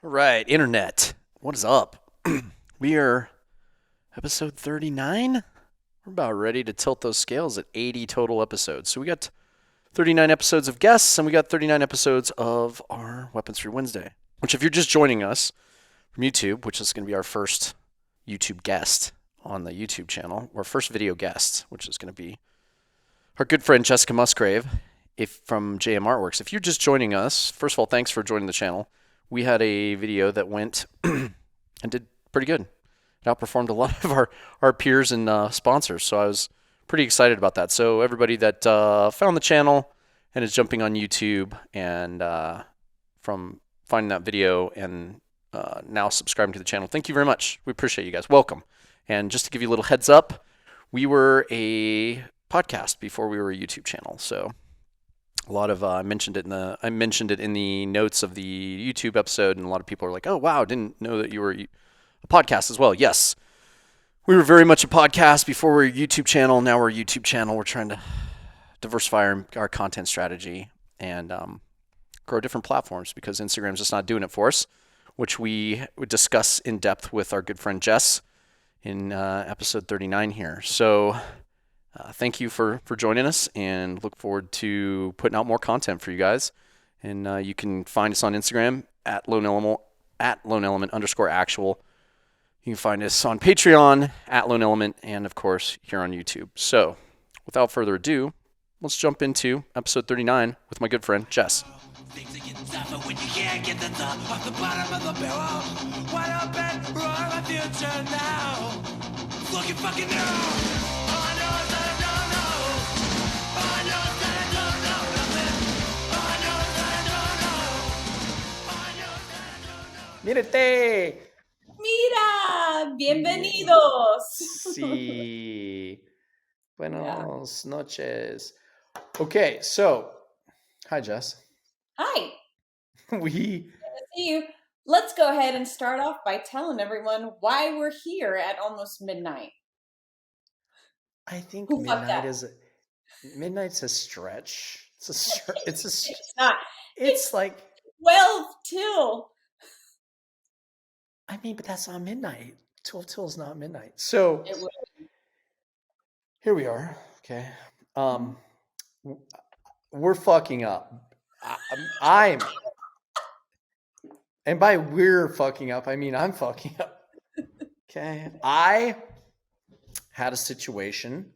All right, internet. What is up? We are episode 39. We're about ready to tilt those scales at 80 total episodes. So we got 39 episodes of guests and we got 39 episodes of our Weapons Free Wednesday. Which, if you're just joining us from YouTube, which is going to be our first YouTube guest on the YouTube channel, or first video guest, which is going to be our good friend Jessica Musgrave from JM Artworks. If you're just joining us, first of all, thanks for joining the channel. We had a video that went and did pretty good. It outperformed a lot of our peers and sponsors, so I was pretty excited about that. So everybody that found the channel and is jumping on YouTube and from finding that video and now subscribing to the channel, thank you very much. We appreciate you guys. Welcome. And just to give you a little heads up, we were a podcast before we were a YouTube channel, so a lot of I mentioned it in the notes of the YouTube episode, and a lot of people are like, "Oh wow, didn't know that you were a podcast as well." Yes, we were very much a podcast before we were a YouTube channel. Now we're a YouTube channel. We're trying to diversify our content strategy and grow different platforms because Instagram's just not doing it for us, which we would discuss in depth with our good friend Jess in episode 39 here. So thank you for joining us, and look forward to putting out more content for you guys. And you can find us on Instagram at lone element _actual. You can find us on Patreon at lone element, and of course here on YouTube. So without further ado, let's jump into episode 39 with my good friend Jess. Things are getting tougher when you can't get the top off the bottom of the barrel. Wide open, roar my future now. Looking fucking new. All I know is that I don't know. All I know is that I don't know nothing. All I know is that I don't know. All I know is that I don't know. Mírate. Mira, bienvenidos. Sí. Buenas noches. Okay, so hi Jess. Hi, We good to see you. Let's go ahead and start off by telling everyone why we're here at almost midnight. I think Who fucked midnight's a stretch. It's not. It's like 12 till. I mean, but that's not midnight. 12 till is not midnight. So It will. here we are. Okay. We're fucking up. And by we're fucking up, I mean I'm fucking up. Okay. I had a situation.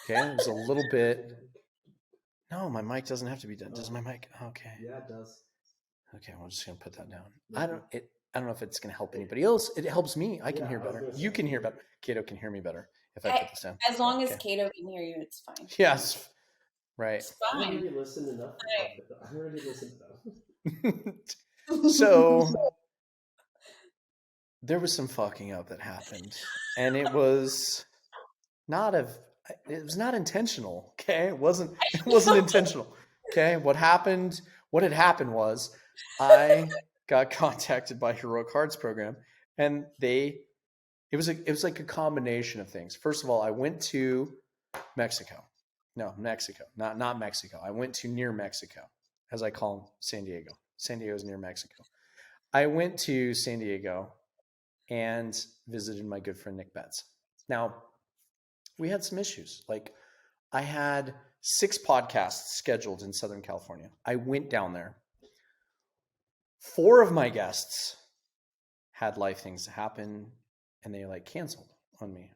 Okay. It was a little bit. No, my mic doesn't have to be done. Does my mic? Okay. Yeah, it does. Okay, we're just gonna put that down. I don't know if it's gonna help anybody else. It helps me. I can Yeah, hear I was better. gonna You say. can hear better. Kato can hear me better if I put this down. As long as Okay. Kato can hear you, it's fine. Yes. Right. It's I fine. already listened enough. Right. I already listened enough. So there was some fucking up that happened, and it was not intentional. Okay, it wasn't intentional. Okay, what had happened was I got contacted by Heroic Hearts program, and it was like a combination of things. First of all, I went to Mexico. No, Mexico, not Mexico. I went to near Mexico, as I call San Diego. San Diego is near Mexico. I went to San Diego and visited my good friend Nick Betts. Now, we had some issues. Like, I had 6 podcasts scheduled in Southern California. I went down there. 4 of my guests had life things happen, and they canceled on me.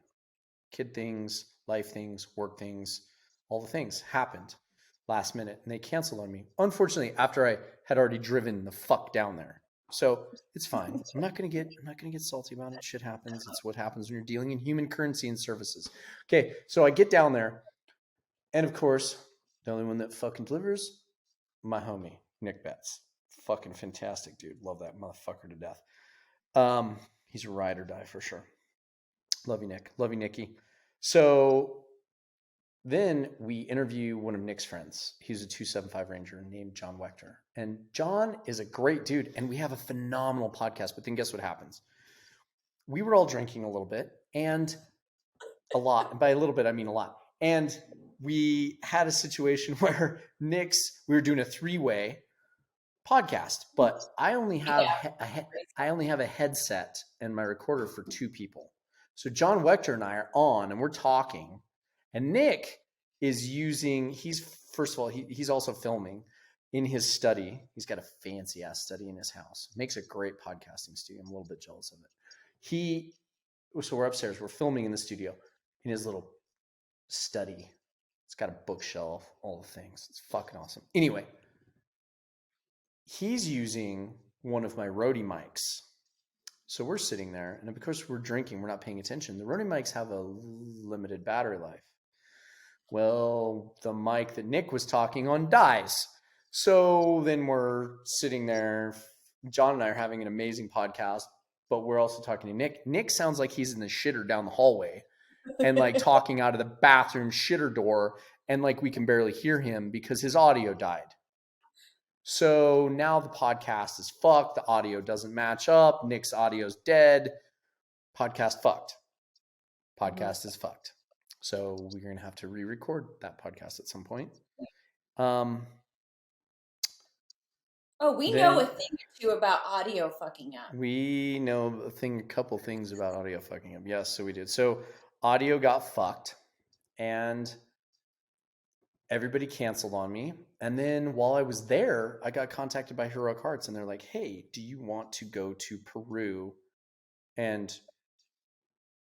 Kid things, life things, work things, all the things happened last minute, and they canceled on me. Unfortunately, after I had already driven the fuck down there. So it's fine. I'm not gonna get salty about it. Shit happens. It's what happens when you're dealing in human currency and services. Okay, so I get down there, and of course, the only one that fucking delivers, my homie, Nick Betts. Fucking fantastic dude. Love that motherfucker to death. He's a ride or die for sure. Love you, Nick. Love you, Nikki. So then we interview one of Nick's friends. He's a 275 Ranger named John Wechter. And John is a great dude, and we have a phenomenal podcast. But then guess what happens? We were all drinking a little bit, and a lot. And by a little bit, I mean a lot. And we had a situation where we were doing a 3-way podcast, but I only have Yeah. I only have a headset and my recorder for 2 people. So John Wechter and I are on and we're talking, and Nick is using. First of all, he's also filming in his study. He's got a fancy ass study in his house. Makes a great podcasting studio. I'm a little bit jealous of it. So we're upstairs. We're filming in the studio in his little study. It's got a bookshelf, all the things. It's fucking awesome. Anyway, he's using one of my roadie mics. So we're sitting there, and because we're drinking, we're not paying attention. The roadie mics have a limited battery life. Well, the mic that Nick was talking on dies. So then we're sitting there. John and I are having an amazing podcast, but we're also talking to Nick. Nick sounds like he's in the shitter down the hallway and like talking out of the bathroom shitter door, and like we can barely hear him because his audio died. So now the podcast is fucked. The audio doesn't match up. Nick's audio's dead. Podcast fucked. Podcast is fucked. So we're going to have to re-record that podcast at some point. We know a thing or two about audio fucking up. We know a couple things about audio fucking up. Yes, so we did. So audio got fucked, and everybody canceled on me. And then while I was there, I got contacted by Heroic Hearts, and they're like, hey, do you want to go to Peru and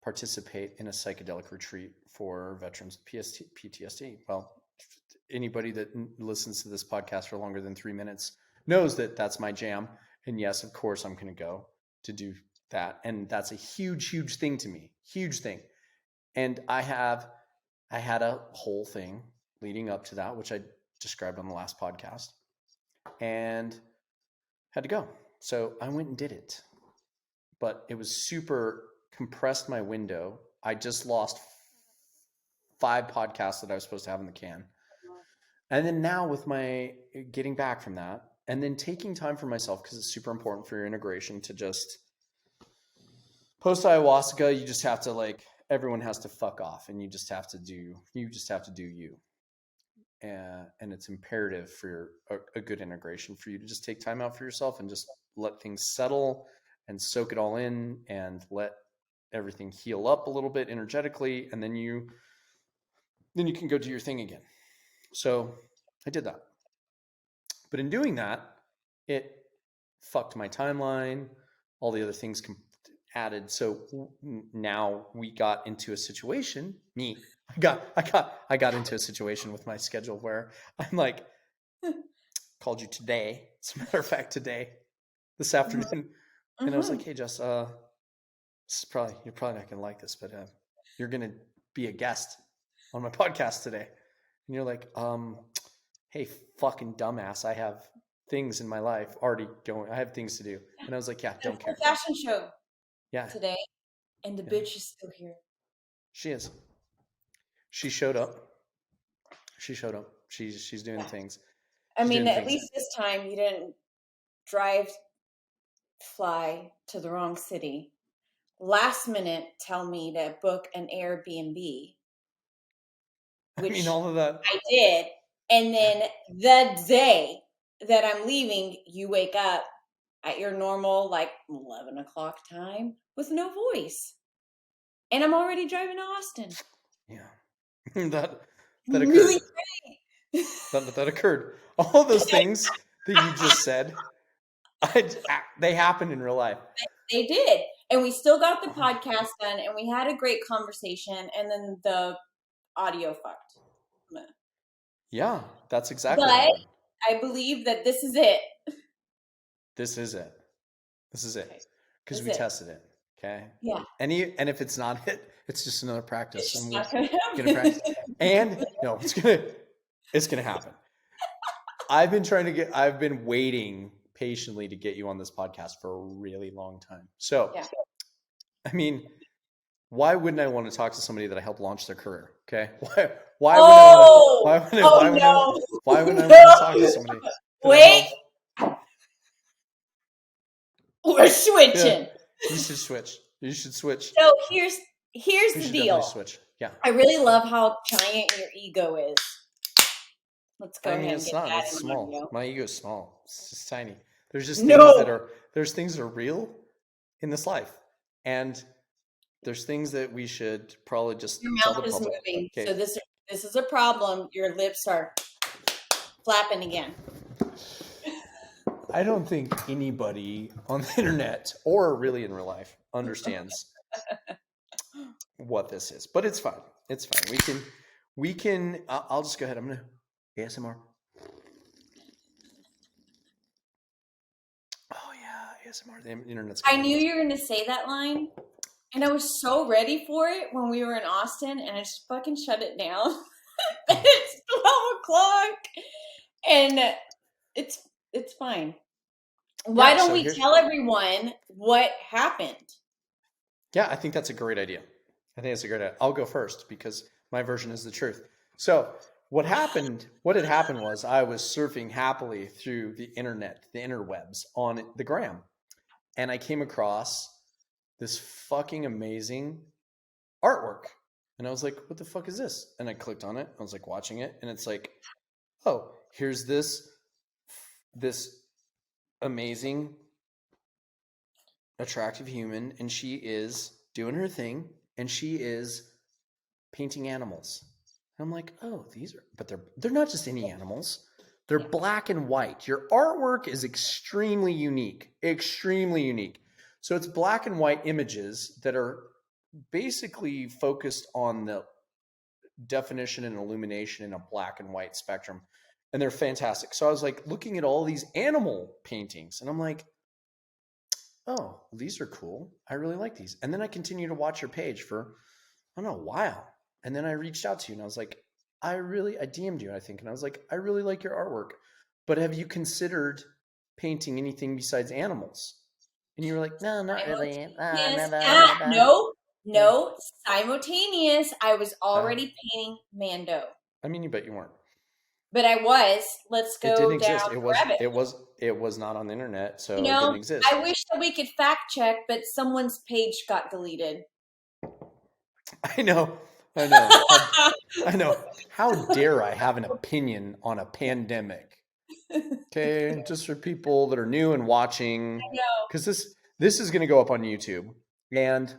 participate in a psychedelic retreat for veterans with PTSD? Well, anybody that listens to this podcast for longer than 3 minutes knows that that's my jam. And yes, of course, I'm going to go to do that. And that's a huge, huge thing to me. Huge thing. And I had a whole thing leading up to that, which I described on the last podcast, and had to go. So I went and did it. But it was super compressed my window. I just lost 5 podcasts that I was supposed to have in the can. And then now with my getting back from that, and then taking time for myself, because it's super important for your integration to just post ayahuasca, you just have to everyone has to fuck off, and you just have to do you. And it's imperative for a good integration for you to just take time out for yourself and just let things settle and soak it all in and let everything heal up a little bit energetically. And then you can go do your thing again. So I did that. But in doing that, it fucked my timeline, all the other things added. So now we got into a situation, I got into a situation with my schedule where I'm like, called you today. As a matter of fact, this afternoon. And I was like, hey, Jess, you're probably not going to like this, but you're going to be a guest on my podcast today. And you're like, hey, fucking dumbass, I have things in my life already going. I have things to do. And I was like, yeah, don't care. Fashion show. Yeah. Today. And the bitch is still here. She is. She showed up. She's doing things. I mean, at least this time you didn't fly to the wrong city. Last minute tell me to book an Airbnb. Which all of that. I did. And then the day that I'm leaving, you wake up at your normal 11 o'clock time with no voice. And I'm already driving to Austin. Yeah. that occurred. Really great. that occurred. All those things that you just said, they happened in real life. They did. And we still got the podcast done, and we had a great conversation, and then the audio fucked. Yeah, that's exactly But I believe that this is it. This is it. Because we tested it. Okay. Yeah. And if it's not it, it's just another practice. It's and not we're gonna practice. And no, it's gonna happen. I've been waiting patiently to get you on this podcast for a really long time. So, yeah. I mean, why wouldn't I want to talk to somebody that I helped launch their career? Okay. Why wouldn't I want to talk to somebody? Wait. We're switching. Yeah, you should switch. So here's the deal. Switch. Yeah. I really love how giant your ego is. Let's go I ahead mean, and it's get not. that It's in small. audio. My ego is small. It's just tiny. There's just No. there's things that are real in this life, and there's things that we should probably just Your tell the mouth is public. moving. Okay. So this is a problem. Your lips are flapping again. I don't think anybody on the internet or really in real life understands what this is, but it's fine. It's fine. We can. I'll just go ahead. I'm gonna ASMR. Oh yeah, ASMR. The internet's. I knew you were going to say that line, and I was so ready for it when we were in Austin, and I just fucking shut it down. It's 12 o'clock, and it's fine. Why Yeah, don't so we here's. tell everyone what happened? Yeah, I think that's a great idea. I think that's a great idea. I'll go first because my version is the truth. So what had happened was I was surfing happily through the internet, the interwebs on the gram. And I came across this fucking amazing artwork. And I was like, what the fuck is this? And I clicked on it. I was like watching it. And it's like, oh, here's this amazing, attractive human. And she is doing her thing. And she is painting animals. And I'm like, oh, but they're not just any animals. They're black and white. Your artwork is extremely unique. Extremely unique. So it's black and white images that are basically focused on the definition and illumination in a black and white spectrum. And they're fantastic. So I was like looking at all these animal paintings and I'm like, oh, these are cool. I really like these. And then I continue to watch your page for, I don't know, a while. And then I reached out to you and I was like, I DM'd you, I think. And I was like, I really like your artwork, but have you considered painting anything besides animals? And you were like, no, not really. No, simultaneous. I was already painting Mando. I mean, you bet you weren't. But I was. Let's It didn't go down exist. the rabbit. It was not on the internet, so You it know, didn't exist. I wish that we could fact check, but someone's page got deleted. I know. I know. How dare I have an opinion on a pandemic? Okay, just for people that are new and watching, I know. because this is going to go up on YouTube, and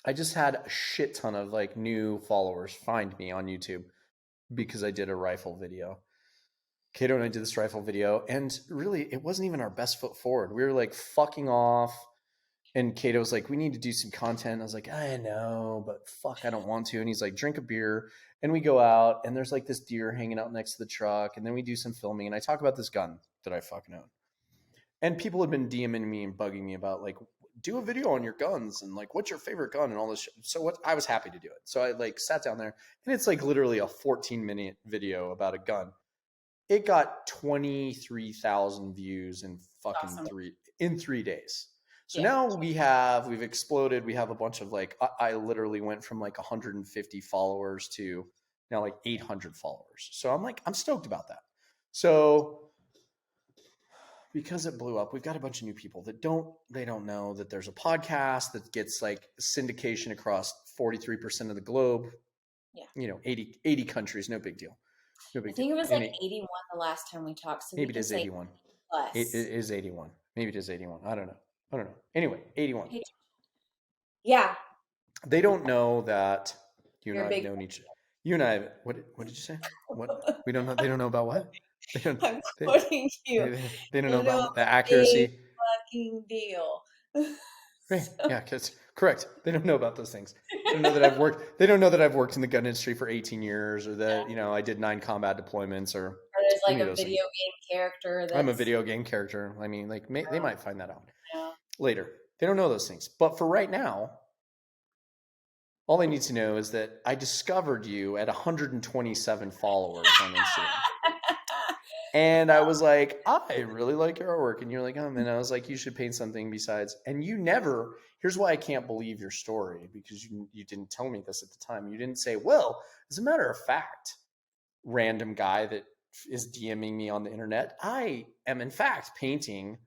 I just had a shit ton of like new followers find me on YouTube because I did a rifle video. Kato and I did this rifle video, and really, it wasn't even our best foot forward. We were like fucking off, and Kato was like, "We need to do some content." I was like, "I know, but fuck, I don't want to." And he's like, "Drink a beer," and we go out, and there's like this deer hanging out next to the truck, and then we do some filming, and I talk about this gun that I fucking own. And people have been DMing me and bugging me about like, do a video on your guns and like, what's your favorite gun and all this shit. So what, I was happy to do it. So I like sat down there, and it's like literally a 14-minute video about a gun. It got 23,000 views in fucking Awesome. 3 days. So Yeah. now we've exploded. We have a bunch of like, I literally went from like 150 followers to now like 800 followers. So I'm stoked about that. So because it blew up, we've got a bunch of new people that don't know that there's a podcast that gets like syndication across 43% of the globe. Yeah. 80 countries, no big deal. No big I think deal. it was like 81 the last time we talked. So maybe it is 81. Plus. It is 81. Maybe it is 81. I don't know. Anyway, 81. Yeah. They don't know that you and You're I have known each. You and I. What did you say? What we don't know? They don't know about what? I'm quoting you. They don't know about the accuracy. Fucking deal. Right. So. Yeah, correct. They don't know about those things. They don't know that I've worked. They don't know that I've worked in the gun industry for 18 years, or that I did 9 combat deployments, or there's like a video game character. I'm a video game character. I mean, like they might find that out Yeah. later. They don't know those things, but for right now, all they need to know is that I discovered you at 127 followers on Instagram. And I was like, I really like your artwork. And you're like, and I was like, you should paint something besides. And you never, here's why I can't believe your story, because you didn't tell me this at the time. You didn't say, well, as a matter of fact, random guy that is DMing me on the internet, I am in fact painting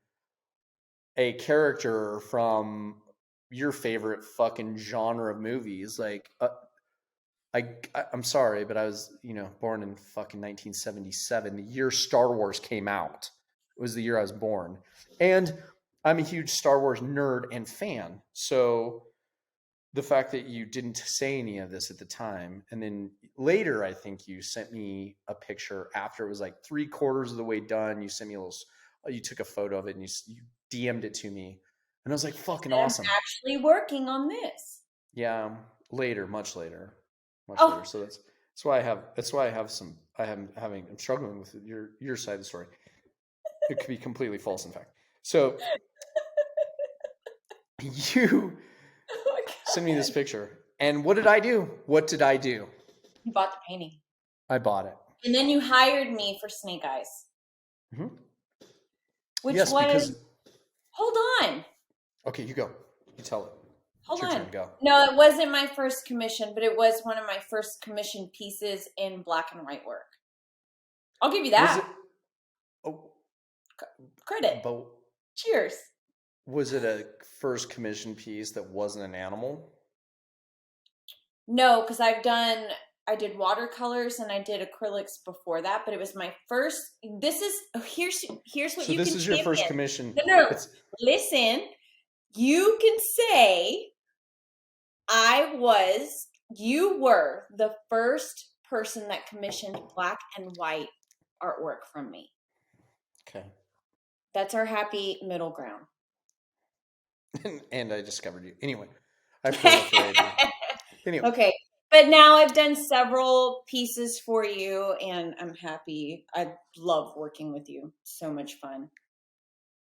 a character from your favorite fucking genre of movies. Like, I'm sorry, but I was, born in fucking 1977, the year Star Wars came out. It was the year I was born. And I'm a huge Star Wars nerd and fan. So the fact that you didn't say any of this at the time, and then later, I think you sent me a picture after it was like 3/4 of the way done. You sent me you took a photo of it and you DM'd it to me. And I was like, fucking I'm awesome. actually working on this. Yeah. Later, much later. Oh. Later. So that's why I'm struggling with your side of the story. It could be completely false, in fact. So you Oh my God. send me this picture. And what did I do? What did I do? You bought the painting. I bought it. And then you hired me for Snake Eyes. Mm-hmm. Which yes, was because hold on. Okay, you go. You tell it. Hold it's your on. turn. Go. No, it wasn't my first commission, but it was one of my first commissioned pieces in black and white work. I'll give you that. Credit. But cheers. Was it a first commission piece that wasn't an animal? No, because I did watercolors and I did acrylics before that, but it was my first. Here's what so you can. So this is your first commission. No. Listen, you can say you were the first person that commissioned black and white artwork from me. Okay. That's our happy middle ground. And I discovered you. Anyway, I proliferated. Anyway. Okay. But now I've done several pieces for you and I'm happy. I love working with you. So much fun.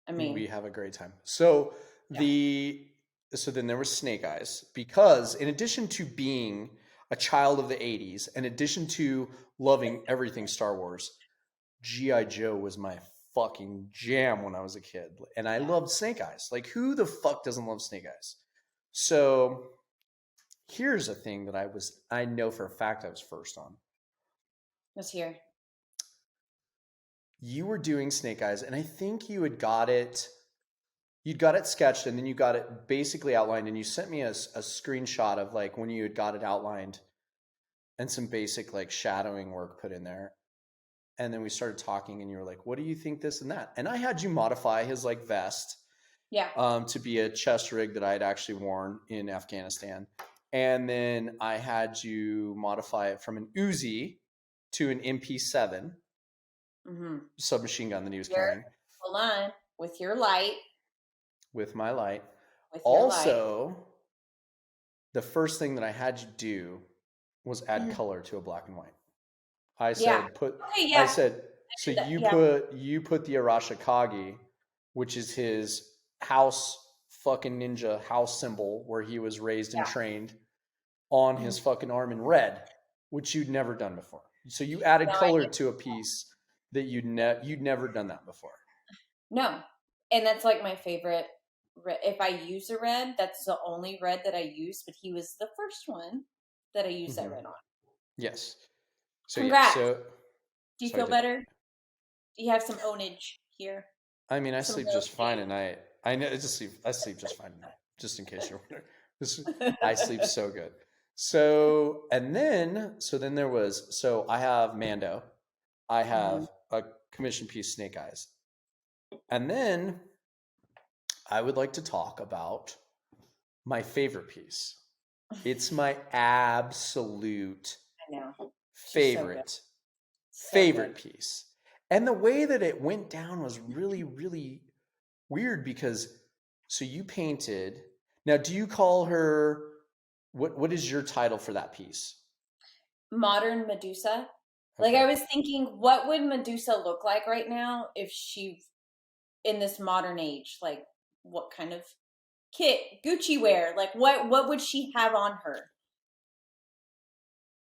I mean, we have a great time. So then there was Snake Eyes, because in addition to being a child of the 80s, in addition to loving everything Star Wars, G.I. Joe was my fucking jam when I was a kid. And I loved Snake Eyes. Like, who the fuck doesn't love Snake Eyes? So here's a thing that I know for a fact I was first on. Let's hear. You were doing Snake Eyes, and I think you'd got it sketched, and then you got it basically outlined, and you sent me a screenshot of like when you had got it outlined and some basic like shadowing work put in there. And then we started talking and you were like, what do you think this and that? And I had you modify his like vest to be a chest rig that I had actually worn in Afghanistan. And then I had you modify it from an Uzi to an MP7 submachine gun that he was carrying. Hold on. With your light. With my light. Light. The first thing that I had you do was add color to a black and white. I said, so you put the Arashikage, which is his house fucking ninja house symbol where he was raised and trained, on his fucking arm in red, which you'd never done before. So you added color to a piece that you'd never done that before. No. And that's like my favorite. If I use a red, that's the only red that I use, but he was the first one that I used that red on. Yes. So, congrats. Yeah, do you feel better? Do you have some ownage here? I mean, I sleep just fine at night. I sleep just fine at night, just in case you're wondering. I sleep so good. So then there was, I have Mando. I have a commission piece, Snake Eyes. And then I would like to talk about my favorite piece. It's my absolute favorite piece. And the way that it went down was really, really weird because, so you painted, now do you call her, what is your title for that piece? Modern Medusa. Okay. Like I was thinking, what would Medusa look like right now if she, in this modern age, like what kind of kit, Gucci wear, like what would she have on her?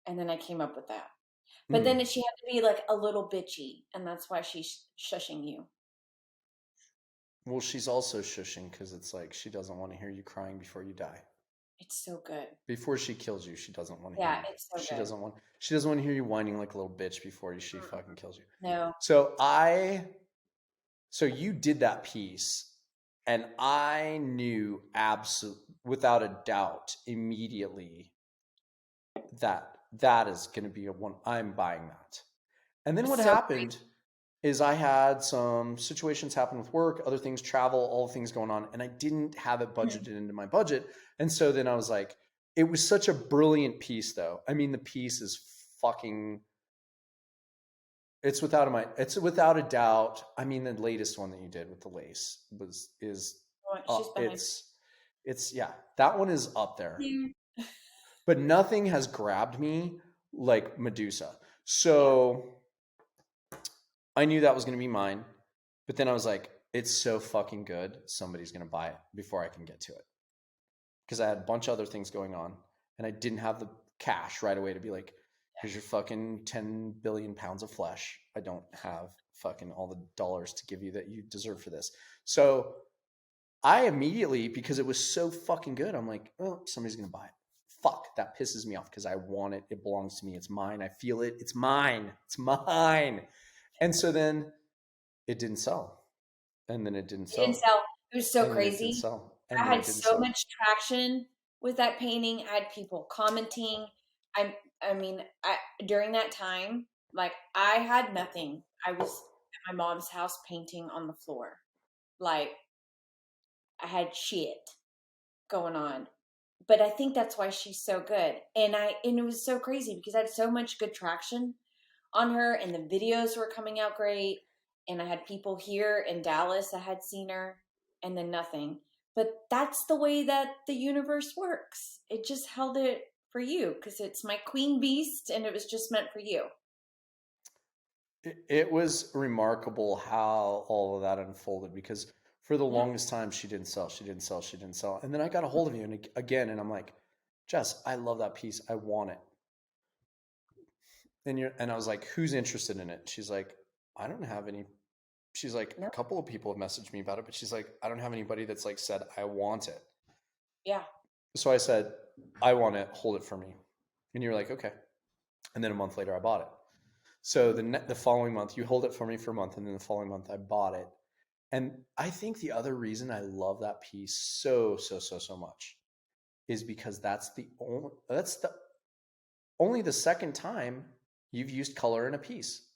And then I came up with that. But then she had to be like a little bitchy, and that's why she's shushing you. Well, she's also shushing because it's like she doesn't want to hear you crying before you die. It's so good. Before she kills you, she doesn't want to hear you. Yeah, it's so good. She doesn't want to hear you whining like a little bitch before she fucking kills you. No. So you did that piece, and I knew without a doubt immediately that that is going to be a one. I'm buying that. And then what So happened is I had some situations happen with work, other things, travel, all the things going on, and I didn't have it budgeted into my budget. And so then I was like, it was such a brilliant piece, though. I mean, the piece is fucking. It's without a doubt. I mean, the latest one that you did with the lace is she's behind it's yeah, that one is up there. you. But nothing has grabbed me like Medusa. Yeah. So I knew that was going to be mine, but then I was like, it's so fucking good. Somebody's going to buy it before I can get to it. Because I had a bunch of other things going on and I didn't have the cash right away to be like, here's your fucking 10 billion pounds of flesh. I don't have fucking all the dollars to give you that you deserve for this. So I immediately, because it was so fucking good, I'm like, oh, somebody's going to buy it. Fuck, that pisses me off because I want it. It belongs to me. It's mine. I feel it. It's mine. It's mine. And so then it didn't sell. And then it didn't It didn't sell. sell. It was so And then it didn't crazy. sell. I And then had it didn't so sell. much traction with that painting. I had people commenting. I mean, during that time, like I had nothing. I was at my mom's house painting on the floor. Like I had shit going on. But I think that's why she's so good. And it was so crazy because I had so much good traction on her and the videos were coming out great. And I had people here in Dallas that had seen her and then nothing. But that's the way that the universe works. It just held it for you because it's my queen beast and it was just meant for you. It was remarkable how all of that unfolded because for the Yeah. longest time she didn't sell, she didn't sell, she didn't sell. And then I got a hold of you and again, and I'm like, Jess, I love that piece. I want it. And I was like, who's interested in it? She's like, I don't have any. She's like, No. a couple of people have messaged me about it, but she's like, I don't have anybody that's like said I want it. Yeah. So I said, I want it. Hold it for me. And you're like, okay. And then a month later, I bought it. So the following month, you hold it for me for a month, and then the following month, I bought it. And I think the other reason I love that piece so much is because that's the only the second time you've used color in a piece.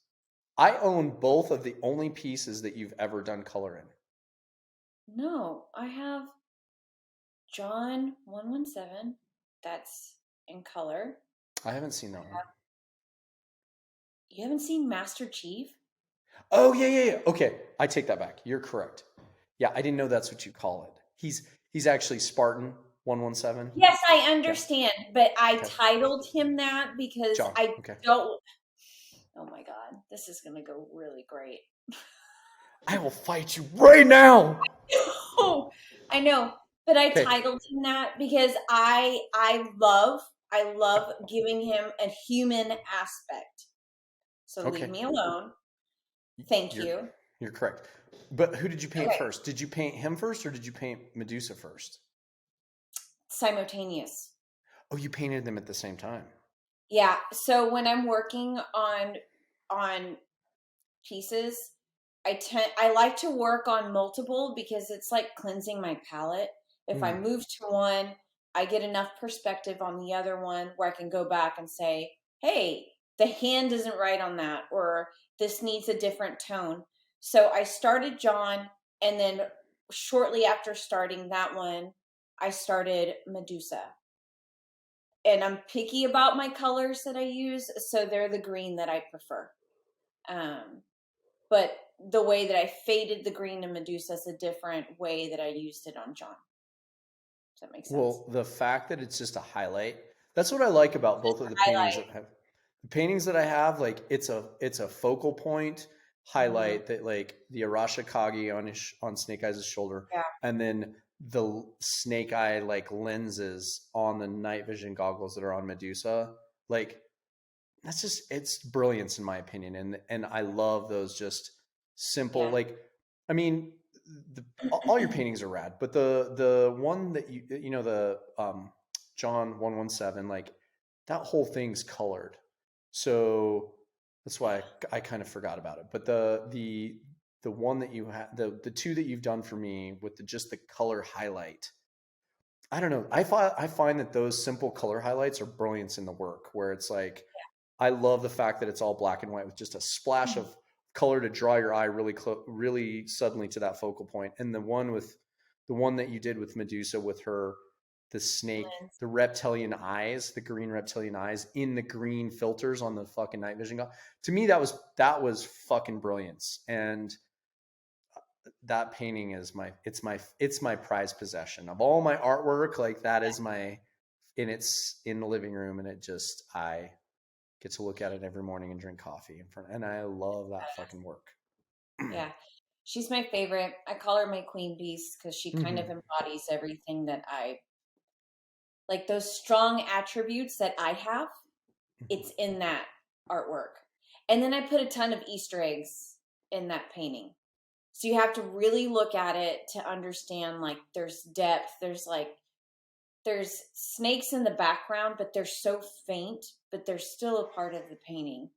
I own both of the only pieces that you've ever done color in. No, I have John 117. That's in color. I haven't seen that one. You haven't seen Master Chief? Oh yeah. Okay, I take that back. You're correct. Yeah, I didn't know that's what you call it. He's actually Spartan 117. Yes, I understand, but I Okay. titled him that because John. I Okay. don't. Oh my God, this is going to go really great. I will fight you right now. Oh, I know, but I Okay. titled him that because I love giving him a human aspect. So Okay. leave me alone. Thank you. You're correct. But who did you paint Okay. first? Did you paint him first or did you paint Medusa first? Simultaneous. Oh, you painted them at the same time. Yeah. So when I'm working on pieces, I like to work on multiple because it's like cleansing my palette. If I move to one, I get enough perspective on the other one where I can go back and say, hey, the hand isn't right on that, or this needs a different tone. So I started John, and then shortly after starting that one, I started Medusa. And I'm picky about my colors that I use, so they're the green that I prefer. But the way that I faded the green to Medusa is a different way that I used it on John. Does that make sense? Well, the fact that it's just a highlight, that's what I like about both of the paintings that I have. The paintings that I have, like it's a focal point highlight that like the Arashikage on Snake Eyes' shoulder, Yeah. and then the snake eye like lenses on the night vision goggles that are on Medusa. Like that's just it's brilliance in my opinion, and I love those just simple like I mean all your paintings are rad, but the one that you know the John 117 like that whole thing's colored, so that's why I kind of forgot about it. But the one that you have the two that you've done for me with just the color highlight I don't know. I find that those simple color highlights are brilliance in the work, where it's like, I love the fact that it's all black and white with just a splash of color to draw your eye really suddenly to that focal point. And the one that you did with Medusa with the snake, Lens. the reptilian eyes, the green reptilian eyes in the green filters on the fucking night vision. To me, that was fucking brilliance. And that painting is it's my prized possession of all my artwork. Like that is it's in the living room, and I get to look at it every morning and drink coffee in front, and I love that fucking work. Yeah. She's my favorite. I call her my queen beast because she kind of embodies everything that I like, those strong attributes that I have. It's in that artwork. And then I put a ton of Easter eggs in that painting. So you have to really look at it to understand, like, there's depth, there's snakes in the background, but they're so faint, but they're still a part of the painting.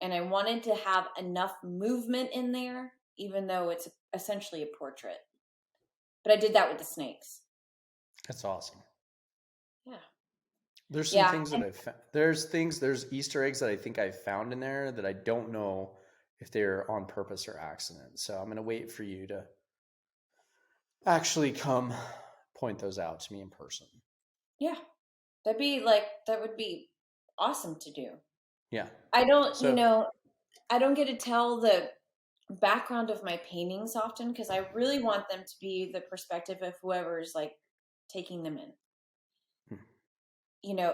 And I wanted to have enough movement in there, even though it's essentially a portrait. But I did that with the snakes. That's awesome. Yeah. There's some things that I've found. There's Easter eggs that I think I've found in there that I don't know if they're on purpose or accident. So I'm going to wait for you to actually come point those out to me in person. Yeah. That would be awesome to do. Yeah. I don't get to tell the background of my paintings often because I really want them to be the perspective of whoever's like taking them in.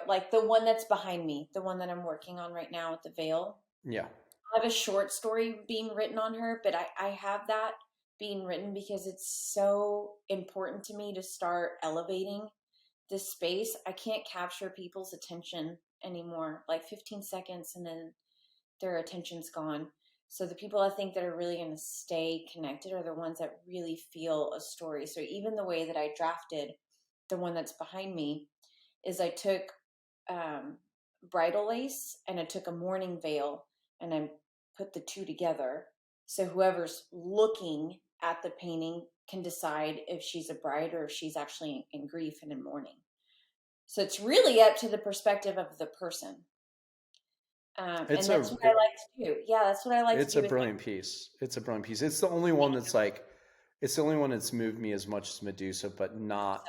Like the one that's behind me, the one that I'm working on right now with the veil. Yeah. I have a short story being written on her, but I have that being written because it's so important to me to start elevating this space. I can't capture people's attention anymore, like 15 seconds and then their attention's gone. So the people I think that are really going to stay connected are the ones that really feel a story. So even the way that I drafted the one that's behind me is I took bridal lace and I took a mourning veil and I put the two together. So whoever's looking at the painting can decide if she's a bride or if she's actually in grief and in mourning. So it's really up to the perspective of the person. And that's what I like to do. Yeah, that's what I like to do. It's a brilliant piece. It's a brilliant piece. It's the only one that's like, it's the only one that's moved me as much as Medusa, but not.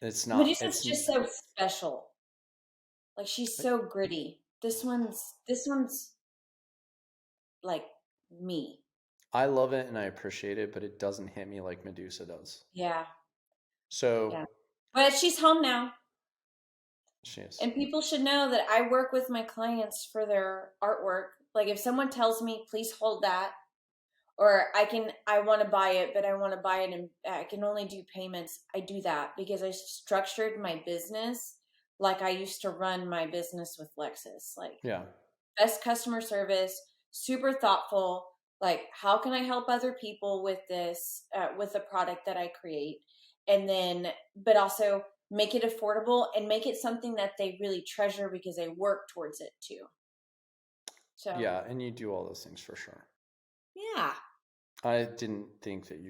It's not. Medusa's just so special. Like she's so gritty. This one's like me. I love it and I appreciate it, but it doesn't hit me like Medusa does. Yeah. So. Yeah. But she's home now. She is. And people should know that I work with my clients for their artwork. Like if someone tells me, please hold that, or I want to buy it, but I want to buy it and I can only do payments. I do that because I structured my business like I used to run my business with Lexus. Like, yeah, best customer service, super thoughtful. Like, how can I help other people with this, with the product that I create? And then, but also make it affordable and make it something that they really treasure because they work towards it too. So yeah, and you do all those things for sure. Yeah. I didn't think that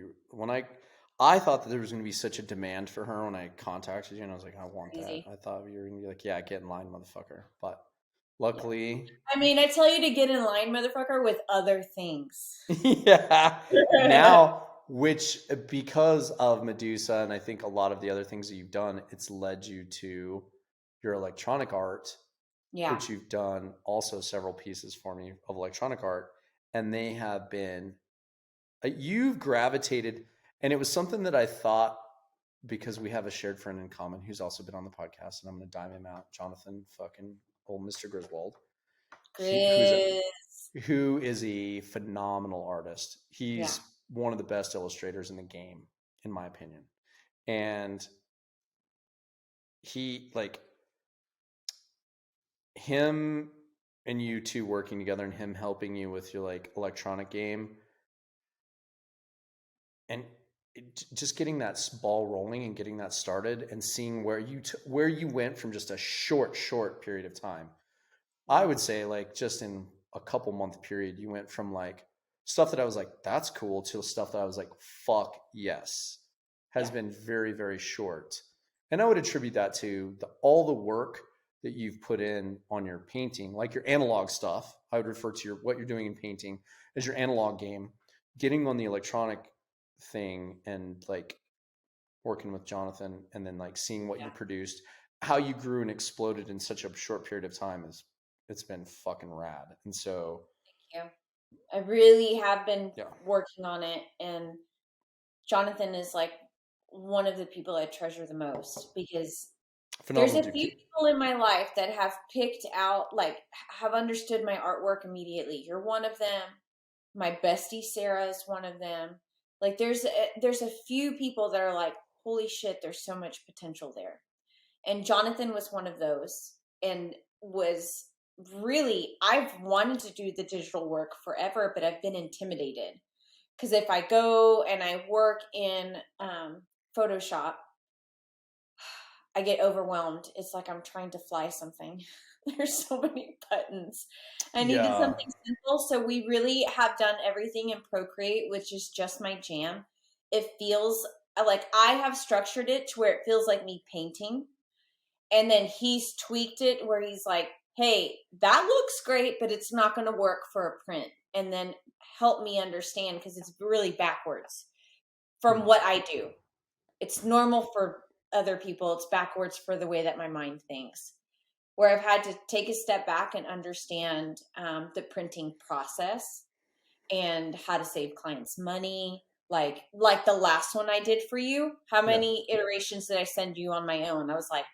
I thought that there was going to be such a demand for her when I contacted you, and I was like, I want that. I thought you were going to be like, yeah, get in line, motherfucker. But luckily, I mean, I tell you to get in line, motherfucker, with other things. Yeah. Now, which because of Medusa, and I think a lot of the other things that you've done, it's led you to your electronic art, which you've done also several pieces for me of electronic art, and they have been. You've gravitated, and it was something that I thought, because we have a shared friend in common who's also been on the podcast, and I'm going to dime him out, Jonathan, fucking old Mr. Griswold, who is a phenomenal artist. He's one of the best illustrators in the game, in my opinion. And he, like, him and you two working together and him helping you with your like electronic game and just getting that ball rolling and getting that started and seeing where you went from just a short period of time. I would say like just in a couple month period, you went from like stuff that I was like, that's cool, to stuff that I was like, fuck yes. has been very, very short. And I would attribute that to all the work that you've put in on your painting, like your analog stuff. I would refer to what you're doing in painting as your analog game, getting on the electronic thing and like working with Jonathan and then like seeing what you produced, how you grew and exploded in such a short period of time it's been fucking rad. And so Thank you. I really have been yeah, working on it, and Jonathan is like one of the people I treasure the most because there's phenomenal a dude. few people in my life that have picked out, like, have understood my artwork immediately. You're one of them. My bestie Sarah is one of them. Like, there's a few people that are like, holy shit, there's so much potential there. And Jonathan was one of those, and was really, I've wanted to do the digital work forever, but I've been intimidated because if I go and I work in Photoshop, I get overwhelmed. It's like I'm trying to fly something. There's so many buttons. I needed Yeah. something simple. So we really have done everything in Procreate, which is just my jam. It feels like I have structured it to where it feels like me painting. And then he's tweaked it where he's like, hey, that looks great, but it's not going to work for a print. And then help me understand, because it's really backwards from what I do. It's normal for other people. It's backwards for the way that my mind thinks, where I've had to take a step back and understand the printing process and how to save clients money. Like the last one I did for you, how many iterations did I send you on my own? I was like,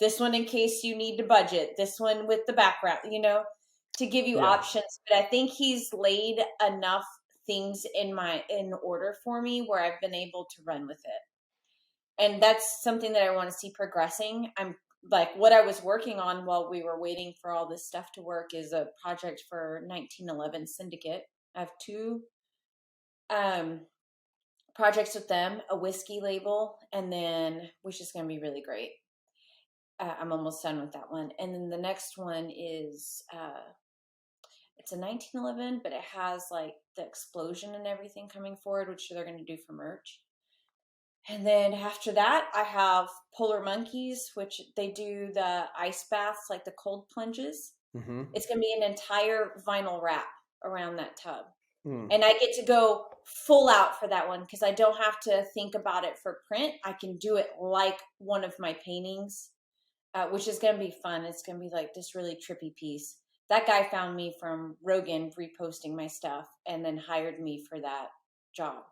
this one in case you need to budget, this one with the background, to give you options. But I think he's laid enough things in order for me where I've been able to run with it. And that's something that I want to see progressing. I'm like, what I was working on while we were waiting for all this stuff to work is a project for 1911 Syndicate. I have two projects with them, a whiskey label, and then, which is going to be really great. I'm almost done with that one. And then the next one is, it's a 1911, but it has like the explosion and everything coming forward, which they're going to do for merch. And then after that, I have Polar Monkeys, which they do the ice baths, like the cold plunges. Mm-hmm. It's going to be an entire vinyl wrap around that tub. Mm. And I get to go full out for that one because I don't have to think about it for print. I can do it like one of my paintings, which is going to be fun. It's going to be like this really trippy piece. That guy found me from Rogan reposting my stuff and then hired me for that job.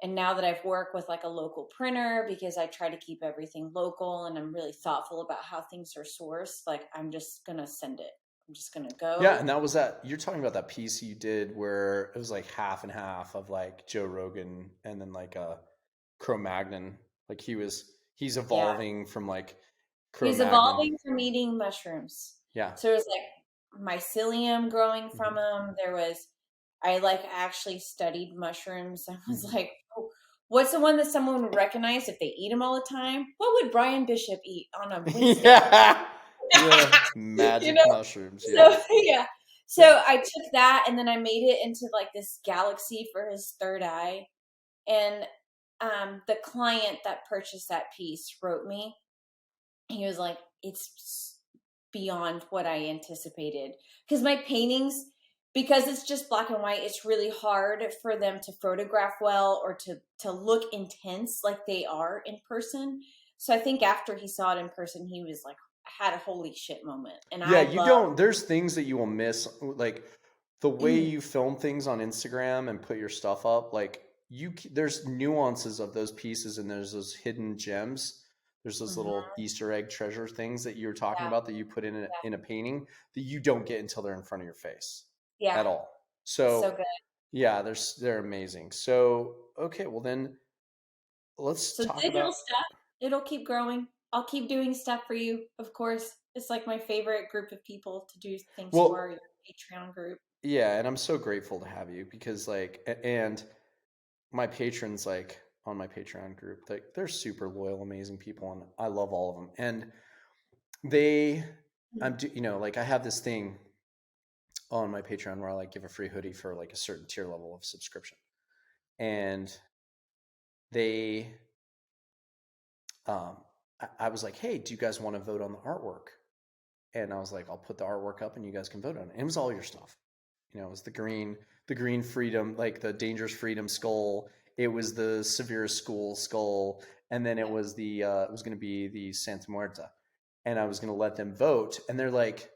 And now that I've worked with like a local printer, because I try to keep everything local and I'm really thoughtful about how things are sourced, like I'm just going to send it. I'm just going to go. Yeah. And that was you're talking about that piece you did where it was like half and half of like Joe Rogan and then like a Cro-Magnon. Like he's evolving from like He's Cro-Magnon. evolving from eating mushrooms. Yeah. So it was like mycelium growing from him. I like actually studied mushrooms. I was like, oh, what's the one that someone would recognize if they eat them all the time? What would Brian Bishop eat on a Wednesday? Yeah. Magic mushrooms. Yeah. So I took that and then I made it into like this galaxy for his third eye. And the client that purchased that piece wrote me. He was like, it's beyond what I anticipated. Because my paintings, because it's just black and white, it's really hard for them to photograph well or to look intense like they are in person. So I think after he saw it in person, he was like, had a holy shit moment. And there's things that you will miss. Like the way you film things on Instagram and put your stuff up, like there's nuances of those pieces and there's those hidden gems. There's those little Easter egg treasure things that you were talking about that you put in a painting that you don't get until they're in front of your face at all. So good. Yeah, they're amazing. So, okay, well then let's talk digital about stuff. It'll keep growing. I'll keep doing stuff for you, of course. It's like my favorite group of people to do things for, your Patreon group. Yeah, and I'm so grateful to have you because and my patrons on my Patreon group, they're super loyal, amazing people, and I love all of them. And I have this thing on my Patreon where I like give a free hoodie for like a certain tier level of subscription. And they I was like, hey, do you guys want to vote on the artwork? And I was like, I'll put the artwork up and you guys can vote on it. And it was all your stuff. You know, it was the green freedom, like the dangerous freedom skull. It was the severest school skull. And then it was it was going to be the Santa Muerta. And I was going to let them vote. And they're like,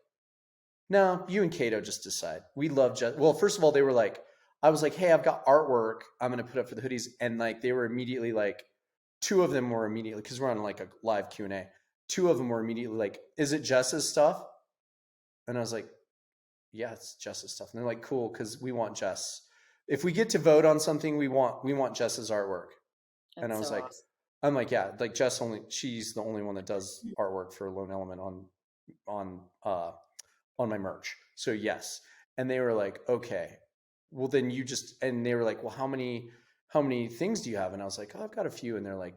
no, you and Cato just decide. We love well, first of all, they were like, I was like, hey, I've got artwork I'm going to put up for the hoodies. And like, they were immediately like, two of them were immediately, because we're on like a live Q&A. Two of them were immediately like, is it Jess's stuff? And I was like, yeah, it's Jess's stuff. And they're like, cool, because we want Jess. If we get to vote on something, we want Jess's artwork. That's and I was so like, awesome. I'm like, yeah, like Jess she's the only one that does artwork for Lone Element on my merch. So yes. And they were like, okay, well then and they were like, well, how many things do you have? And I was like, oh, I've got a few. And they're like,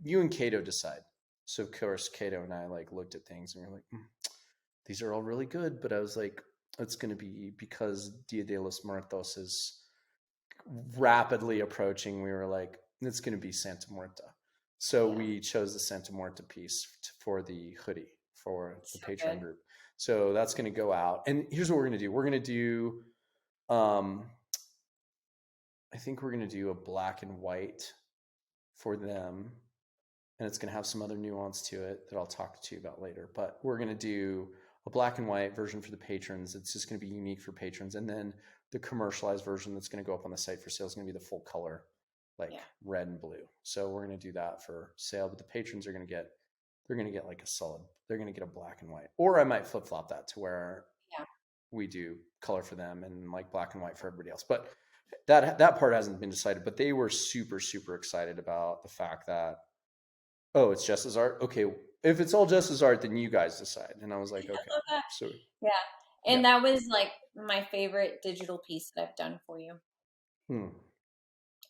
you and Cato decide. So of course, Cato and I like looked at things and we were like, these are all really good. But I was like, it's going to be because Dia de los Muertos is rapidly approaching. We were like, it's going to be Santa Muerta. So we chose the Santa Muerta piece for the hoodie for the Patreon group. So that's going to go out. And here's what we're going to do. We're going to do, I think we're going to do a black and white for them. And it's going to have some other nuance to it that I'll talk to you about later. But we're going to do a black and white version for the patrons. It's just going to be unique for patrons. And then the commercialized version that's going to go up on the site for sale is going to be the full color, like red and blue. So we're going to do that for sale. But the patrons are going to get, like a solid, they're going to get a black and white. Or I might flip flop that to where we do color for them and like black and white for everybody else. But that part hasn't been decided. But they were super, super excited about the fact that, oh, it's Jess's art. Okay, if it's all Jess's art, then you guys decide. And I was like, okay. So and that was like my favorite digital piece that I've done for you.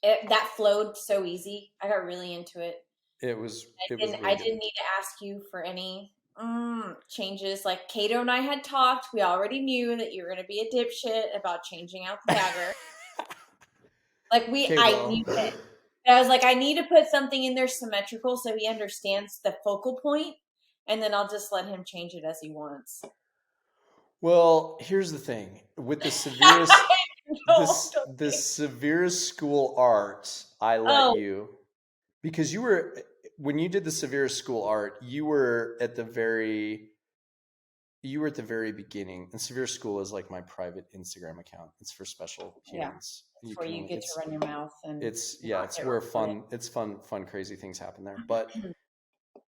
That flowed so easy. I got really into it. It was. I didn't need to ask you for any changes. Like Cato and I had talked. We already knew that you were going to be a dipshit about changing out the dagger. Like I knew it. But I was like, I need to put something in there symmetrical so he understands the focal point, and then I'll just let him change it as he wants. Well, here's the thing. With the severest the severest school art, I let you, because when you did the severest school art, you were at the very beginning. And Severe School is like my private Instagram account. It's for special humans. It's where you get to run your mouth, and it's where fun, crazy things happen there. But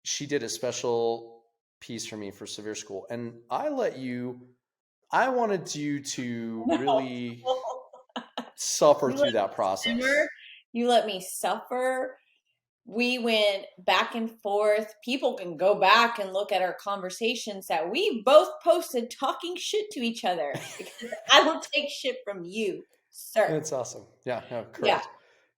she did a special piece for me for Severe School, and I wanted you to really suffer through that process. You let me suffer. We went back and forth. People can go back and look at our conversations that we both posted talking shit to each other. Because I will take shit from you, sir. That's awesome. Yeah, no, correct.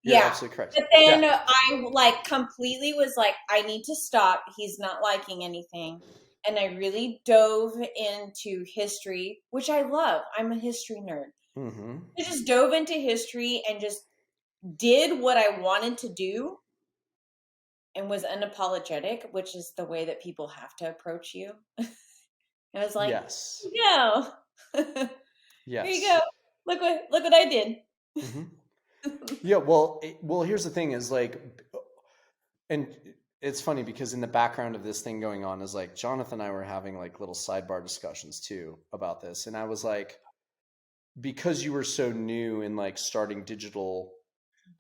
You're absolutely correct. But then I like completely was like, I need to stop. He's not liking anything. And I really dove into history, which I love. I'm a history nerd. Mm-hmm. I just dove into history and just did what I wanted to do. And was unapologetic, which is the way that people have to approach you. I was like, yes. No. Yes. Here you go. Look what I did. Mm-hmm. Yeah, well, here's the thing is like, and it's funny because in the background of this thing going on is like, Jonathan and I were having like little sidebar discussions too about this. And I was like, because you were so new in like starting the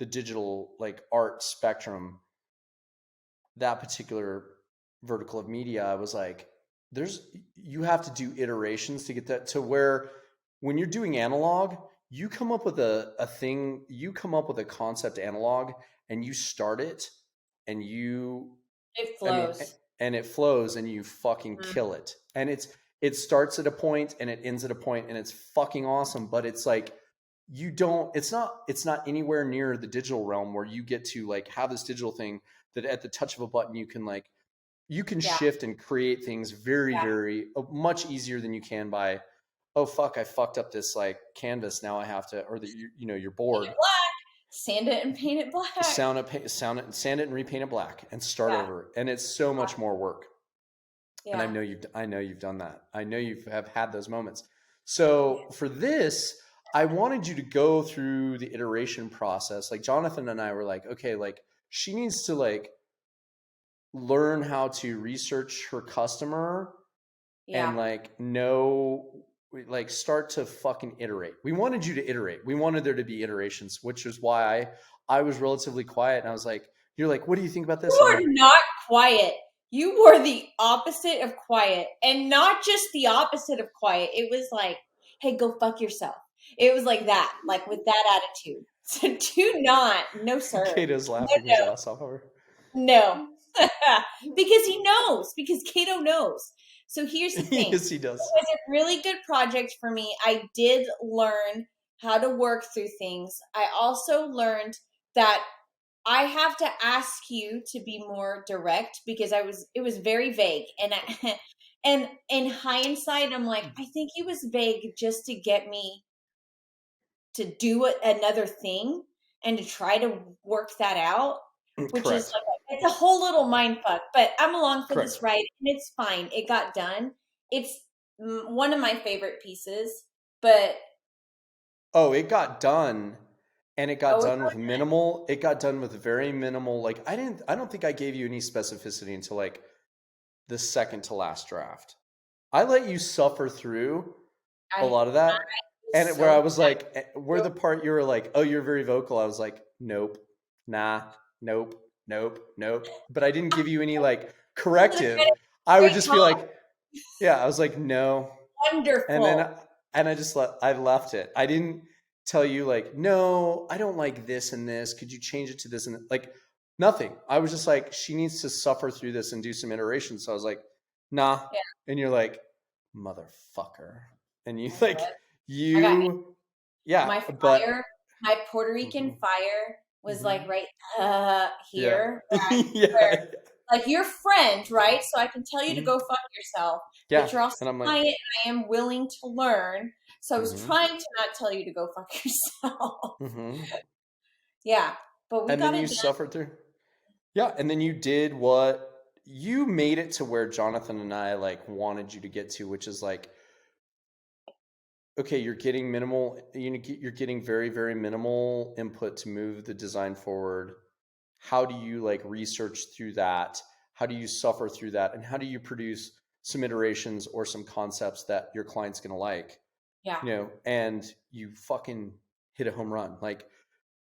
digital like art spectrum, that particular vertical of media, I was like, you have to do iterations to get that to where when you're doing analog, you come up with a concept analog and you start it and it flows. It flows and you fucking kill it. And it starts at a point and it ends at a point and it's fucking awesome. But it's like, it's not anywhere near the digital realm where you get to like have this digital thing that at the touch of a button you can shift and create things very, very much easier than you can by, oh fuck, I fucked up this like canvas. Now I have to, or your board. Sand it and paint it black. Sand it and repaint it black and start over. And it's so much more work. Yeah. And I know you've done that. I know you have had those moments. So for this, I wanted you to go through the iteration process. Like Jonathan and I were like, okay, like she needs to like learn how to research her customer and like like start to fucking iterate. We wanted you to iterate. We wanted there to be iterations, which is why I was relatively quiet. And I was like, you're like, what do you think about this? You are not quiet. You were the opposite of quiet, and not just the opposite of quiet. It was like, hey, go fuck yourself. It was like that, like with that attitude. So no, sir. Kato's laughing his ass off over. No, because Kato knows. So here's the thing. Yes, he does. It was a really good project for me. I did learn how to work through things. I also learned that I have to ask you to be more direct because it was very vague. And in hindsight, I'm like, I think it was vague just to get me to do another thing and to try to work that out, which Correct. is like, it's a whole little mind fuck, but I'm along for Correct. this ride and it's fine. It got done. It's one of my favorite pieces, but. Oh, it got done. And it got done with minimal. It got done with very minimal. Like I don't think I gave you any specificity until like the second to last draft. I let you suffer through a lot of that. And where I was like, where the part you were like, oh, you're very vocal. I was like, nope, nah, nope. But I didn't give you any like corrective. I would just be like, yeah, I was like, no. Wonderful. And then I left it. I didn't tell you like, no, I don't like this and this. Could you change it to this? And like nothing. I was just like, she needs to suffer through this and do some iterations. So I was like, nah. Yeah. And you're like, motherfucker. And you like, my fire, my Puerto Rican fire was like right here. Where, like your friend, right? So I can tell you to go fuck yourself. Yeah. But you're also and I'm like, client and I am willing to learn. So I was trying to not tell you to go fuck yourself. Yeah. But we got it done. And then you suffered through. Yeah. And then you did what you made it to where Jonathan and I like wanted you to get to, which is like, okay, you're getting minimal, you're getting very, very minimal input to move the design forward. How do you like research through that? How do you suffer through that? And how do you produce some iterations or some concepts that your client's going to like? Yeah. You know, and you fucking hit a home run. Like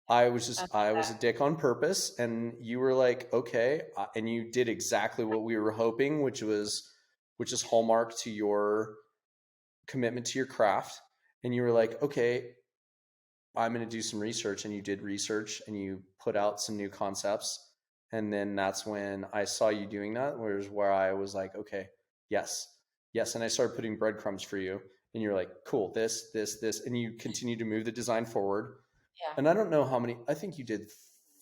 I was a dick on purpose and you were like, okay. And you did exactly what we were hoping, which is hallmark to your commitment to your craft. And you were like, okay, I'm going to do some research. And you did research and you put out some new concepts. And then that's when I saw you doing that, where I was like, okay, yes. And I started putting breadcrumbs for you and you're like, cool, this. And you continue to move the design forward. Yeah. And I don't know how many, I think you did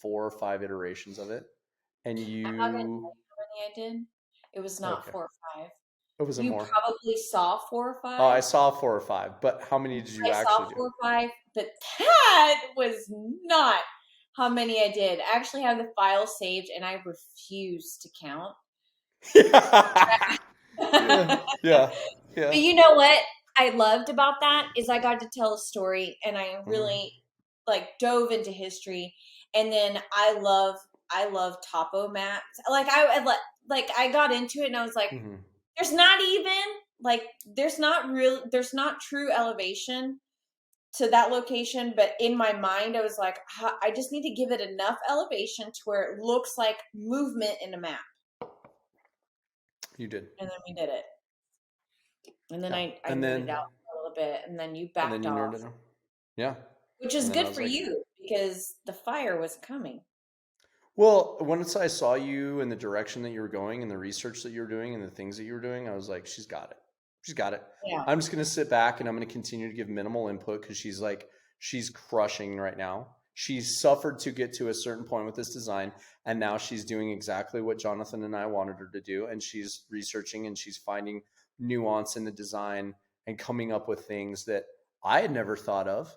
4 or 5 iterations of it. And you. I'm not going to tell you how many I did. It was not 4 or 5. It was you more. Probably saw 4 or 5. Oh, I saw 4 or 5, but how many did you actually do? I saw 4 or 5, but that was not how many I did. I actually have the file saved, and I refuse to count. Yeah. But you know what I loved about that is I got to tell a story, and I really like dove into history. And then I love topo maps. Like I got into it, and I was like. There's not true elevation to that location, but in my mind, I was like, I just need to give it enough elevation to where it looks like movement in a map. You did. And then we did it. And then I nerded it out a little bit, and then you backed off. Yeah. Which is good for you, because the fire was coming. Well, once I saw you and the direction that you were going and the research that you were doing and the things that you were doing, I was like, she's got it. Yeah. I'm just going to sit back and I'm going to continue to give minimal input because she's crushing right now. She's suffered to get to a certain point with this design. And now she's doing exactly what Jonathan and I wanted her to do. And she's researching and she's finding nuance in the design and coming up with things that I had never thought of.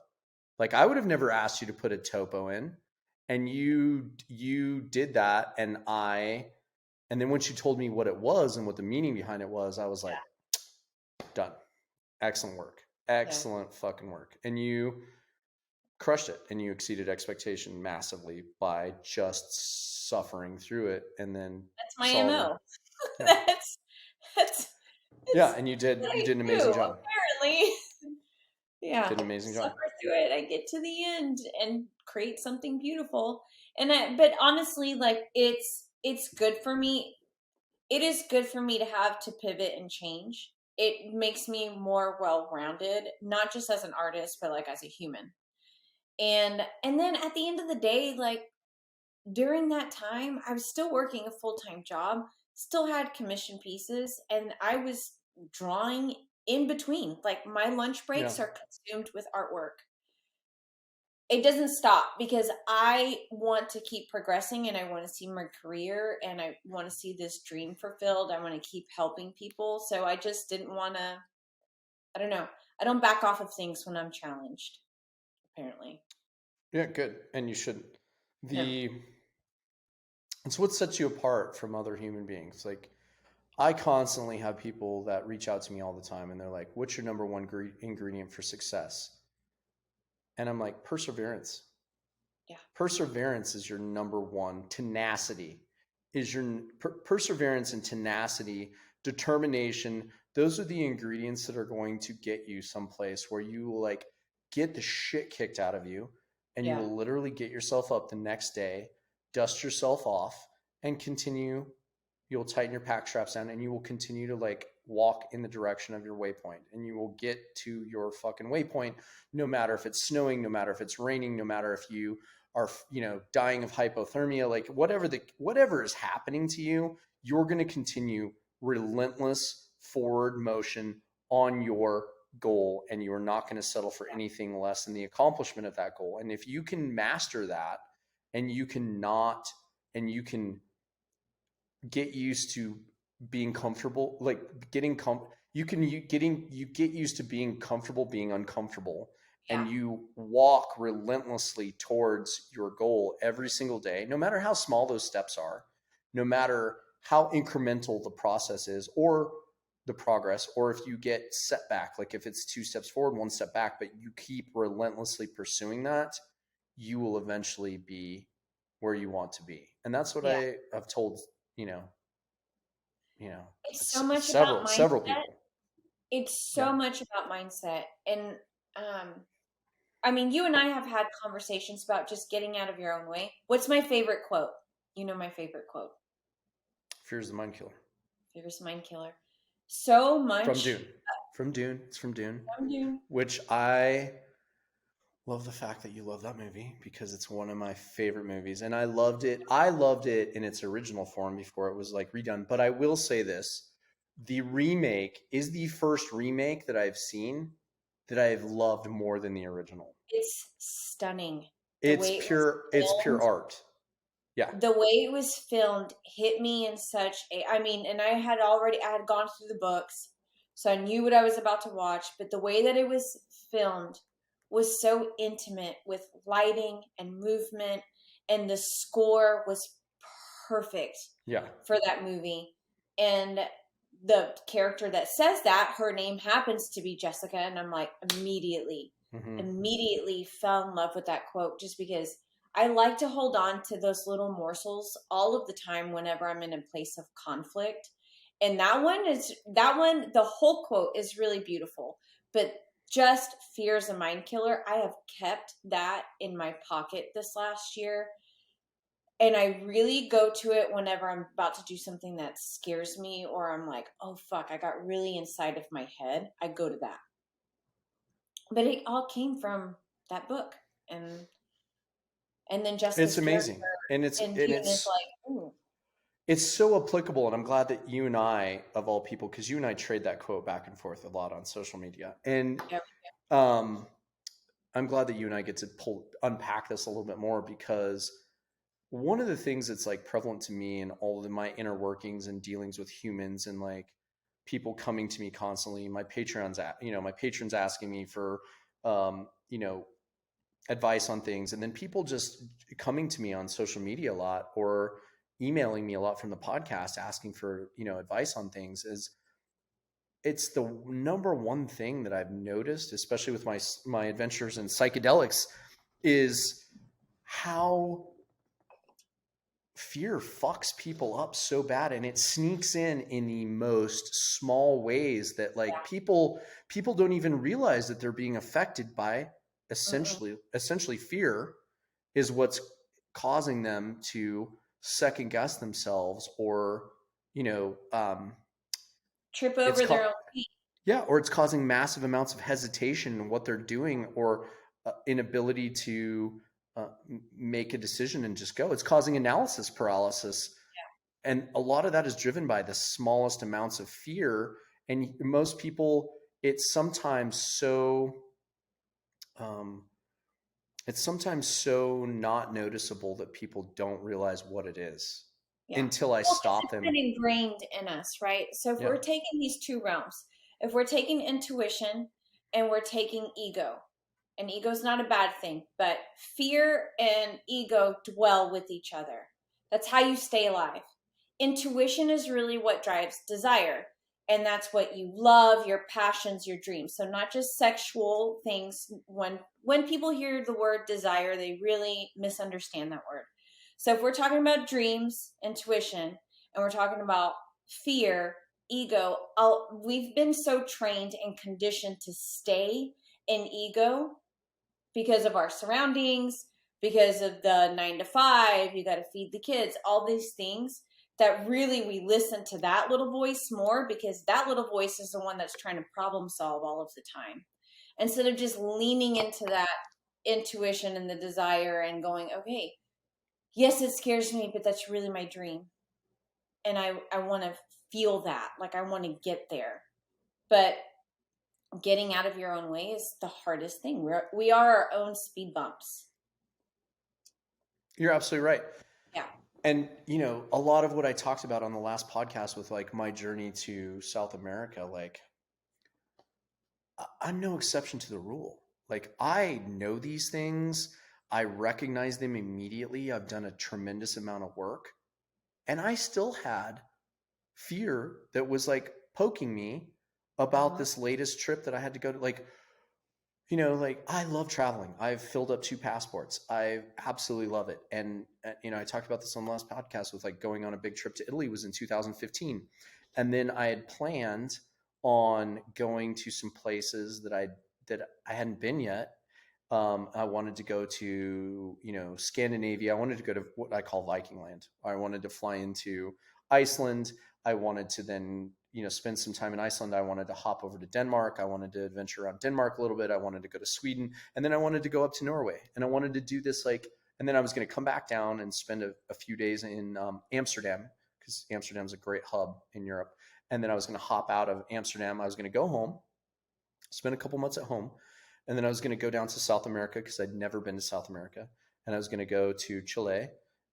Like I would have never asked you to put a topo in, and you did that, and then once you told me what it was and what the meaning behind it was, I was like, done. Excellent work. Excellent fucking work. And you crushed it, and you exceeded expectation massively by just suffering through it and then That's my solving. MO. Yeah. That's Yeah, and you did an amazing job. Apparently. Yeah. Did an amazing job. Suffer through it. I get to the end and create something beautiful. But honestly, like it's good for me. It is good for me to have to pivot and change. It makes me more well-rounded, not just as an artist, but like as a human. And then at the end of the day, like during that time, I was still working a full-time job, still had commission pieces, and I was drawing in between. Like my lunch breaks are consumed with artwork. It doesn't stop because I want to keep progressing and I want to see my career and I want to see this dream fulfilled. I want to keep helping people. So I just didn't want to, I don't know. I don't back off of things when I'm challenged, apparently. Yeah, good. And you shouldn't. It's what sets you apart from other human beings. Like I constantly have people that reach out to me all the time and they're like, what's your number one ingredient for success? And I'm like, perseverance. Yeah. Perseverance is your number one. Tenacity is your perseverance and tenacity, determination. Those are the ingredients that are going to get you someplace where you will like get the shit kicked out of you and you will literally get yourself up the next day, dust yourself off and continue. You'll tighten your pack straps down and you will continue to like walk in the direction of your waypoint and you will get to your fucking waypoint, no matter if it's snowing, no matter if it's raining, no matter if you are, dying of hypothermia, like whatever is happening to you, you're going to continue relentless forward motion on your goal. And you're not going to settle for anything less than the accomplishment of that goal. And if you can master that and you can get used to being comfortable, like you get used to being comfortable, being uncomfortable, and you walk relentlessly towards your goal every single day, no matter how small those steps are, no matter how incremental the process is or the progress, or if you get set back, like if it's 2 steps forward, 1 step back, but you keep relentlessly pursuing that, you will eventually be where you want to be. And that's what I have told, it's so much about several mindset. people. It's so much about mindset. And I mean, you and I have had conversations about just getting out of your own way. What's my favorite quote? You know my favorite quote. Fear is the mind killer. Fear is the mind killer. So much. From Dune. It's from Dune. From Dune. Which I love the fact that you love that movie because it's one of my favorite movies. And I loved it in its original form before it was like redone. But I will say this. The remake is the first remake that I've seen that I've loved more than the original. It's stunning. It's pure art. Yeah. The way it was filmed hit me in such a, and I had gone through the books, so I knew what I was about to watch, but the way that it was filmed was so intimate with lighting and movement, and the score was perfect for that movie. And the character that says that, her name happens to be Jessica, and I'm like immediately fell in love with that quote, just because I like to hold on to those little morsels all of the time whenever I'm in a place of conflict. And the whole quote is really beautiful, but just fear is a mind killer. I have kept that in my pocket this last year. And I really go to it whenever I'm about to do something that scares me, or I'm like, oh fuck, I got really inside of my head. I go to that. But it all came from that book. And then Jessica's it's amazing. And it's like, ooh. It's so applicable. And I'm glad that you and I, of all people, because you and I trade that quote back and forth a lot on social media. And I'm glad that you and I get to unpack this a little bit more, because one of the things that's like prevalent to me and all of my inner workings and dealings with humans and like people coming to me constantly, my patrons asking me for, advice on things, and then people just coming to me on social media a lot or emailing me a lot from the podcast asking for, advice on things, is it's the number one thing that I've noticed, especially with my adventures in psychedelics, is how fear fucks people up so bad, and it sneaks in the most small ways that like people don't even realize that they're being affected by. Mm-mm. Essentially fear is what's causing them to second guess themselves, or you know Trip it's over their called own feet. yeah, or it's causing massive amounts of hesitation in what they're doing, or inability to make a decision and just go. It's causing analysis paralysis. And a lot of that is driven by the smallest amounts of fear. And most people, it's sometimes so, um, it's sometimes so not noticeable that people don't realize what it is Yeah. until I Well, 'cause stop it's them. been ingrained in us, right? So if Yeah. we're taking these two realms, if we're taking intuition and we're taking ego, and ego's not a bad thing, but fear and ego dwell with each other. That's how you stay alive. Intuition is really what drives desire. And that's what you love, your passions, your dreams. So not just sexual things. When people hear the word desire, they really misunderstand that word. So if we're talking about dreams, intuition, and we're talking about fear, ego, we've been so trained and conditioned to stay in ego because of our surroundings, because of the 9 to 5, you got to feed the kids, all these things, that really we listen to that little voice more, because that little voice is the one that's trying to problem solve all of the time, instead of just leaning into that intuition and the desire and going, okay, yes, it scares me, but that's really my dream. And I want to feel that, like I want to get there. But getting out of your own way is the hardest thing. We are our own speed bumps. You're absolutely right. Yeah. And a lot of what I talked about on the last podcast with like my journey to South America, like I'm no exception to the rule. Like I know these things, I recognize them immediately. I've done a tremendous amount of work, and I still had fear that was like poking me about Uh-huh. this latest trip that I had to go to. Like, like I love traveling. I've filled up 2 passports. I absolutely love it. And I talked about this on the last podcast with like going on a big trip to Italy was in 2015. And then I had planned on going to some places that I hadn't been yet. I wanted to go to, Scandinavia. I wanted to go to what I call Viking Land. I wanted to fly into Iceland. I wanted to then, spend some time in Iceland. I wanted to hop over to Denmark. I wanted to adventure around Denmark a little bit. I wanted to go to Sweden. And then I wanted to go up to Norway. And I wanted to do this and then I was going to come back down and spend a few days in Amsterdam, because Amsterdam's a great hub in Europe. And then I was going to hop out of Amsterdam. I was going to go home, spend a couple months at home. And then I was going to go down to South America because I'd never been to South America. And I was going to go to Chile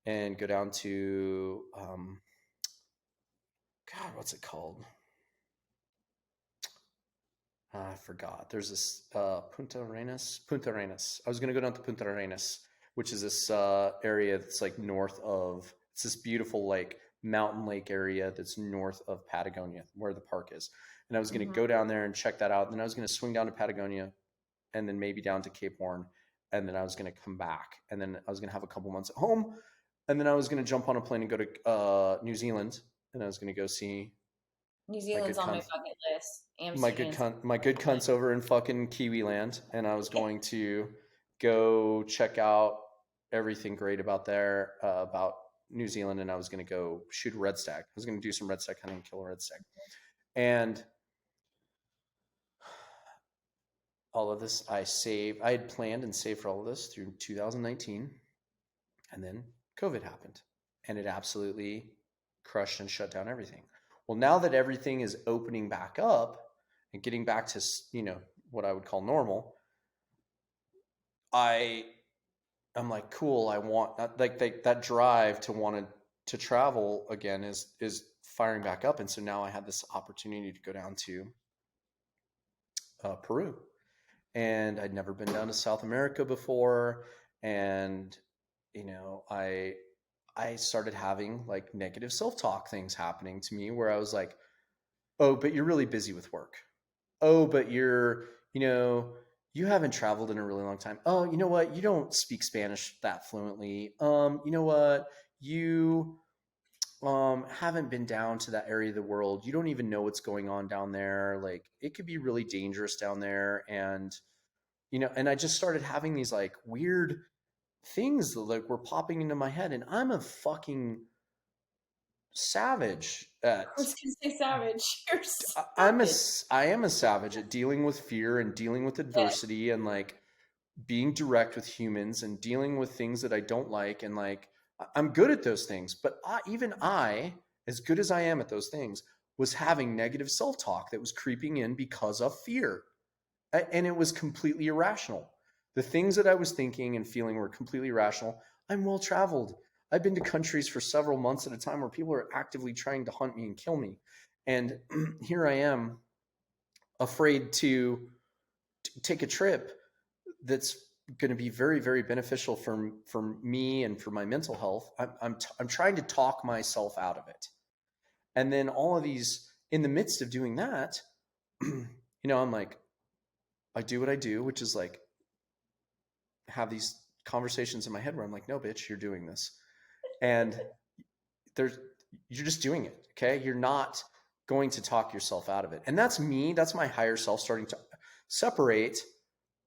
and go down to, God, what's it called? I forgot. There's this Punta Arenas. Punta Arenas. I was going to go down to Punta Arenas, which is this area that's like north of. It's this beautiful like mountain lake area that's north of Patagonia, where the park is. And I was going to go down there and check that out. And then I was going to swing down to Patagonia, and then maybe down to Cape Horn, and then I was going to come back, and then I was going to have a couple months at home, and then I was going to jump on a plane and go to New Zealand, and I was going to go see New my Zealand's good on my cunts, bucket list. Amsterdam's my good cunts over in fucking Kiwi land, and I was going to go check out everything great about there, about New Zealand, and I was going to go shoot a red stag. I was going to do some red stag hunting and kill a red stag, and all of this I had planned and saved for all of this through 2019, and then COVID happened, and it absolutely crushed and shut down everything. Well, now that everything is opening back up and getting back to what I would call normal, I'm like, cool. I want that drive to want to travel again is firing back up, and so now I had this opportunity to go down to Peru. and I'd never been down to South America before. And, you know, I started having like negative self-talk things happening to me where I was like, oh, but you're really busy with work. Oh, but you know, you haven't traveled in a really long time. Oh, you know what? You don't speak Spanish that fluently. You know what? You haven't been down to that area of the world. You don't even know what's going on down there. Like it could be really dangerous down there. And, you know, and I just started having these like weird things that like were popping into my head. And I'm a fucking savage I at was gonna say savage. You're I'm a savage. I am a savage at dealing with fear and dealing with Yeah. adversity and like being direct with humans and dealing with things that I don't like. And like I'm good at those things, but even I, as good as I am at those things, was having negative self-talk that was creeping in because of fear. And it was completely irrational. The things that I was thinking and feeling were completely irrational. I'm well traveled. I've been to countries for several months at a time where people are actively trying to hunt me and kill me. And here I am afraid to take a trip that's going to be very, very beneficial for me and for my mental health. I'm trying to talk myself out of it. And then all of these, in the midst of doing that, you know, I'm like, I do what I do, which is like have these conversations in my head where I'm like, no, bitch, you're doing this. And there's, you're just doing it. Okay. You're not going to talk yourself out of it. And that's me. That's my higher self starting to separate,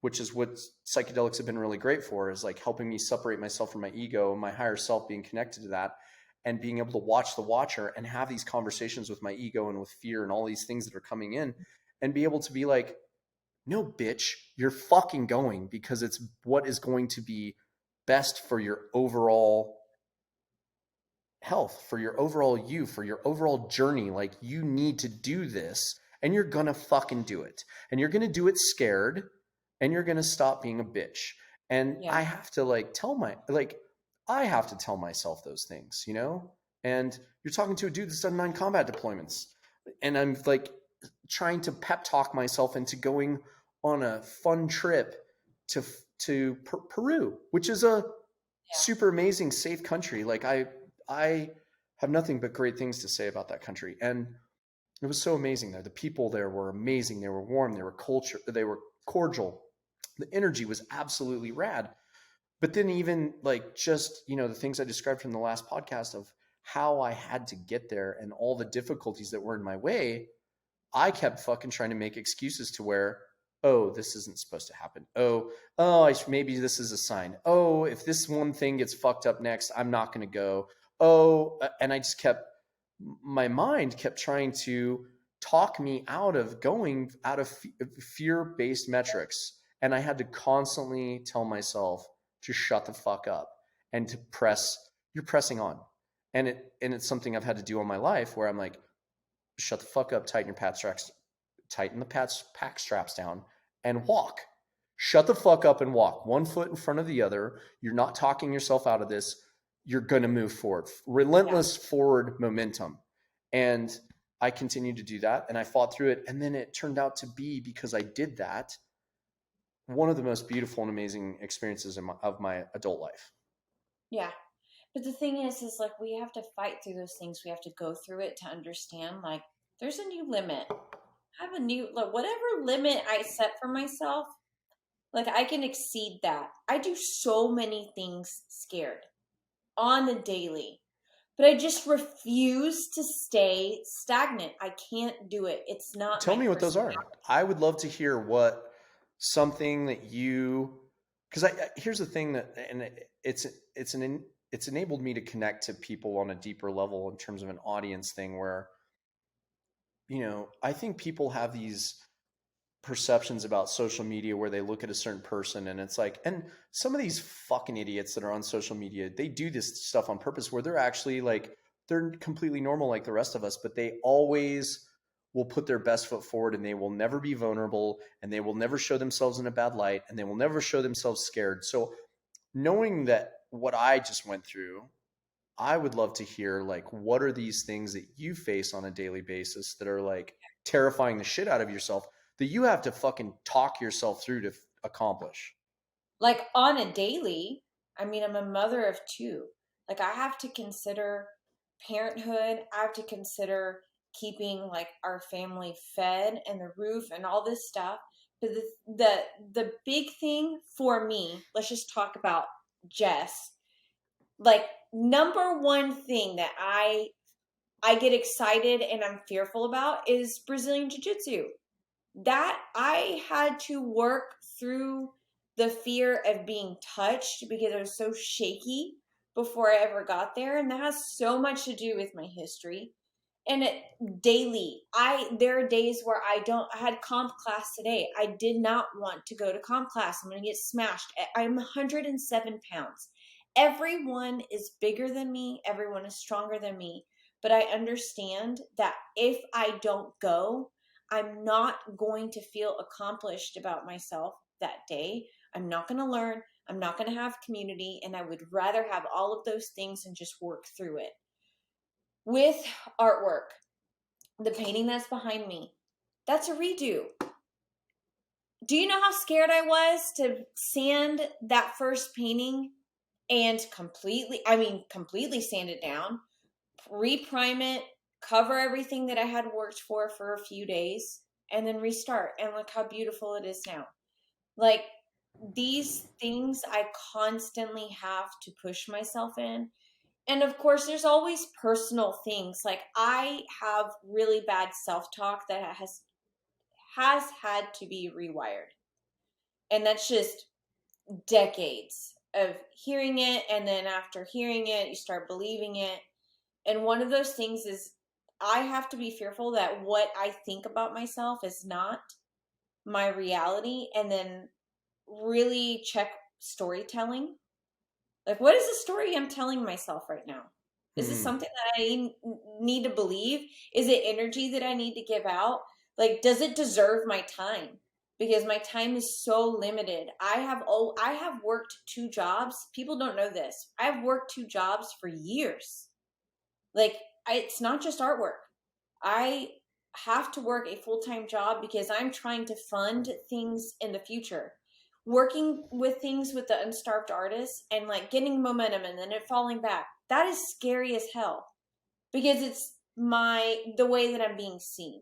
which is what psychedelics have been really great for, is like helping me separate myself from my ego and my higher self being connected to that and being able to watch the watcher and have these conversations with my ego and with fear and all these things that are coming in and be able to be like, no, bitch, you're fucking going because it's what is going to be best for your overall health, for your overall you, for your overall journey. Like you need to do this and you're gonna fucking do it. And you're gonna do it scared and you're gonna stop being a bitch. And Yeah. I have to like I have to tell myself those things, you know? And you're talking to a dude that's done 9 combat deployments. And I'm like trying to pep talk myself into going on a fun trip to Peru, which is a super amazing, safe country. Like I have nothing but great things to say about that country, and it was so amazing there. The people there were amazing. They were warm. They were cordial. The energy was absolutely rad. But then even like just, you know, the things I described from the last podcast of how I had to get there and all the difficulties that were in my way, I kept fucking trying to make excuses to where, oh, this isn't supposed to happen. Maybe this is a sign. Oh, if this one thing gets fucked up next, I'm not going to go. And I just my mind kept trying to talk me out of going out of fear-based metrics. And I had to constantly tell myself to shut the fuck up and to you're pressing on. And it's something I've had to do all my life where I'm like, shut the fuck up, tighten the pack straps down and walk. Shut the fuck up and walk. One foot in front of the other. You're not talking yourself out of this. You're going to move forward. Relentless forward momentum. And I continued to do that and I fought through it. And then it turned out to be, because I did that, one of the most beautiful and amazing experiences of my adult life. Yeah. But the thing is like we have to fight through those things. We have to go through it to understand like there's a new limit. I have a new, like, whatever limit I set for myself, like I can exceed that. I do so many things scared on the daily, but I just refuse to stay stagnant. I can't do it. It's not. Tell me what those are. personality. I would love to hear what something that you, because here's the thing that, and it's enabled me to connect to people on a deeper level in terms of an audience thing where, you know, I think people have these perceptions about social media where they look at a certain person and it's like, and some of these fucking idiots that are on social media, they do this stuff on purpose where they're actually like, they're completely normal like the rest of us, but they always will put their best foot forward and they will never be vulnerable and they will never show themselves in a bad light and they will never show themselves scared. So knowing that what I just went through, I would love to hear like, what are these things that you face on a daily basis that are like terrifying the shit out of yourself that you have to fucking talk yourself through to accomplish. Like on a daily, I mean, I'm a mother of two. Like I have to consider parenthood. I have to consider keeping like our family fed and the roof and all this stuff. But the big thing for me, let's just talk about Jess. Like number one thing that I get excited and I'm fearful about is Brazilian Jiu-Jitsu. That I had to work through the fear of being touched because I was so shaky before I ever got there. And that has so much to do with my history. And daily, there are days where I had comp class today. I did not want to go to comp class. I'm going to get smashed. I'm 107 pounds. Everyone is bigger than me. Everyone is stronger than me. But I understand that if I don't go, I'm not going to feel accomplished about myself that day. I'm not going to learn. I'm not going to have community. And I would rather have all of those things and just work through it. With artwork, the painting that's behind me, that's a redo. Do you know how scared I was to sand that first painting and completely sand it down, reprime it, cover everything that I had worked for a few days, and then restart. And look how beautiful it is now. Like these things I constantly have to push myself in. And of course, there's always personal things. Like I have really bad self-talk that has had to be rewired. And that's just decades of hearing it. And then after hearing it, you start believing it. And one of those things is I have to be fearful that what I think about myself is not my reality, and then really check storytelling. Like, what is the story I'm telling myself right now? Is this something that I need to believe? Is it energy that I need to give out? Like, does it deserve my time? Because my time is so limited. I have worked 2 jobs. People don't know this. I've worked 2 jobs for years. Like, it's not just artwork. I have to work a full-time job because I'm trying to fund things in the future. Working with things with the unstarved artists and like getting momentum and then it falling back. That is scary as hell because it's the way that I'm being seen.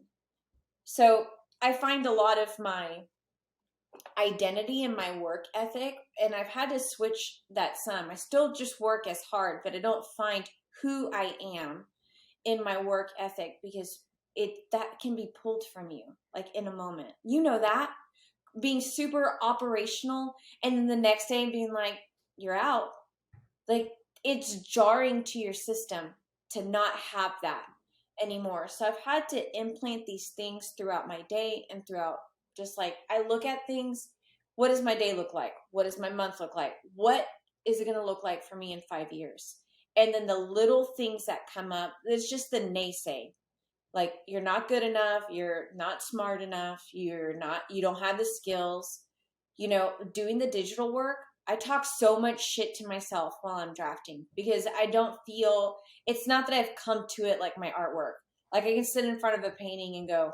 So I find a lot of my identity in my work ethic, and I've had to switch that some. I still just work as hard, but I don't find who I am in my work ethic because that can be pulled from you like in a moment. You know that being super operational and then the next day being like you're out, like it's jarring to your system to not have that anymore. So I've had to implant these things throughout my day and throughout just like I look at things. What does my day look like? What does my month look like? What is it going to look like for me in 5 years? And then the little things that come up, it's just the naysay. Like you're not good enough, you're not smart enough, you don't have the skills. Doing the digital work, I talk so much shit to myself while I'm drafting because I don't feel, it's not that I've come to it like my artwork. Like I can sit in front of a painting and go,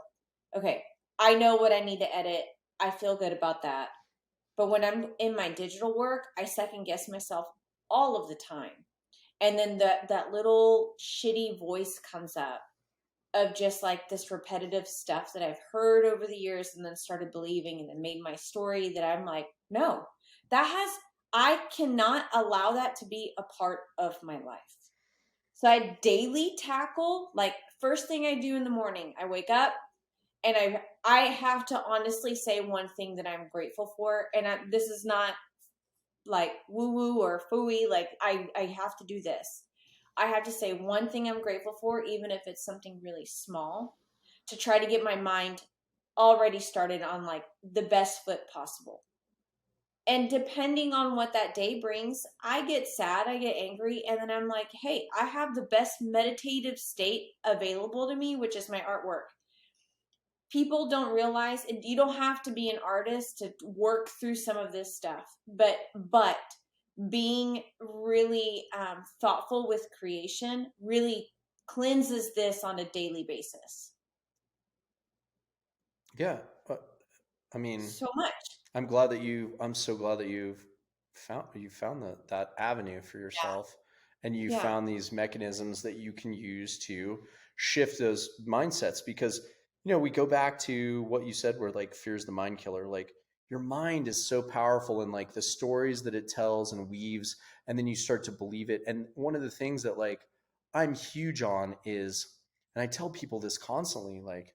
okay, I know what I need to edit. I feel good about that. But when I'm in my digital work, I second guess myself all of the time. And then that little shitty voice comes up of just like this repetitive stuff that I've heard over the years and then started believing and then made my story that I'm like, no, I cannot allow that to be a part of my life. So I daily tackle, like first thing I do in the morning, I wake up and I have to honestly say one thing that I'm grateful for. And this is not like woo woo or phooey. Like I have to do this. I have to say one thing I'm grateful for, even if it's something really small, to try to get my mind already started on like the best foot possible. And depending on what that day brings, I get sad, I get angry, and then I'm like, hey, I have the best meditative state available to me, which is my artwork. People don't realize you don't have to be an artist to work through some of this stuff, but being really thoughtful with creation really cleanses this on a daily basis. Yeah. I mean, so much. I'm so glad that you found that avenue for yourself, and you Yeah. found these mechanisms that you can use to shift those mindsets. Because we go back to what you said, where like fear is the mind killer. Like your mind is so powerful, and like the stories that it tells and weaves, and then you start to believe it. And one of the things that like I'm huge on is, and I tell people this constantly, like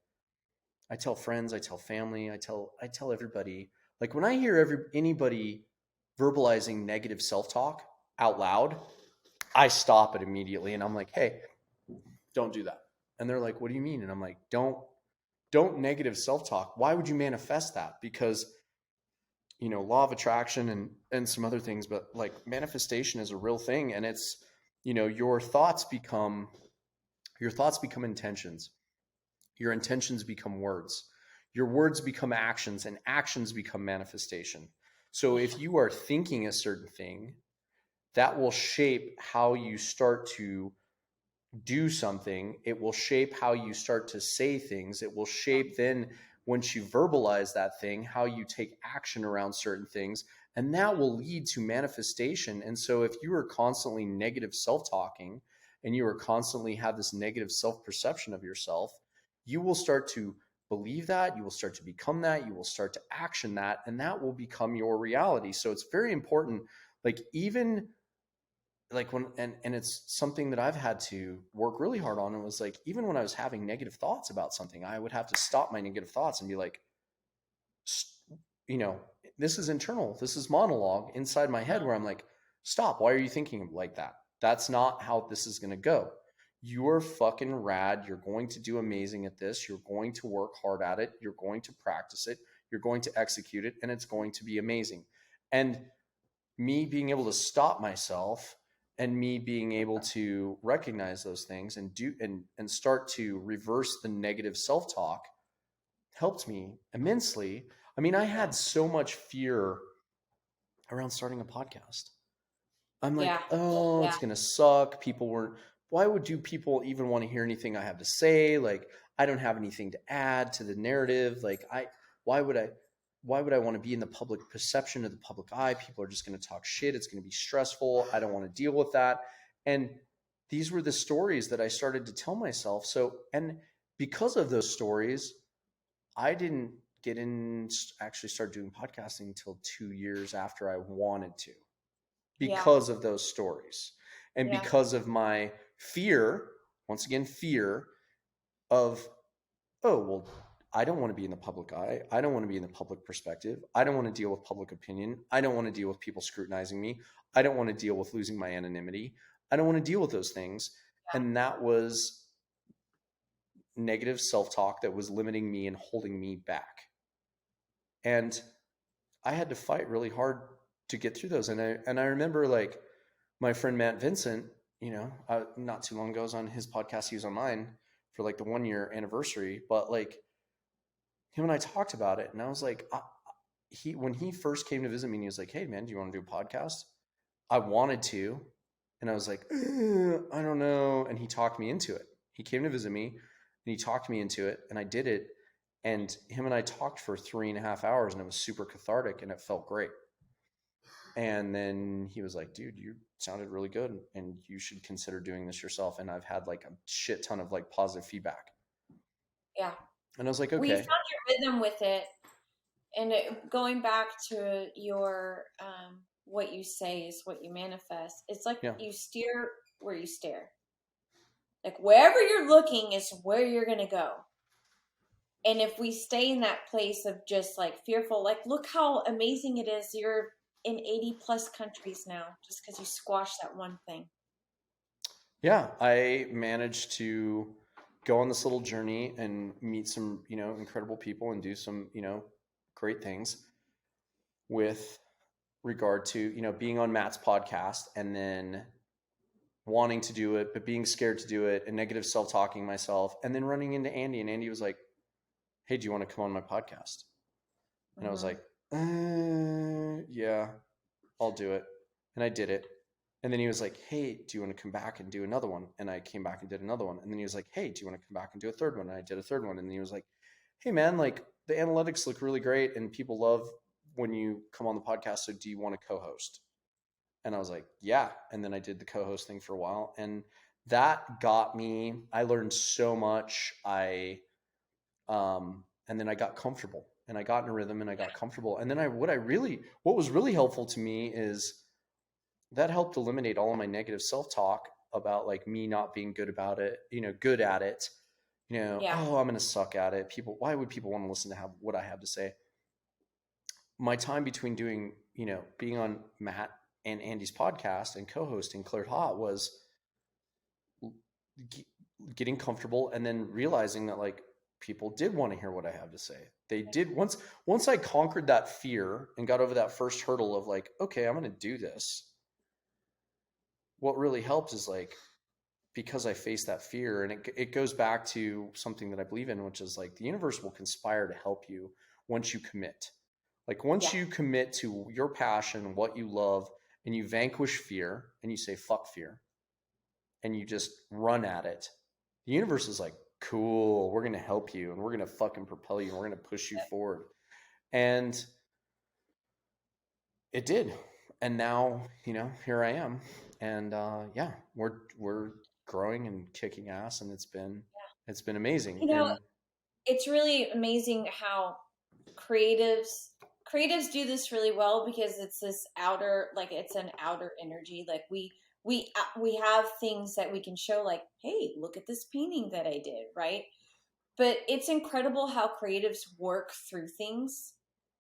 I tell friends, I tell family, I tell everybody. Like when I hear anybody verbalizing negative self-talk out loud, I stop it immediately and I'm like, "Hey, don't do that." And they're like, "What do you mean?" And I'm like, "Don't negative self-talk. Why would you manifest that?" Because law of attraction and some other things, but like manifestation is a real thing, and it's your thoughts become intentions. Your intentions become words. Your words become actions, and actions become manifestation. So if you are thinking a certain thing, that will shape how you start to do something. It will shape how you start to say things. It will shape then, once you verbalize that thing, how you take action around certain things. And that will lead to manifestation. And so if you are constantly negative self-talking, and you are constantly have this negative self-perception of yourself, you will start to believe that, you will start to become that, you will start to action that, and that will become your reality. So it's very important, like even like when and it's something that I've had to work really hard on. It was like, even when I was having negative thoughts about something, I would have to stop my negative thoughts and be like, you know, this is internal. This is monologue inside my head where I'm like, stop. Why are you thinking like that? That's not how this is going to go. You're fucking rad. You're going to do amazing at this. You're going to work hard at it. You're going to practice it. You're going to execute it, and it's going to be amazing. And me being able to stop myself, and me being able to recognize those things and do and start to reverse the negative self-talk helped me immensely. I mean, I had so much fear around starting a podcast. I'm like, Yeah. oh, Yeah. it's gonna suck. Why would people even want to hear anything I have to say? Like, I don't have anything to add to the narrative. Like, why would I, why would I want to be in the public perception of the public eye? People are just gonna talk shit. It's gonna be stressful. I don't want to deal with that. And these were the stories that I started to tell myself. So, and because of those stories, I didn't get in actually start doing podcasting until 2 years after I wanted to, Yeah. because of those stories, and Yeah. because of my fear, once again, fear of, oh, well, I don't want to be in the public eye. I don't want to be in the public perspective. I don't want to deal with public opinion. I don't want to deal with people scrutinizing me. I don't want to deal with losing my anonymity. I don't want to deal with those things. And that was negative self-talk that was limiting me and holding me back. And I had to fight really hard to get through those. And I remember, like, my friend Matt Vincent, not too long ago, I was on his podcast. He was on mine for like the 1 year anniversary. But like, him and I talked about it, and I was like, when he first came to visit me, and he was like, "Hey man, do you want to do a podcast?" I wanted to, and I was like, I don't know. And he talked me into it. He came to visit me, and he talked me into it, and I did it. And him and I talked for 3.5 hours, and it was super cathartic, and it felt great. And then he was like, "Dude, you sounded really good, and you should consider doing this yourself." And I've had like a shit ton of like positive feedback. Yeah. And I was like, Well, you okay. found your rhythm with it. And going back to your, what you say is what you manifest. It's like Yeah. you steer where you stare. Like wherever you're looking is where you're going to go. And if we stay in that place of just like fearful, like look how amazing it is. You're in 80 plus countries now just because you squashed that one thing. Yeah. I managed to go on this little journey and meet some, incredible people, and do some, great things with regard to, being on Matt's podcast, and then wanting to do it, but being scared to do it, and negative self-talking myself, and then running into Andy. And Andy was like, "Hey, do you want to come on my podcast?" And I was like, yeah, I'll do it. And I did it. And then he was like, "Hey, do you want to come back and do another one?" And I came back and did another one. And then he was like, "Hey, do you want to come back and do a third one?" And I did a third one. And then he was like, "Hey man, like, the analytics look really great and people love when you come on the podcast. So do you want to co-host? And I was like, yeah. And then I did the co-host thing for a while, and that got me, I learned so much. And then I got comfortable and I got in a rhythm and I got comfortable. And then what was really helpful to me is that helped eliminate all of my negative self-talk about like me not being good about it, good at it, Yeah. oh, I'm going to suck at it. Why would people want to listen to what I have to say? My time between doing, being on Matt and Andy's podcast and co-hosting Cleared Hot was getting comfortable and then realizing that like people did want to hear what I have to say. They did. Once I conquered that fear and got over that first hurdle of like, okay, I'm going to do this. What really helps is like, because I faced that fear, and it goes back to something that I believe in, which is like the universe will conspire to help you once you commit. Like once you commit to your passion, what you love, and you vanquish fear and you say, fuck fear, and you just run at it, the universe is like, cool, we're going to help you and we're going to fucking propel you and we're going to push you forward. And it did. And now, here I am. And we're growing and kicking ass, and it's been amazing. And It's really amazing how creatives do this really well, because it's this outer, like it's an outer energy. Like we have things that we can show, like, hey, look at this painting that I did, right? But it's incredible how creatives work through things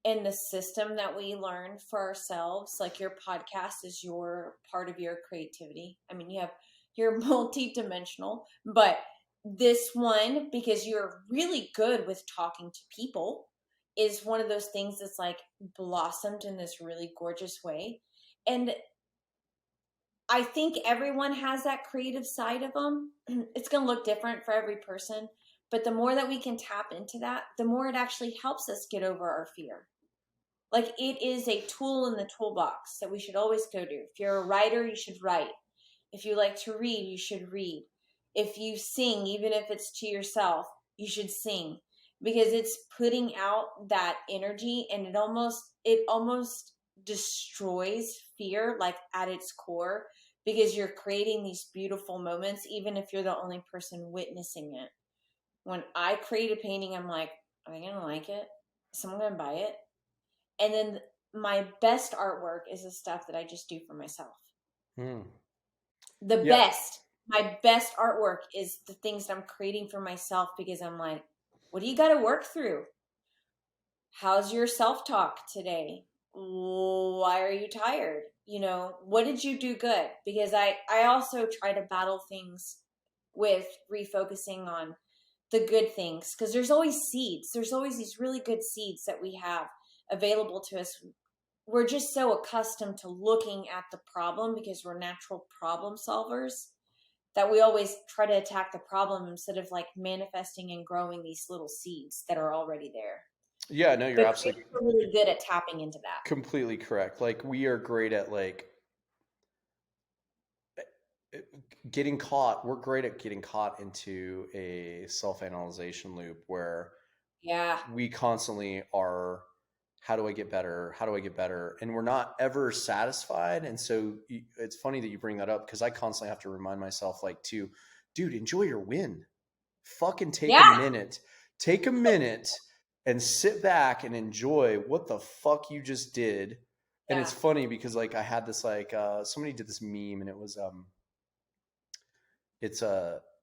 in the system that we learn for ourselves. Like your podcast is your part of your creativity. I mean, you're multi-dimensional, but this one, because you're really good with talking to people, is one of those things that's like blossomed in this really gorgeous way. And I think everyone has that creative side of them. It's going to look different for every person, but the more that we can tap into that, the more it actually helps us get over our fear. Like it is a tool in the toolbox that we should always go to. If you're a writer, you should write. If you like to read, you should read. If you sing, even if it's to yourself, you should sing, because it's putting out that energy, and it almost destroys fear, like at its core, because you're creating these beautiful moments, even if you're the only person witnessing it. When I create a painting, I'm like, are they going to like it? Is someone going to buy it? And then my best artwork is the stuff that I just do for myself. My best artwork is the things that I'm creating for myself, because I'm like, what do you got to work through? How's your self-talk today? Why are you tired? What did you do good? Because I also try to battle things with refocusing on the good things, because there's always seeds. There's always these really good seeds that we have available to us. We're just so accustomed to looking at the problem, because we're natural problem solvers, that we always try to attack the problem instead of like manifesting and growing these little seeds that are already there. Yeah, no, you're absolutely really good at tapping into that. Completely correct. Like we are great at like getting caught. We're great at getting caught into a self-analyzation loop where we constantly are, how do I get better? How do I get better? And we're not ever satisfied. And so it's funny that you bring that up, because I constantly have to remind myself, like, dude, enjoy your win. Fucking take a minute and sit back and enjoy what the fuck you just did. And it's funny because like I had this like somebody did this meme, and it was it's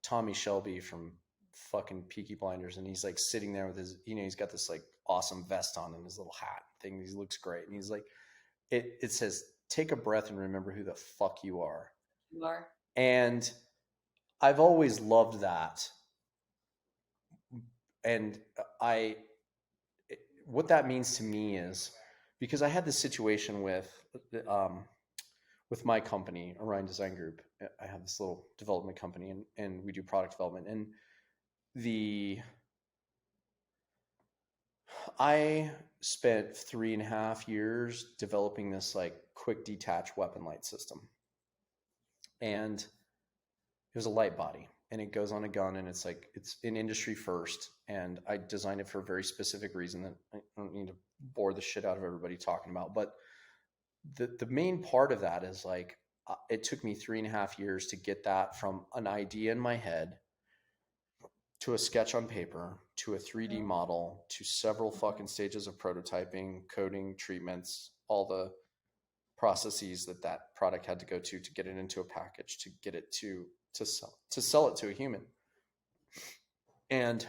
Tommy Shelby from fucking Peaky Blinders, and he's like sitting there with his, he's got this like awesome vest on and his little hat thing. He looks great, and he's like, it says, take a breath and remember who the fuck you are. And I've always loved that. And what that means to me is, because I had this situation with my company, Orion Design Group. I have this little development company, and we do product development. And I spent 3.5 years developing this like quick detach weapon light system. And it was a light body. and it goes on a gun, and it's like, it's an industry first. And I designed it for a very specific reason that I don't need to bore the shit out of everybody talking about. But the main part of that is like, it took me 3.5 years to get that from an idea in my head to a sketch on paper to a 3D model to several fucking stages of prototyping, coding, treatments, all the processes that product had to go to get it into a package, to get it to sell it to a human. And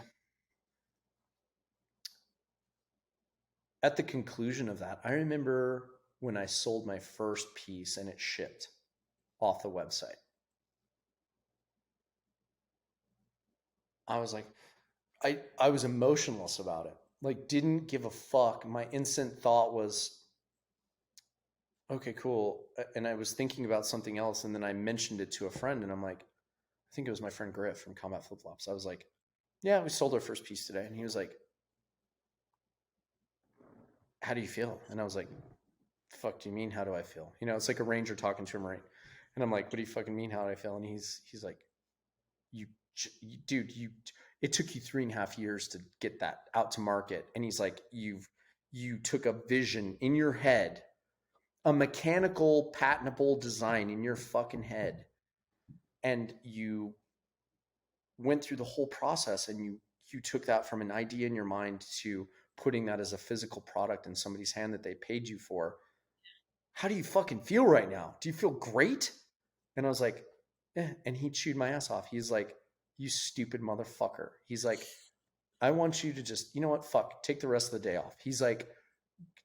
at the conclusion of that, I remember when I sold my first piece and it shipped off the website. I was like, I was emotionless about it. Like, didn't give a fuck. My instant thought was, okay, cool. And I was thinking about something else, and then I mentioned it to a friend, and I'm like, I think it was my friend Griff from Combat Flip Flops. I was like, yeah, we sold our first piece today. And he was like, how do you feel? And I was like, fuck do you mean, how do I feel? You know, it's like a ranger talking to a Marine. And I'm like, what do you fucking mean, how do I feel? And he's like, dude, it took you 3.5 years to get that out to market. And he's like, you took a vision in your head, a mechanical patentable design in your fucking head, and you went through the whole process, and you took that from an idea in your mind to putting that as a physical product in somebody's hand that they paid you for. How do you fucking feel right now? Do you feel great? And I was like, and he chewed my ass off. He's like, you stupid motherfucker. He's like, I want you to just, you know what? Fuck, take the rest of the day off. He's like,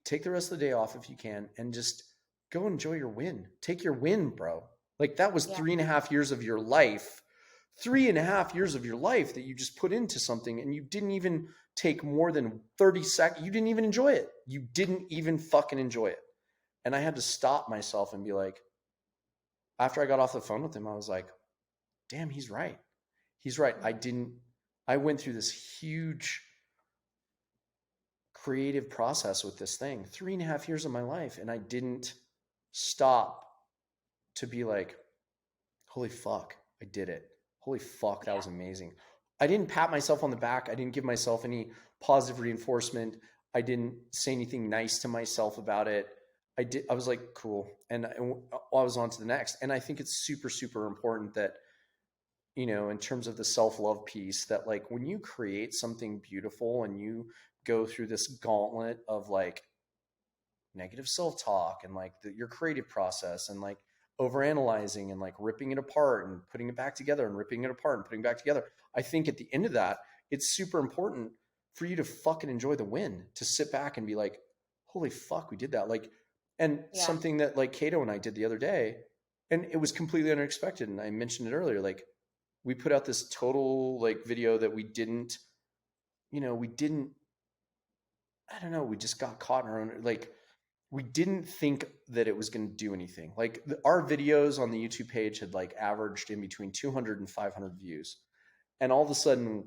take the rest of the day off if you can, and just go enjoy your win. Take your win, bro. Like, that was 3.5 years of your life, 3.5 years of your life that you just put into something, and you didn't even take more than 30 seconds. You didn't even enjoy it. You didn't even fucking enjoy it. And I had to stop myself and be like, after I got off the phone with him, I was like, damn, he's right. He's right. I went through this huge creative process with this thing, 3.5 years of my life, and I didn't stop to be like, holy fuck, I did it. Holy fuck, that was amazing. I didn't pat myself on the back. I didn't give myself any positive reinforcement. I didn't say anything nice to myself about it. I was like, cool. And I was on to the next. And I think it's super, super important that, you know, in terms of the self-love piece, that like when you create something beautiful and you go through this gauntlet of like negative self-talk and like your creative process and like overanalyzing and like ripping it apart and putting it back together and ripping it apart and putting it back together, I think at the end of that, it's super important for you to fucking enjoy the win, to sit back and be like, holy fuck, we did that. Like, and something that like Kato and I did the other day, and it was completely unexpected. And I mentioned it earlier, like we put out this total like video that we didn't, I don't know, we just got caught in our own, like we didn't think that it was going to do anything. Like our videos on the YouTube page had like averaged in between 200 and 500 views. And all of a sudden,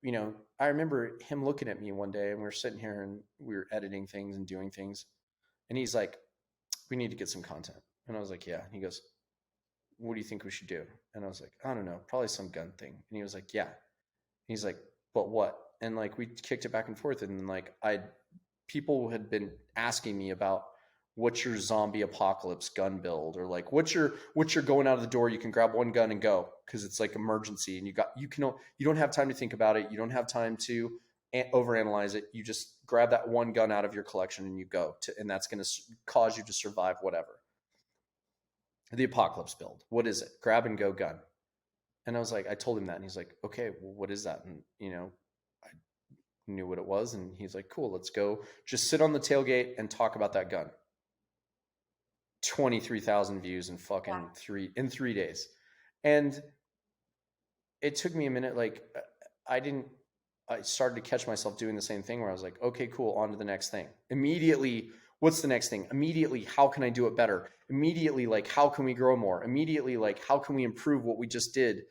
you know, I remember him looking at me one day and we were sitting here and we were editing things and doing things. And he's like, we need to get some content. And I was like, yeah. And he goes, what do you think we should do? And I was like, I don't know, probably some gun thing. And he was like, yeah. And he's like, but what? And like, we kicked it back and forth. And like, people had been asking me about what's your zombie apocalypse gun build, or like, what's your going out of the door, you can grab one gun and go, because it's like emergency and you don't have time to think about it. You don't have time to overanalyze it. You just grab that one gun out of your collection and you go to, and that's going to cause you to survive whatever. The apocalypse build. What is it? Grab and go gun. And I was like, I told him that, and he's like, okay, well, what is that? And you know, I knew what it was, and he's like, cool, let's go. Just sit on the tailgate and talk about that gun. 23,000 views in fucking 3 days. And it took me a minute. Like I started to catch myself doing the same thing where I was like, okay, cool, on to the next thing. Immediately, what's the next thing? Immediately, how can I do it better? Immediately, like, how can we grow more? Immediately, like, how can we improve what we just did?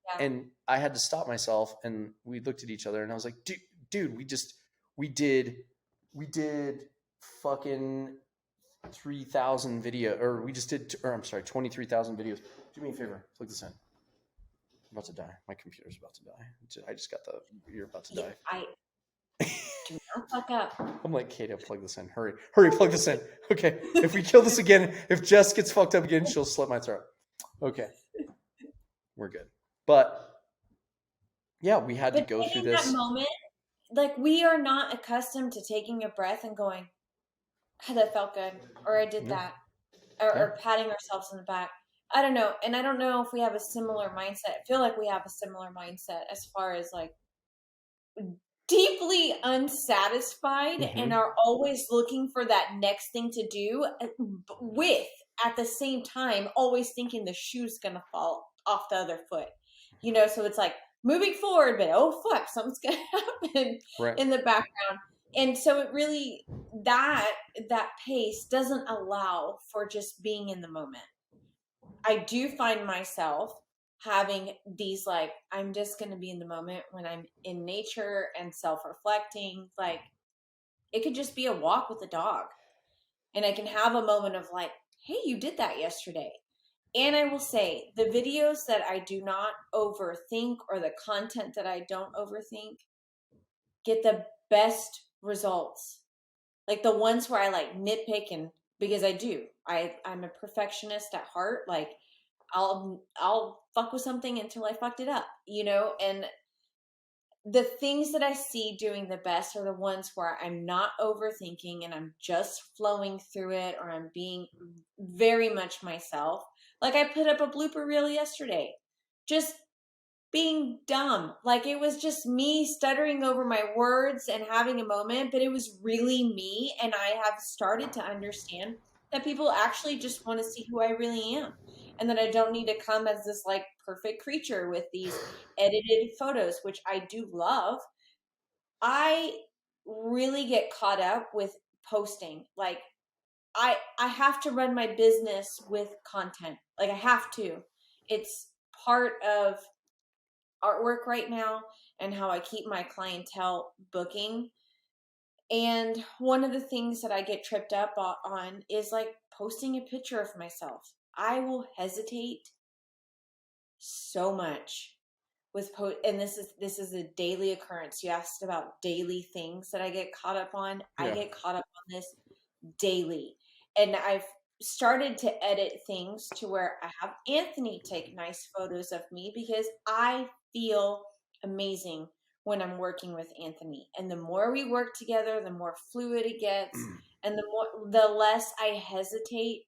Yeah. And I had to stop myself, and we looked at each other, and I was like, dude, we did fucking 3,000 video, or we just did, or I'm sorry, 23,000 videos. Do me a favor, flick this in. I'm about to die. My computer's about to die. I just got the. You're about to Yeah, die. I do not fuck up. I'm like, Katie, plug this in. Hurry, plug this in. Okay, if we kill this again, if Jess gets fucked up again, she'll slit my throat. Okay, we're good. But yeah, we had to But go through in that this. moment, like we are not accustomed to taking a breath and going, "God, that felt good," or "I did Yeah. that," or, Yeah. or patting ourselves in the back. I don't know, and I don't know if we have a similar mindset. I feel like we have a similar mindset as far as like deeply unsatisfied and are always looking for that next thing to do with at the same time always thinking the shoe's gonna fall off the other foot, so it's like moving forward but oh fuck, something's gonna happen Right. in the background. And so it really, that pace doesn't allow for just being in the moment. I do find myself having these like, I'm just going to be in the moment when I'm in nature and self-reflecting. Like it could just be a walk with a dog and I can have a moment of like, hey, you did that yesterday. And I will say the videos that I do not overthink or the content that I don't overthink get the best results. Like the ones where I like nitpick, and because I do, I'm a perfectionist at heart. Like I'll fuck with something until I fucked it up, and the things that I see doing the best are the ones where I'm not overthinking and I'm just flowing through it, or I'm being very much myself. Like I put up a blooper reel yesterday, just being dumb. Like it was just me stuttering over my words and having a moment, but it was really me. And I have started to understand that people actually just want to see who I really am, and that I don't need to come as this like perfect creature with these edited photos, which I do love. I really get caught up with posting. Like I have to run my business with content. Like I have to. It's part of artwork right now and how I keep my clientele booking. And one of the things that I get tripped up on is like posting a picture of myself. I will hesitate so much with and this is a daily occurrence. You asked about daily things that I get caught up on. I Yeah. get caught up on this daily. And I've started to edit things to where I have Anthony take nice photos of me because I feel amazing when I'm working with Anthony. And the more we work together, the more fluid it gets and the less I hesitate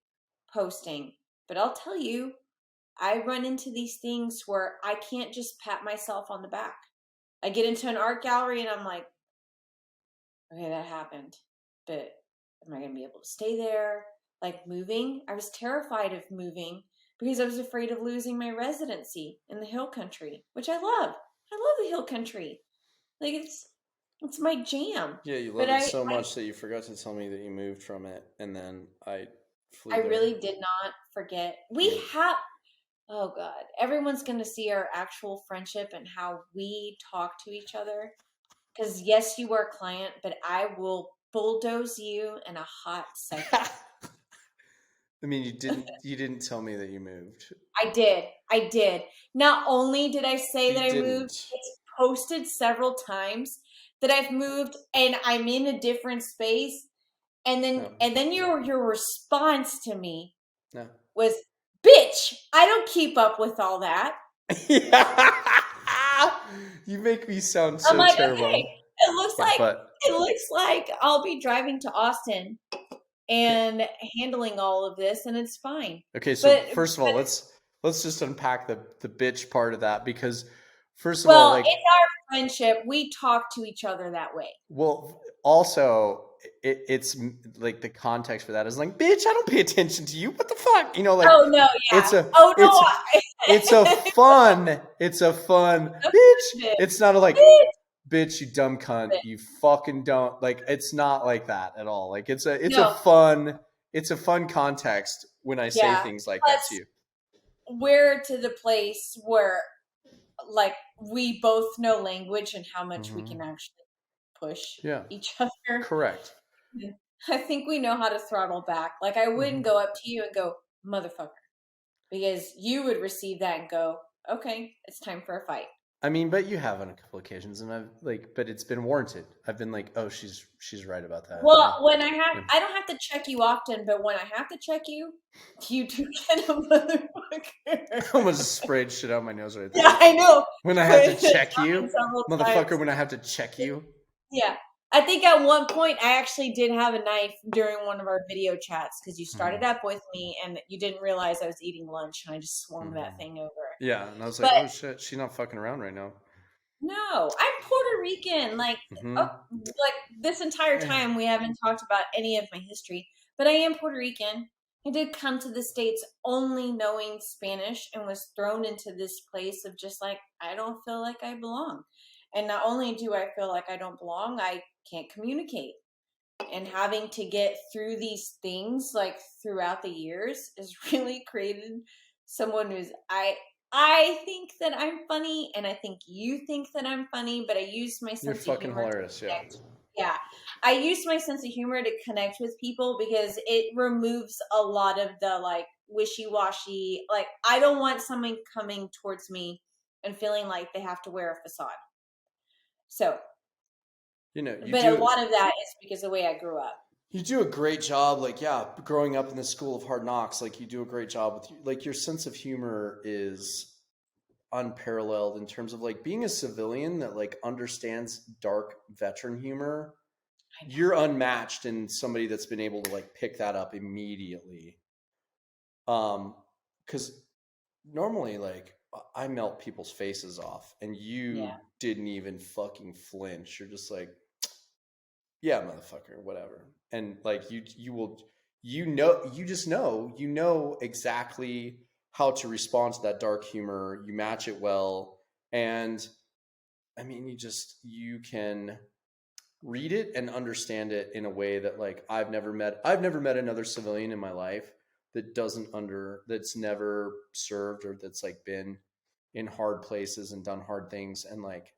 posting. But I'll tell you, I run into these things where I can't just pat myself on the back. I get into an art gallery and I'm like, okay, that happened, but am I going to be able to stay there? Like moving, I was terrified of moving because I was afraid of losing my residency in the hill country, which I love. I love the hill country. Like it's my jam. Yeah, you love But it so much that you forgot to tell me that you moved from it, and then I flew I there. really did not forget. We have, oh God, everyone's going to see our actual friendship and how we talk to each other. Because yes, you are a client, but I will bulldoze you in a hot second. I mean, you didn't tell me that you moved. I did. Not only did I say You that I moved, didn't. it's posted several times that I've moved and I'm in a different space. And then No. your response to me No. was, "Bitch, I don't keep up with all that." You make me sound I'm so like, terrible. okay, Yeah, but it looks like I'll be driving to Austin and handling all of this, and it's fine. okay, so But first of all, let's just unpack the bitch part of that, because first of all, well, like, it's our friendship. We talk to each other that way. well, also it's like the context for that is like, bitch, I don't pay attention to you. What the fuck? Like, Oh no, it's yeah. a Oh it's no, it's a fun bitch. It's not a like, bitch, you dumb cunt, you fucking don't, like, it's not like that at all. Like it's no, a fun context when I say yeah. things like that to Plus, you. we're to the place where, like, we both know language and how much we can actually push Yeah, each other. correct. I think we know how to throttle back. Like, I wouldn't go up to you and go, "Motherfucker," because you would receive that and go, okay, it's time for a fight. I mean, but you have on a couple occasions, and I've like, but it's been warranted. I've been like, oh, she's right about that. Well, when I don't have to check you often, but when I have to check you, you do get a motherfucker. I almost sprayed shit out my nose right there. Yeah, I know. When I have to It's check you, happened several motherfucker. times. When I have to check you. Yeah. I think at one point I actually did have a knife during one of our video chats because you started up with me and you didn't realize I was eating lunch and I just swung that thing over. Yeah, and I was like, But oh shit, she's not fucking around right now. no, I'm Puerto Rican. Like, like this entire time we haven't talked about any of my history, but I am Puerto Rican. I did come to the States only knowing Spanish and was thrown into this place of just like, I don't feel like I belong. And not only do I feel like I don't belong, I can't communicate. And having to get through these things like throughout the years has really created someone who's I think that I'm funny and I think you think that I'm funny, but I use my sense You're of fucking humor hilarious, to yeah. connect. Yeah. I use my sense of humor to connect with people because it removes a lot of the like wishy-washy, like I don't want someone coming towards me and feeling like they have to wear a facade. So, You know, but a lot of that is because of the way I grew up. You do a great job, like, yeah, growing up in the school of hard knocks, like, you do a great job with, like, your sense of humor is unparalleled in terms of, like, being a civilian that, like, understands dark veteran humor. You're unmatched in somebody that's been able to, like, pick that up immediately. Because normally, like, I melt people's faces off, and you didn't even fucking flinch. You're just like, yeah, motherfucker, whatever. And like you just know exactly how to respond to that dark humor. You match it well. And I mean, you can read it and understand it in a way that like I've never met another civilian in my life that's never served or that's like been in hard places and done hard things and like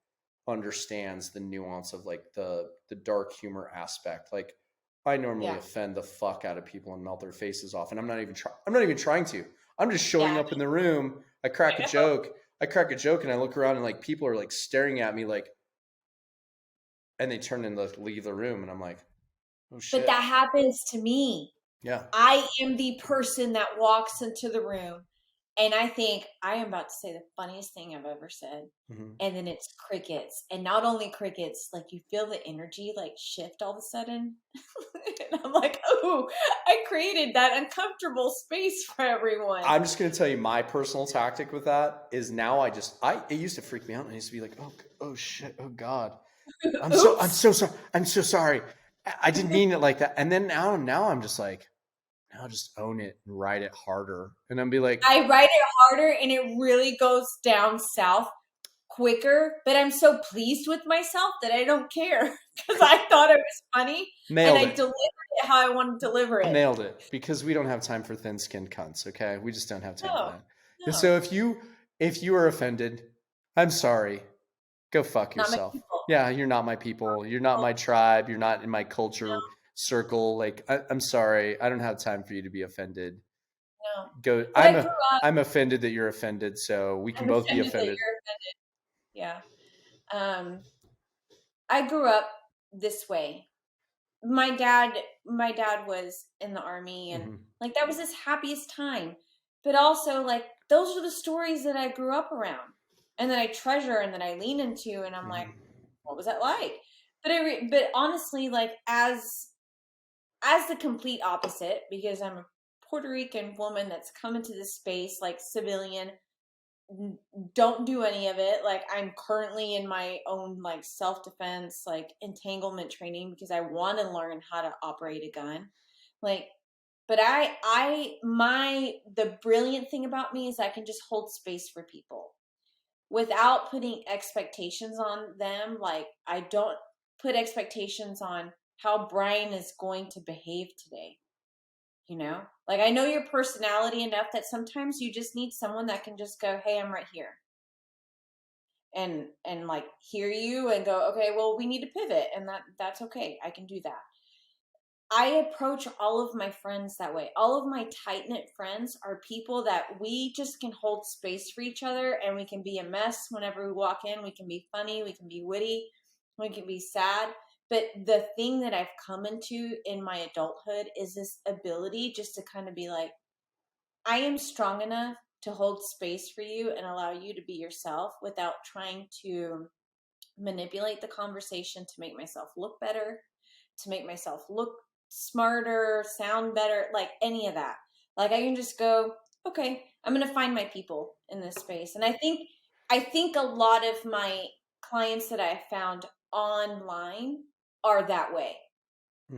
understands the nuance of like the dark humor aspect. Like I normally offend the fuck out of people and melt their faces off, and I'm not even trying to. I'm just showing up in the room. I crack a joke, and I look around and like people are like staring at me like, and they turn and like leave the room, and I'm like, oh shit. But that happens to me. Yeah. I am the person that walks into the room and I think I am about to say the funniest thing I've ever said. Mm-hmm. And then it's crickets. And not only crickets, like you feel the energy like shift all of a sudden. And I'm like, oh, I created that uncomfortable space for everyone. I'm just going to tell you my personal tactic with that is now it used to freak me out. And I used to be like, oh shit. Oh God. I'm so sorry. I'm so sorry. I didn't mean it like that. And then now I'm just like, now just own it and ride it harder. And I'm be like, I ride it harder and it really goes down south quicker, but I'm so pleased with myself that I don't care because I thought it was funny and I delivered it how I want to deliver it. Nailed it, because we don't have time for thin-skinned cunts, okay? We just don't have time for that. No. So if you are offended, I'm sorry. Go fuck yourself. Yeah, you're not my people. You're not my tribe. You're not in my culture circle. Like, I'm sorry. I don't have time for you to be offended. No. Go. I'm offended that you're offended, so we can both be offended. Yeah. I grew up this way. My dad was in the army and like that was his happiest time. But also like those are the stories that I grew up around and that I treasure and that I lean into and I'm like, what was that like? But honestly, like as the complete opposite, because I'm a Puerto Rican woman that's come into this space like civilian, don't do any of it. Like I'm currently in my own like self-defense, like entanglement training because I want to learn how to operate a gun. Like, but the brilliant thing about me is I can just hold space for people without putting expectations on them. Like I don't put expectations on how Brian is going to behave today. You know, like I know your personality enough that sometimes you just need someone that can just go, hey, I'm right here. And like hear you and go, okay, well, we need to pivot. And that's okay. I can do that. I approach all of my friends that way. All of my tight-knit friends are people that we just can hold space for each other, and we can be a mess whenever we walk in. We can be funny, we can be witty, we can be sad. But the thing that I've come into in my adulthood is this ability just to kind of be like, I am strong enough to hold space for you and allow you to be yourself without trying to manipulate the conversation to make myself look better, to make myself look smarter, sound better, like any of that. Like I can just go, okay, I'm going to find my people in this space. And I think a lot of my clients that I have found online are that way.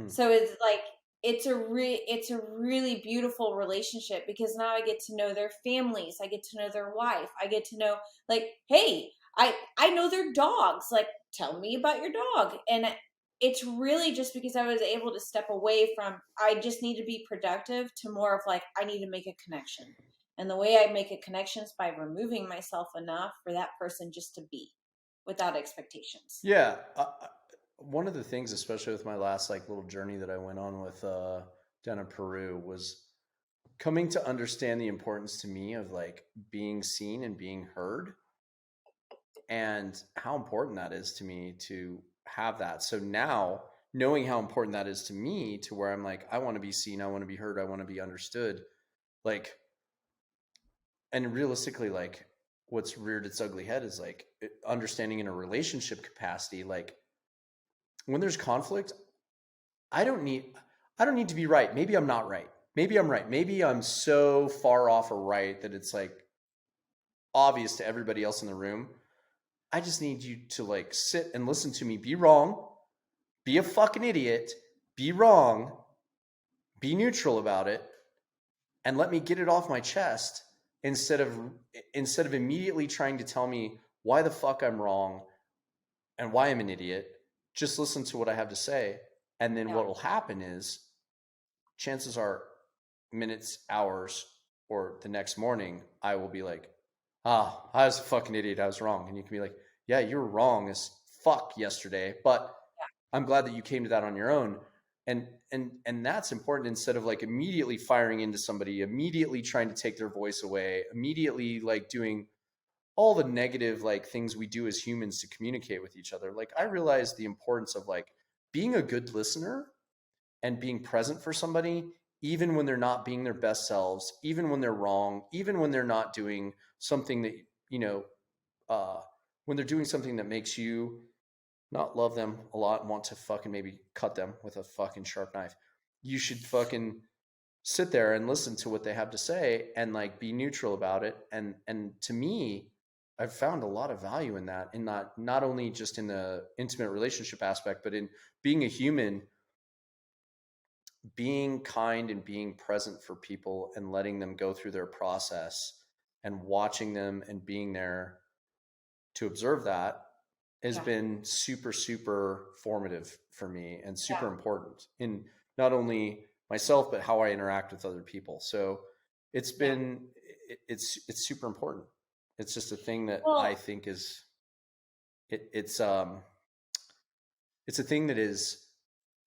So it's like it's a really beautiful relationship because now I get to know their families, I get to know their wife, I get to know like, hey, I know their dogs. Like, tell me about your dog. And it's really just because I was able to step away from I just need to be productive to more of like I need to make a connection. And the way I make a connection is by removing myself enough for that person just to be without expectations. Yeah. One of the things, especially with my last like little journey that I went on with down in Peru, was coming to understand the importance to me of like being seen and being heard, and how important that is to me to have that. So now, knowing how important that is to me, to where I'm like, I want to be seen, I want to be heard, I want to be understood, like, and realistically, like, what's reared its ugly head is like understanding in a relationship capacity, like when there's conflict, I don't need I don't need to be right. Maybe I'm not right. Maybe I'm right. Maybe I'm so far off or right that it's like obvious to everybody else in the room. I just need you to like sit and listen to me be wrong, be a fucking idiot, be wrong, be neutral about it, and let me get it off my chest instead of immediately trying to tell me why the fuck I'm wrong and why I'm an idiot. Just listen to what I have to say. And then Yeah. what will happen is chances are minutes, hours, or the next morning, I will be like, I was a fucking idiot. I was wrong. And you can be like, yeah, you were wrong as fuck yesterday, but I'm glad that you came to that on your own. And that's important, instead of like immediately firing into somebody, immediately trying to take their voice away, immediately like doing all the negative like things we do as humans to communicate with each other. Like I realize the importance of like being a good listener and being present for somebody, even when they're not being their best selves, even when they're wrong, even when they're not doing something that, you know, uh, when they're doing something that makes you not love them a lot and want to fucking maybe cut them with a fucking sharp knife. You should fucking sit there and listen to what they have to say and like be neutral about it. And to me, I've found a lot of value in that, in not only just in the intimate relationship aspect, but in being a human, being kind and being present for people and letting them go through their process and watching them and being there to observe that has Yeah. been super, super formative for me and super Yeah. important in not only myself, but how I interact with other people. So it's Yeah. been, it's super important. It's just a thing that I Well, think is, it's it's a thing that is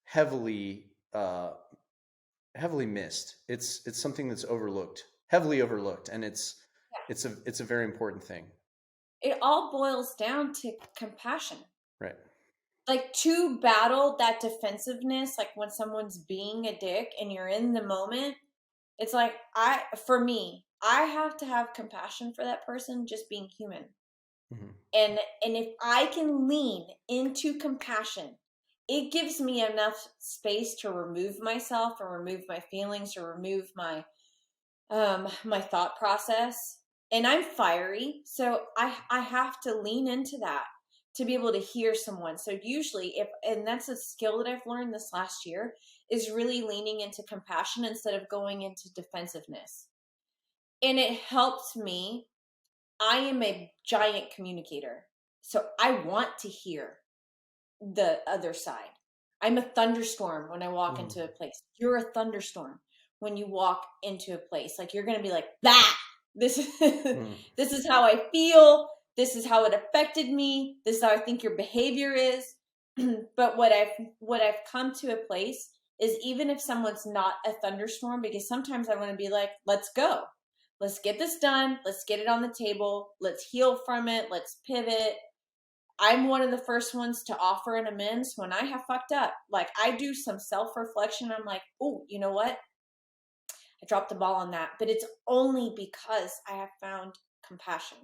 heavily, heavily missed. It's something that's overlooked, heavily overlooked. And it's a very important thing. it all boils down to compassion. Right. Like to battle that defensiveness, like when someone's being a dick and you're in the moment, it's like for me, I have to have compassion for that person just being human. Mm-hmm. And if I can lean into compassion, it gives me enough space to remove myself or remove my feelings or remove my thought process. And I'm fiery, so I have to lean into that to be able to hear someone. So usually if and that's a skill that I've learned this last year, is really leaning into compassion instead of going into defensiveness. And it helps me. I am a giant communicator. So I want to hear the other side. I'm a thunderstorm when I walk Mm. into a place. You're a thunderstorm when you walk into a place. Like you're going to be like, "Bah! This Mm. this is how I feel. This is how it affected me. This is how I think your behavior is." But what I've come to a place is even if someone's not a thunderstorm, because sometimes I want to be like, let's go. Let's get this done. Let's get it on the table. Let's heal from it. Let's pivot. I'm one of the first ones to offer an amends when I have fucked up. Like, I do some self-reflection. I'm like, oh, you know what? I dropped the ball on that. But it's only because I have found compassion.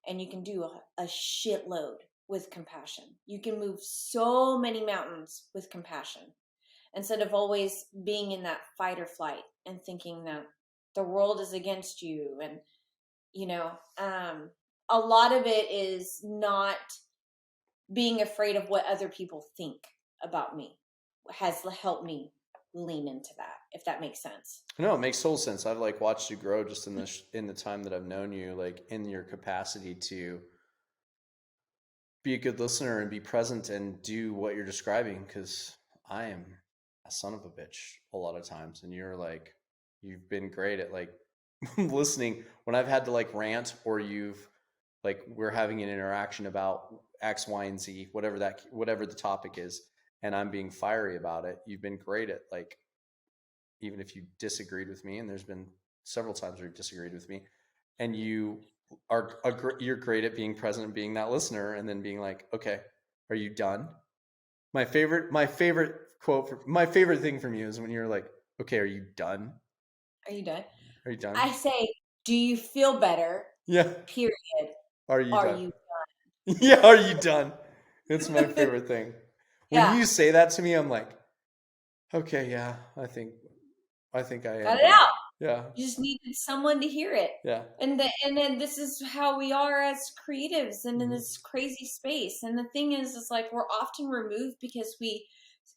And you can do a shitload with compassion. You can move so many mountains with compassion instead of always being in that fight or flight and thinking that the world is against you. And, you know, a lot of it is not being afraid of what other people think about me has helped me lean into that, if that makes sense. No, it makes total sense. I've like watched you grow just in the time that I've known you, like in your capacity to be a good listener and be present and do what you're describing. Because I am a son of a bitch a lot of times, and you've been great at like listening when I've had to like rant, or we're having an interaction about X, Y, and Z, whatever the topic is, and I'm being fiery about it. You've been great at like, even if you disagreed with me, and there's been several times where you've disagreed with me, and you're great at being present and being that listener, and then being like, okay, are you done? My favorite my favorite thing from you is when you're like, okay, are you done? Are you done? Are you done? I say, do you feel better? Yeah. Period. Are you Are done? you Yeah, are you done? It's my favorite thing. When Yeah. you say that to me, I'm like, okay, yeah, I think I am Got it done. out. Yeah. You just needed someone to hear it. Yeah. And then this is how we are as creatives and in Mhm. this crazy space. And the thing is like we're often removed because we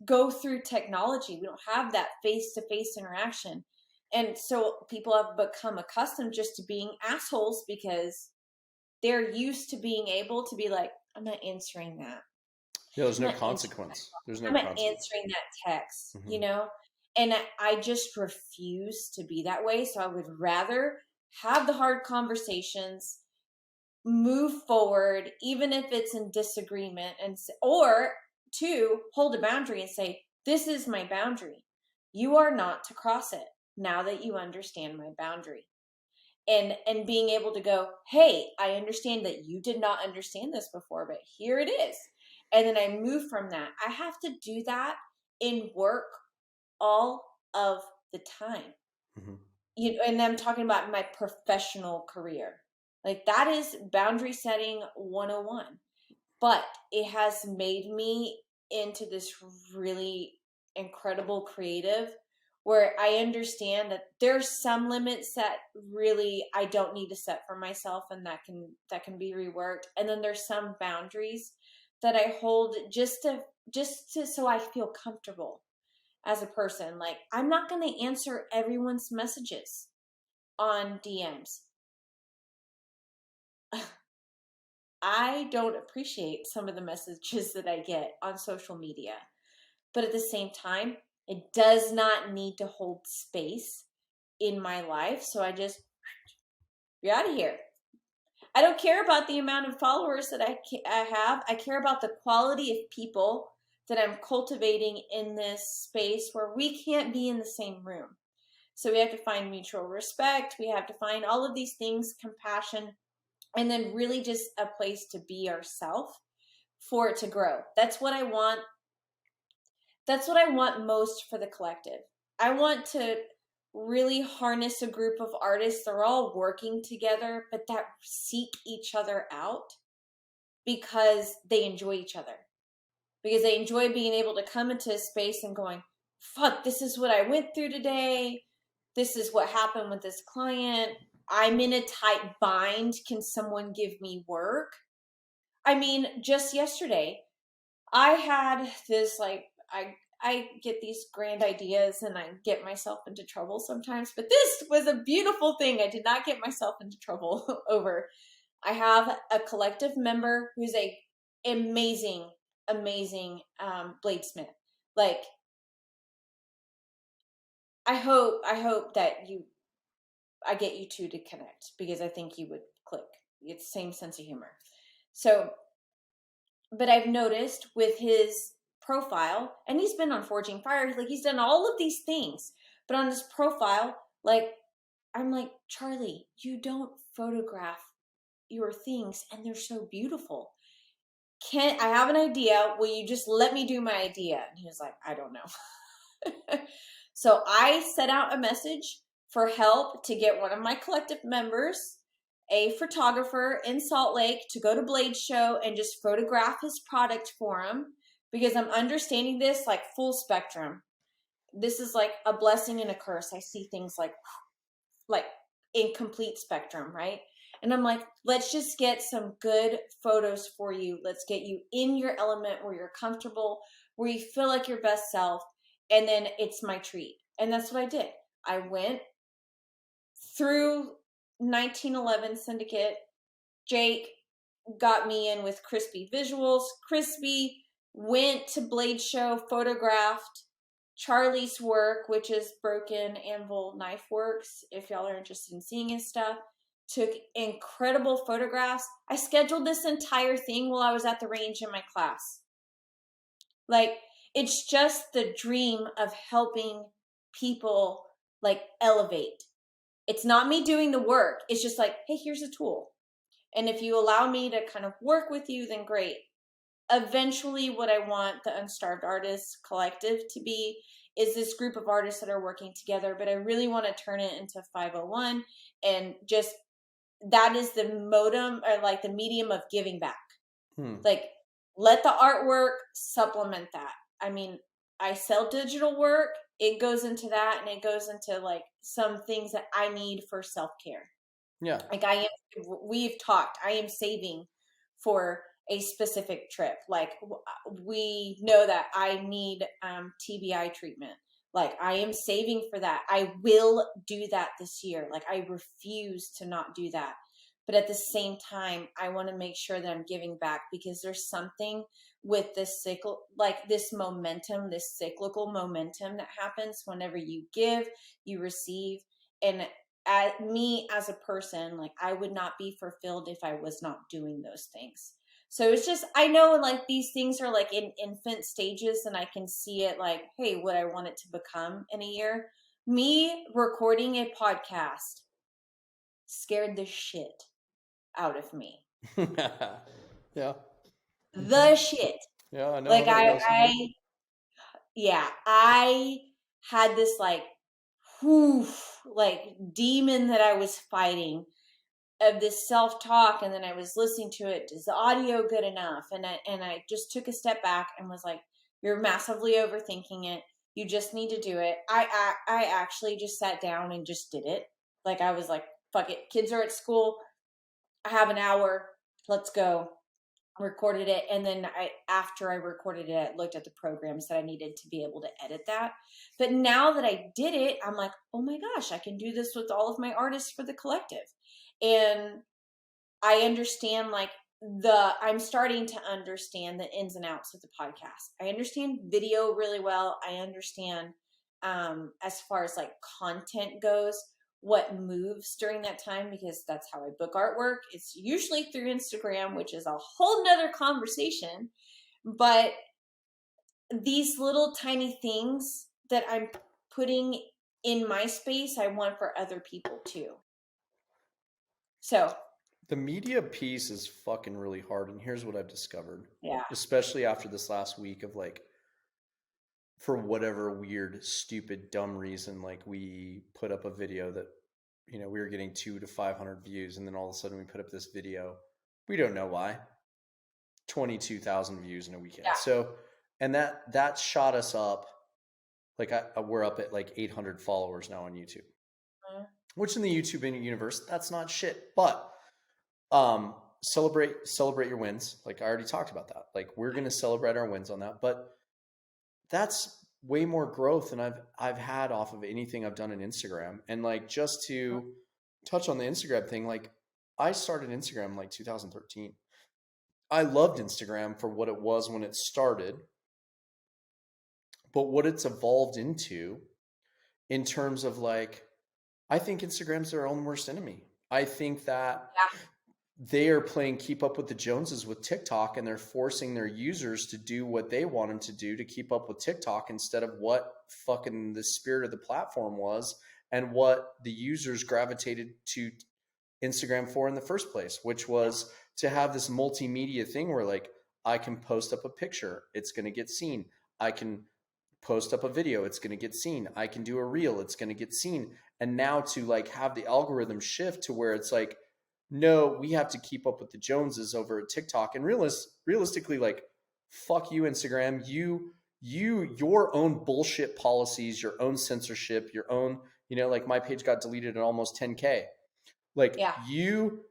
go through technology. We don't have that face-to-face interaction. And so people have become accustomed just to being assholes because they're used to being able to be like, I'm not answering that. Yeah, there's I'm no not answering consequence. There's no I'm not consequence. answering that text, Mhm. you know? And I just refuse to be that way. So I would rather have the hard conversations, move forward, even if it's in disagreement, or two, hold a boundary and say, this is my boundary. You are not to cross it now that you understand my boundary. And being able to go, hey, I understand that you did not understand this before, but here it is. And then I move from that. I have to do that in work all of the time. Mhm. And I'm talking about my professional career. Like that is boundary setting 101. But it has made me into this really incredible creative where I understand that there's some limits that really I don't need to set for myself and that can be reworked. And then there's some boundaries that I hold just to so I feel comfortable as a person. Like I'm not going to answer everyone's messages on DMs. I don't appreciate some of the messages that I get on social media. But at the same time, it does not need to hold space in my life. So I just, you're out of here. I don't care about the amount of followers that I have. I care about the quality of people that I'm cultivating in this space where we can't be in the same room. So we have to find mutual respect. We have to find all of these things, compassion, and then really just a place to be ourselves for it to grow. That's what I want. That's what I want most for the collective. I want to really harness a group of artists. They're all working together, but that seek each other out because they enjoy each other. Because they enjoy being able to come into a space and going, fuck, this is what I went through today. This is what happened with this client. I'm in a tight bind. Can someone give me work? I mean, just yesterday, I had this like I get these grand ideas and I get myself into trouble sometimes, but this was a beautiful thing. I did not get myself into trouble over. I have a collective member who's a amazing, amazing bladesmith. Like I hope that I get you two to connect because I think you would click. It's the same sense of humor. So but I've noticed with his profile, and he's been on Forging Fire, like he's done all of these things, but on his profile, like, I'm like, Charlie, you don't photograph your things and they're so beautiful. I have an idea? Will you just let me do my idea? And he was like, I don't know. So I set out a message for help to get one of my collective members, a photographer in Salt Lake, to go to Blade Show and just photograph his product for him, because I'm understanding this like full spectrum. This is like a blessing and a curse. I see things like in complete spectrum, right? And I'm like, let's just get some good photos for you. Let's get you in your element where you're comfortable, where you feel like your best self. And then it's my treat. And that's what I did. I went through 1911 Syndicate. Jake got me in with Crispy Visuals. Crispy went to Blade Show, photographed Charlie's work, which is Broken Anvil Knife Works, if y'all are interested in seeing his stuff. Took incredible photographs. I scheduled this entire thing while I was at the range in my class. Like, it's just the dream of helping people like elevate. It's not me doing the work. It's just like, hey, here's a tool. And if you allow me to kind of work with you, then great. Eventually, what I want the Unstarved Artists Collective to be is this group of artists that are working together, but I really want to turn it into 501, and just that is the modem, or like the medium of giving back. Like, let the artwork supplement that. I mean, I sell digital work. It goes into that, and it goes into like some things that I need for self-care. Yeah. Like we've talked, I am saving for a specific trip. Like, we know that I need TBI treatment. Like, I am saving for that. I will do that this year. Like, I refuse to not do that. But at the same time, I want to make sure that I'm giving back, because there's something with this cycle, like this momentum, this cyclical momentum that happens whenever you give, you receive. And me as a person, like, I would not be fulfilled if I was not doing those things. So it's just, I know like these things are like in infant stages, and I can see it like, hey, what I want it to become in a year. Me recording a podcast scared the shit out of me. Yeah. The shit. Yeah, I know. Like, I had this like, like demon that I was fighting of this self-talk, and then I was listening to it. Is the audio good enough? And I just took a step back and was like, you're massively overthinking it. You just need to do it. I actually just sat down and just did it. Like, I was like, fuck it. Kids are at school. I have an hour. Let's go. Recorded it. And then after I recorded it, I looked at the programs that I needed to be able to edit that. But now that I did it, I'm like, oh my gosh, I can do this with all of my artists for the collective. And I understand like I'm starting to understand the ins and outs of the podcast. I understand video really well. I understand as far as like content goes, what moves during that time, because that's how I book artwork. It's usually through Instagram, which is a whole nother conversation. But these little tiny things that I'm putting in my space, I want for other people too. So the media piece is fucking really hard. And here's what I've discovered. Yeah. Especially after this last week of like, for whatever weird, stupid, dumb reason, like we put up a video that, you know, we were getting 200 to 500 views. And then all of a sudden we put up this video. We don't know why. 22,000 views in a weekend. Yeah. So, and that shot us up. Like we're up at like 800 followers now on YouTube, which in the YouTube universe, that's not shit. But celebrate your wins. Like I already talked about that. Like we're going to celebrate our wins on that. But that's way more growth than I've had off of anything I've done in Instagram. And like, just to touch on the Instagram thing, like I started Instagram in like 2013. I loved Instagram for what it was when it started, but what it's evolved into in terms of like, I think Instagram's their own worst enemy. I think that they are playing keep up with the Joneses with TikTok, and they're forcing their users to do what they want them to do to keep up with TikTok instead of what fucking the spirit of the platform was and what the users gravitated to Instagram for in the first place, which was to have this multimedia thing where like I can post up a picture, it's going to get seen. I can post up a video, it's going to get seen. I can do a reel, it's going to get seen. And now to like have the algorithm shift to where it's like, no, we have to keep up with the Joneses over at TikTok. And realistically, like, fuck you, Instagram. Your own bullshit policies, your own censorship, your own, like my page got deleted at almost 10K. Like Yeah. you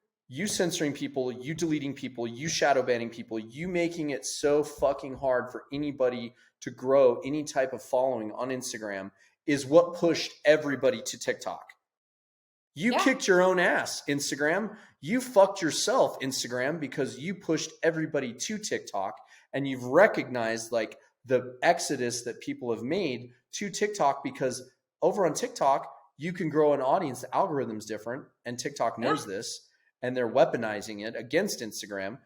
censoring people, you deleting people, you shadow banning people, you making it so fucking hard for anybody to grow any type of following on Instagram is what pushed everybody to TikTok. You kicked your own ass, Instagram. You fucked yourself, Instagram, because you pushed everybody to TikTok, and you've recognized like the exodus that people have made to TikTok, because over on TikTok, you can grow an audience. The algorithm's different, and TikTok knows this, and they're weaponizing it against Instagram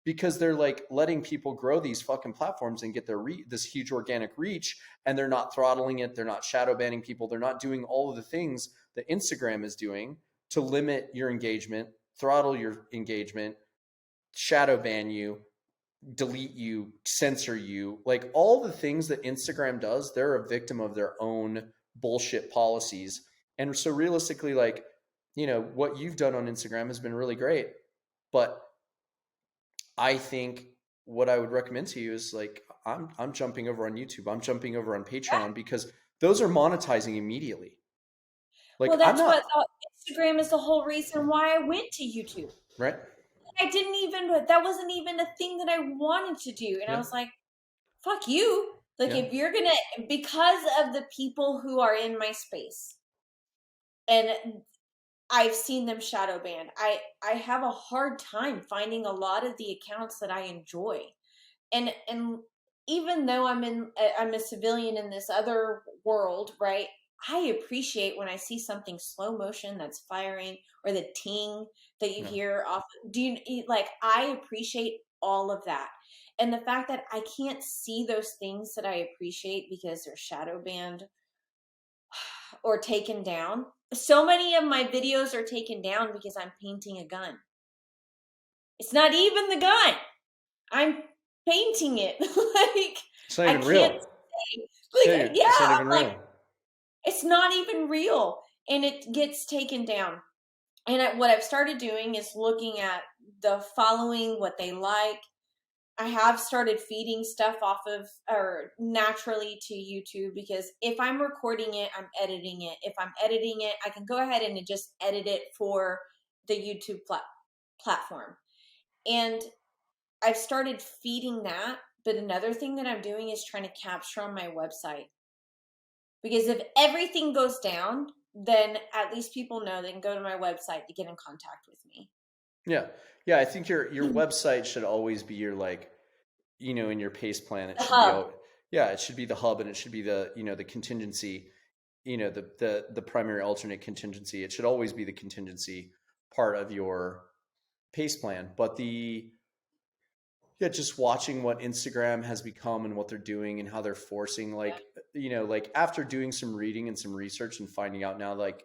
because they're like letting people grow these fucking platforms and get their this huge organic reach, and they're not throttling it. They're not shadow banning people. They're not doing all of the things that Instagram is doing to limit your engagement, throttle your engagement, shadow ban you, delete you, censor you. Like all the things that Instagram does, they're a victim of their own bullshit policies. And so realistically, like, what you've done on Instagram has been really great. But I think what I would recommend to you is like, I'm jumping over on YouTube. I'm jumping over on Patreon because those are monetizing immediately. Like, well, that's what Instagram is the whole reason why I went to YouTube. Right. That wasn't even a thing that I wanted to do. And I was like, fuck you. Like, if you're going to, because of the people who are in my space, and I've seen them shadow banned, I have a hard time finding a lot of the accounts that I enjoy. And even though I'm a civilian in this other world, right? I appreciate when I see something slow motion that's firing, or the ting that you hear off. I appreciate all of that. And the fact that I can't see those things that I appreciate because they're shadow banned or taken down. So many of my videos are taken down because I'm painting a gun. It's not even the gun. I'm painting it. Like, it's not even real. It's not even real. It's not even real. And it gets taken down. And what I've started doing is looking at the following, what they like. I have started feeding stuff off of, or naturally, to YouTube, because if I'm recording it, I'm editing it. If I'm editing it, I can go ahead and just edit it for the YouTube platform. And I've started feeding that. But another thing that I'm doing is trying to capture on my website. Because if everything goes down, then at least people know they can go to my website to get in contact with me. Yeah. Yeah. I think your website should always be your, like, in your pace plan, it should be, it should be the hub, and it should be the, the contingency, the primary alternate contingency. It should always be the contingency part of your pace plan. But just watching what Instagram has become and what they're doing and how they're forcing, like, like after doing some reading and some research and finding out now, like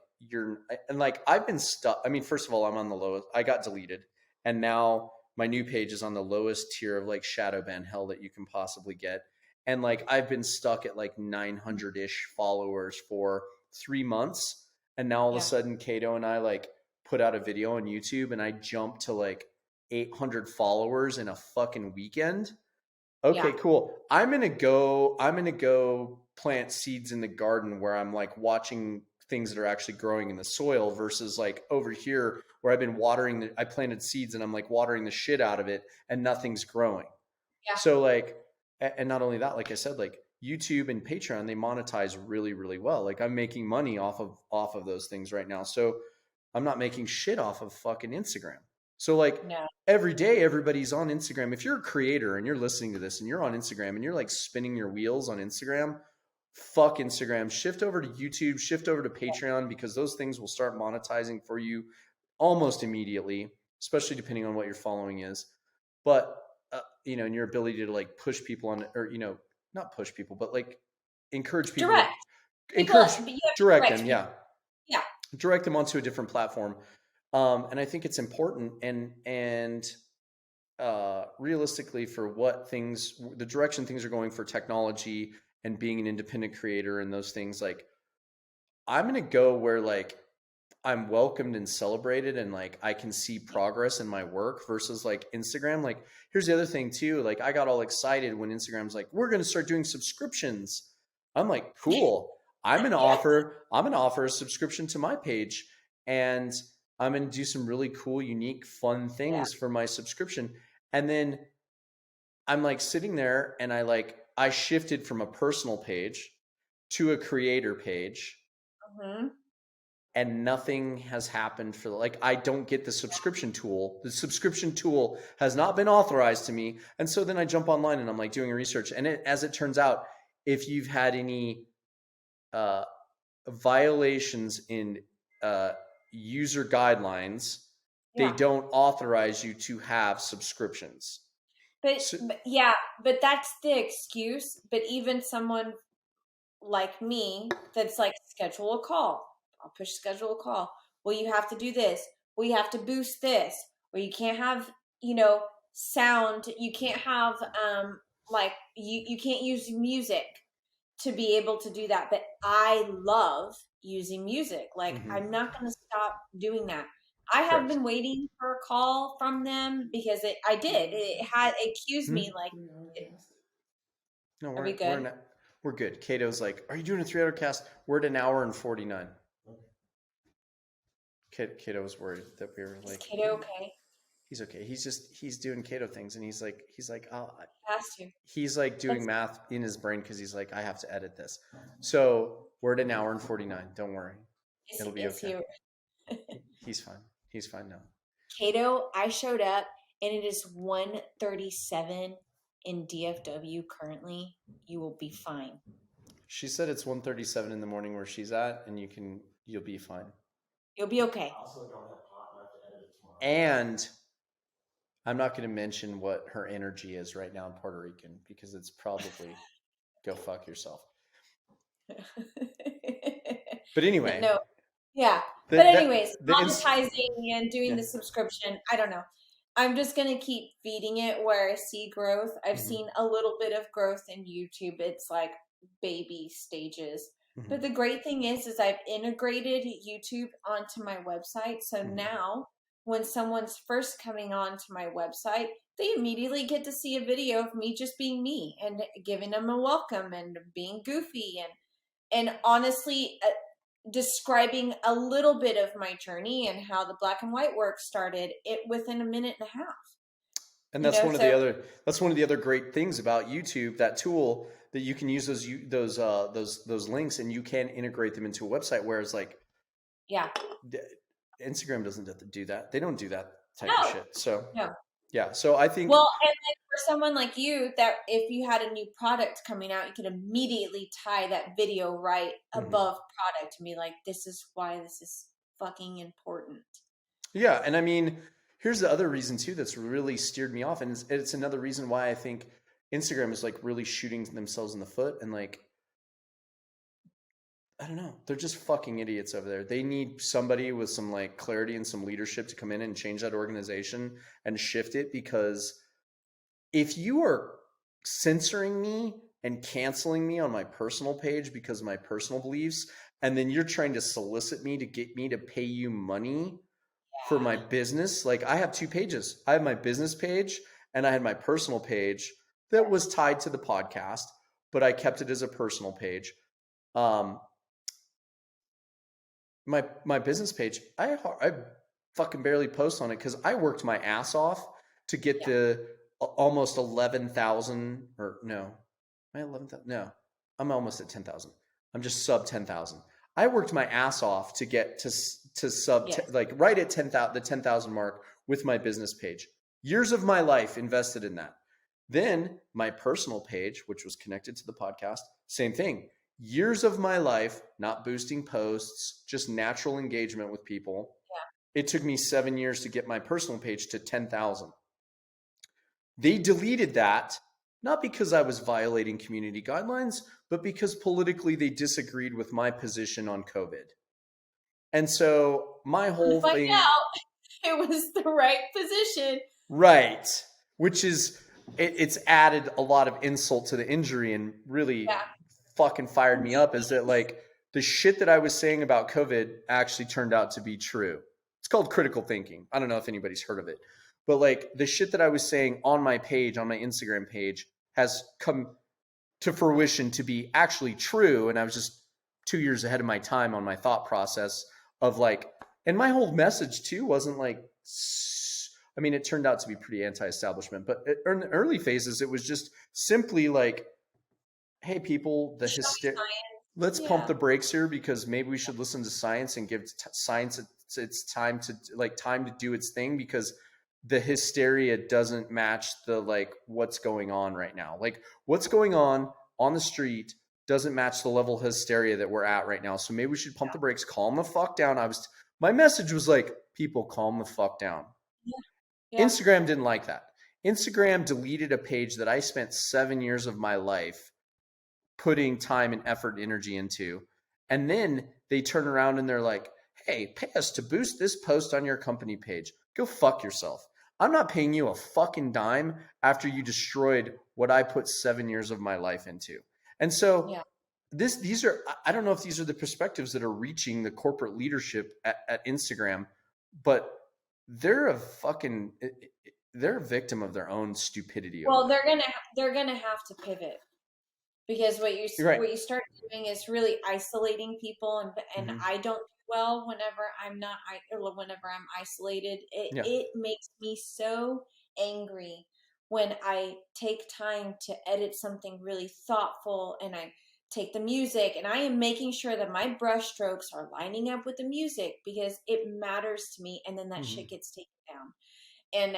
I've been stuck. I mean, first of all, I'm on the lowest. I got deleted, and now my new page is on the lowest tier of like shadow ban hell that you can possibly get. And like, I've been stuck at like 900-ish followers for 3 months. And now all of a sudden, Kato and I like put out a video on YouTube, and I jumped to like 800 followers in a fucking weekend. Okay, cool. I'm going to go plant seeds in the garden where I'm like watching things that are actually growing in the soil, versus like over here where I've been watering I planted seeds and I'm like watering the shit out of it and nothing's growing. Yeah. So like, and not only that, like I said, like YouTube and Patreon, they monetize really, really well. Like I'm making money off of those things right now. So I'm not making shit off of fucking Instagram. So like every day, everybody's on Instagram. If you're a creator and you're listening to this and you're on Instagram and you're like spinning your wheels on Instagram, fuck Instagram. Shift over to YouTube, shift over to Patreon, because those things will start monetizing for you almost immediately. especially depending on what your following is. But and your ability to like push people on, or not push people, but like encourage people to Direct people, encourage but you have to direct direct them, people. yeah, Yeah. direct them onto a different platform. And I think it's important, and realistically, for what things, the direction things are going for technology and being an independent creator and those things, like I'm gonna go where like I'm welcomed and celebrated, and like I can see progress in my work versus like Instagram. Like here's the other thing too, like I got all excited when Instagram's like, we're going to start doing subscriptions. I'm like, cool. I'm going to offer a subscription to my page, and I'm going to do some really cool, unique, fun things for my subscription. And then I'm like sitting there, and I shifted from a personal page to a creator page. Mm-hmm. And nothing has happened for like, I don't get the subscription tool. The subscription tool has not been authorized to me. And so then I jump online and I'm like doing research. And as it turns out, if you've had any violations in user guidelines, they don't authorize you to have subscriptions. But that's the excuse. But even someone like me that's like, schedule a call. I'll push schedule a call. Well, you have to do this. Well, you have to boost this. Or you can't have, sound. You can't have like you can't use music to be able to do that. But I love using music. Like I'm not going to stop doing that. I have been waiting for a call from them because it accused me like. No, Are we good? We're good. Cato's like, are you doing a 3-hour cast? We're at an hour and 49. Cato was worried that we were like, is Cato okay? He's okay. He's doing Cato things, and he's like, oh, has to. He's like doing math in his brain because he's like, I have to edit this. So we're at an hour and 49. Don't worry, it'll be okay. He's fine. He's fine now. Cato, I showed up, and it is 1:37 in DFW currently. You will be fine. She said it's 1:37 in the morning where she's at, and you'll be fine. You'll be okay. I also don't have hot enough to edit it tomorrow. And I'm not going to mention what her energy is right now in Puerto Rican because it's probably go fuck yourself. But anyway. No. Yeah. But anyways, monetizing and doing the subscription, I don't know. I'm just going to keep feeding it where I see growth. I've seen a little bit of growth in YouTube. It's like baby stages. But the great thing is I've integrated YouTube onto my website. So now when someone's first coming onto my website, they immediately get to see a video of me just being me and giving them a welcome and being goofy and honestly describing a little bit of my journey and how the black and white work started it within a minute and a half. And that's one of the other great things about YouTube, that tool that you can use those links and you can integrate them into a website. Whereas like, Instagram doesn't do that. They don't do that type of shit. So so I think, well, and like for someone like you, that if you had a new product coming out, you could immediately tie that video right above product and be like, this is why this is fucking important. Yeah. And I mean, here's the other reason too that's really steered me off, and it's another reason why I think Instagram is like really shooting themselves in the foot, and like, I don't know, they're just fucking idiots over there. They need somebody with some like clarity and some leadership to come in and change that organization and shift it, because if you are censoring me and canceling me on my personal page because of my personal beliefs, and then you're trying to solicit me to get me to pay you money for my business. Like I have 2 pages. I have my business page and I had my personal page that was tied to the podcast, but I kept it as a personal page. My business page, I fucking barely post on it because I worked my ass off to get the almost 11,000 or no, am I 11,000? No, I'm almost at 10,000. I'm just sub 10,000. I worked my ass off to get to sub like right at 10,000, the 10,000 mark with my business page. Years of my life invested in that. Then my personal page, which was connected to the podcast, same thing. Years of my life, not boosting posts, just natural engagement with people. it took me 7 years to get my personal page to 10,000. They deleted that, not because I was violating community guidelines, but because politically they disagreed with my position on COVID. And so my whole Find thing, out it was the right position. right, which is, it's added a lot of insult to the injury and really fucking fired me up, is that like the shit that I was saying about COVID actually turned out to be true. It's called critical thinking. I don't know if anybody's heard of it, but like the shit that I was saying on my page, on my Instagram page, has come to fruition to be actually true. And I was just 2 years ahead of my time on my thought process of like, and my whole message too wasn't like, I mean, it turned out to be pretty anti-establishment, but in the early phases, it was just simply like, hey, people, let's pump the brakes here because maybe we should listen to science and give science its time to do its thing, because the hysteria doesn't match the like what's going on right now. Like what's going on the street doesn't match the level of hysteria that we're at right now. So maybe we should pump the brakes, calm the fuck down. My message was like, people, calm the fuck down. Yeah. Instagram didn't like that. Instagram deleted a page that I spent 7 years of my life putting time and effort and energy into. And then they turn around and they're like, hey, pay us to boost this post on your company page. Go fuck yourself. I'm not paying you a fucking dime after you destroyed what I put 7 years of my life into. And so these are, I don't know if these are the perspectives that are reaching the corporate leadership at Instagram, but they're a victim of their own stupidity. Well, they're gonna have to pivot, because what you start doing is really isolating people, and I don't do well whenever I'm isolated. It makes me so angry when I take time to edit something really thoughtful, and I take the music and I am making sure that my brush strokes are lining up with the music, because it matters to me, and then that shit gets taken down. And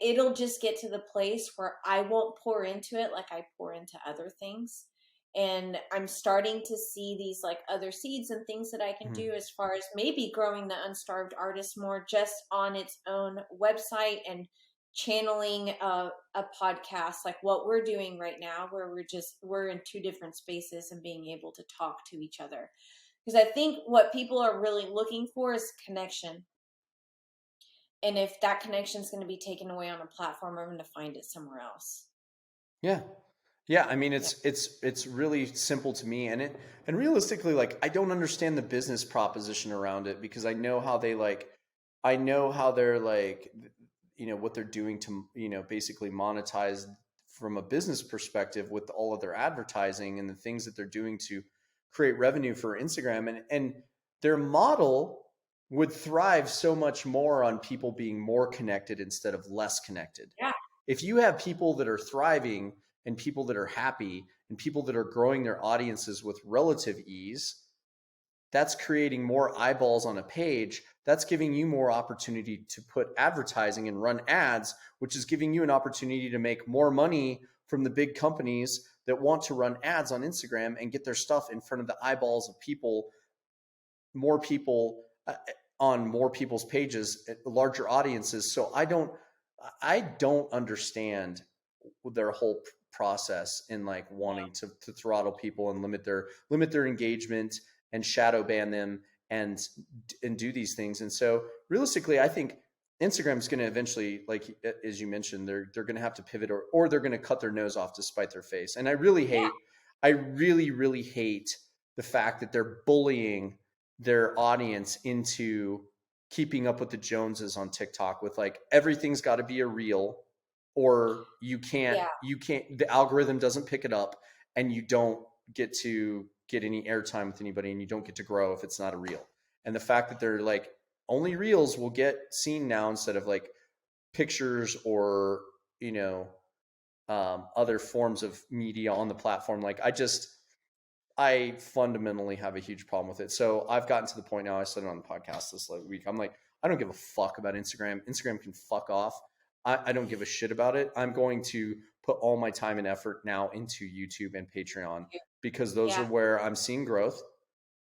it'll just get to the place where I won't pour into it like I pour into other things. And I'm starting to see these like other seeds and things that I can do, as far as maybe growing the Unstarved Artist more just on its own website, and channeling a podcast like what we're doing right now, where we're in two different spaces and being able to talk to each other. Because I think what people are really looking for is connection. And if that connection is going to be taken away on a platform, I'm going to find it somewhere else. Yeah. Yeah. I mean, it's really simple to me, and realistically, like, I don't understand the business proposition around it, because I know how they're like, what they're doing to, basically monetize from a business perspective with all of their advertising and the things that they're doing to create revenue for Instagram, and their model would thrive so much more on people being more connected instead of less connected. Yeah. If you have people that are thriving and people that are happy and people that are growing their audiences with relative ease, that's creating more eyeballs on a page. That's giving you more opportunity to put advertising and run ads, which is giving you an opportunity to make more money from the big companies that want to run ads on Instagram and get their stuff in front of the eyeballs of people, more people on more people's pages, larger audiences. So I don't understand their whole process in like wanting to throttle people and limit their engagement and shadow ban them and do these things. And so realistically, I think Instagram's going to eventually, like, as you mentioned, they're going to have to pivot, or they're going to cut their nose off to spite their face. And I really hate the fact that they're bullying their audience into keeping up with the Joneses on TikTok with like, everything's got to be a reel, or you can't, the algorithm doesn't pick it up, and you don't get to get any airtime with anybody, and you don't get to grow if it's not a reel. And the fact that they're like, only reels will get seen now instead of like pictures or, other forms of media on the platform. Like, I fundamentally have a huge problem with it. So I've gotten to the point now, I said it on the podcast this week, I'm like, I don't give a fuck about Instagram. Instagram can fuck off. I don't give a shit about it. I'm going to put all my time and effort now into YouTube and Patreon, because those are where I'm seeing growth,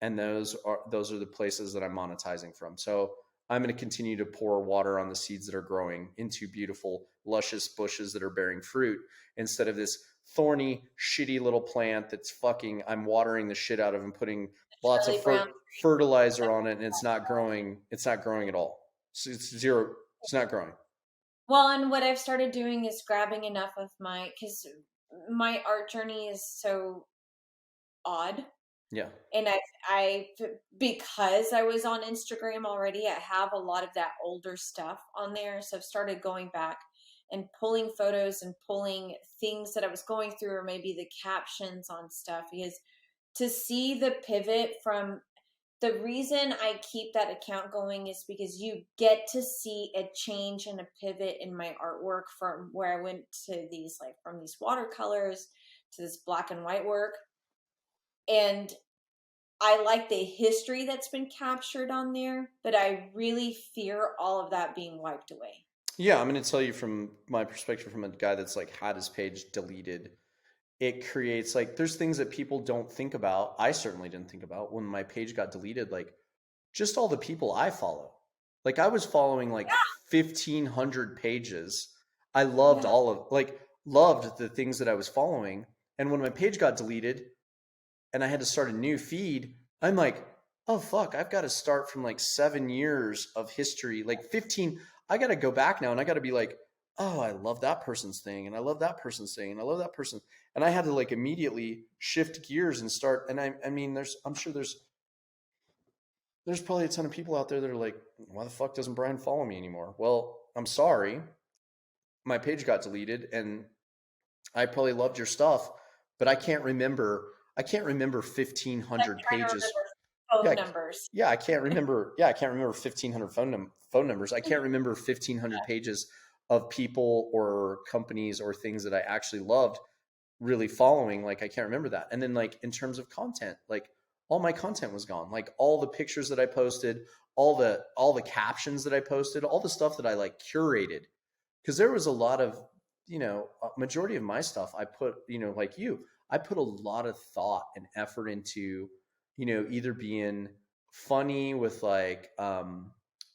and those are the places that I'm monetizing from. So I'm going to continue to pour water on the seeds that are growing into beautiful, luscious bushes that are bearing fruit instead of this thorny, shitty little plant that's fucking, I'm watering the shit out of and putting lots of Charlie Brown. fertilizer on it, and it's not growing. It's not growing at all. So it's zero. It's not growing. Well, and what I've started doing is grabbing enough of because my art journey is so odd. Yeah. And I, because I was on Instagram already, I have a lot of that older stuff on there. So I've started going back and pulling photos and pulling things that I was going through, or maybe the captions on stuff, because to see the pivot from the reason I keep that account going is because you get to see a change and a pivot in my artwork from where I went to these, like, from these watercolors to this black and white work. And I like the history that's been captured on there, but I really fear all of that being wiped away. Yeah, I'm going to tell you from my perspective, from a guy that's like had his page deleted. It creates, like, there's things that people don't think about. I certainly didn't think about when my page got deleted, like just all the people I follow. Like I was following like 1,500 pages. I loved Yeah. loved the things that I was following. And when my page got deleted and I had to start a new feed, I'm like, oh fuck, I've got to start from like 7 years of history, like 15. I got to go back now and I got to be like, oh, I love that person's thing and I love that person's thing and I love that person. And I had to like immediately shift gears and start. And I mean, I'm sure there's probably a ton of people out there that are like, why the fuck doesn't Brian follow me anymore? Well, I'm sorry. My page got deleted and I probably loved your stuff, but I can't remember 1,500 pages. Phone Yeah, numbers. yeah, I can't remember. Yeah, I can't remember 1,500 phone numbers. I can't remember 1,500 pages of people or companies or things that I actually loved really following. Like I can't remember that. And then like in terms of content, like all my content was gone. Like all the pictures that I posted, all the captions that I posted, all the stuff that I like curated. Because there was a lot of, a majority of my stuff I put, like I put a lot of thought and effort into, either being funny with like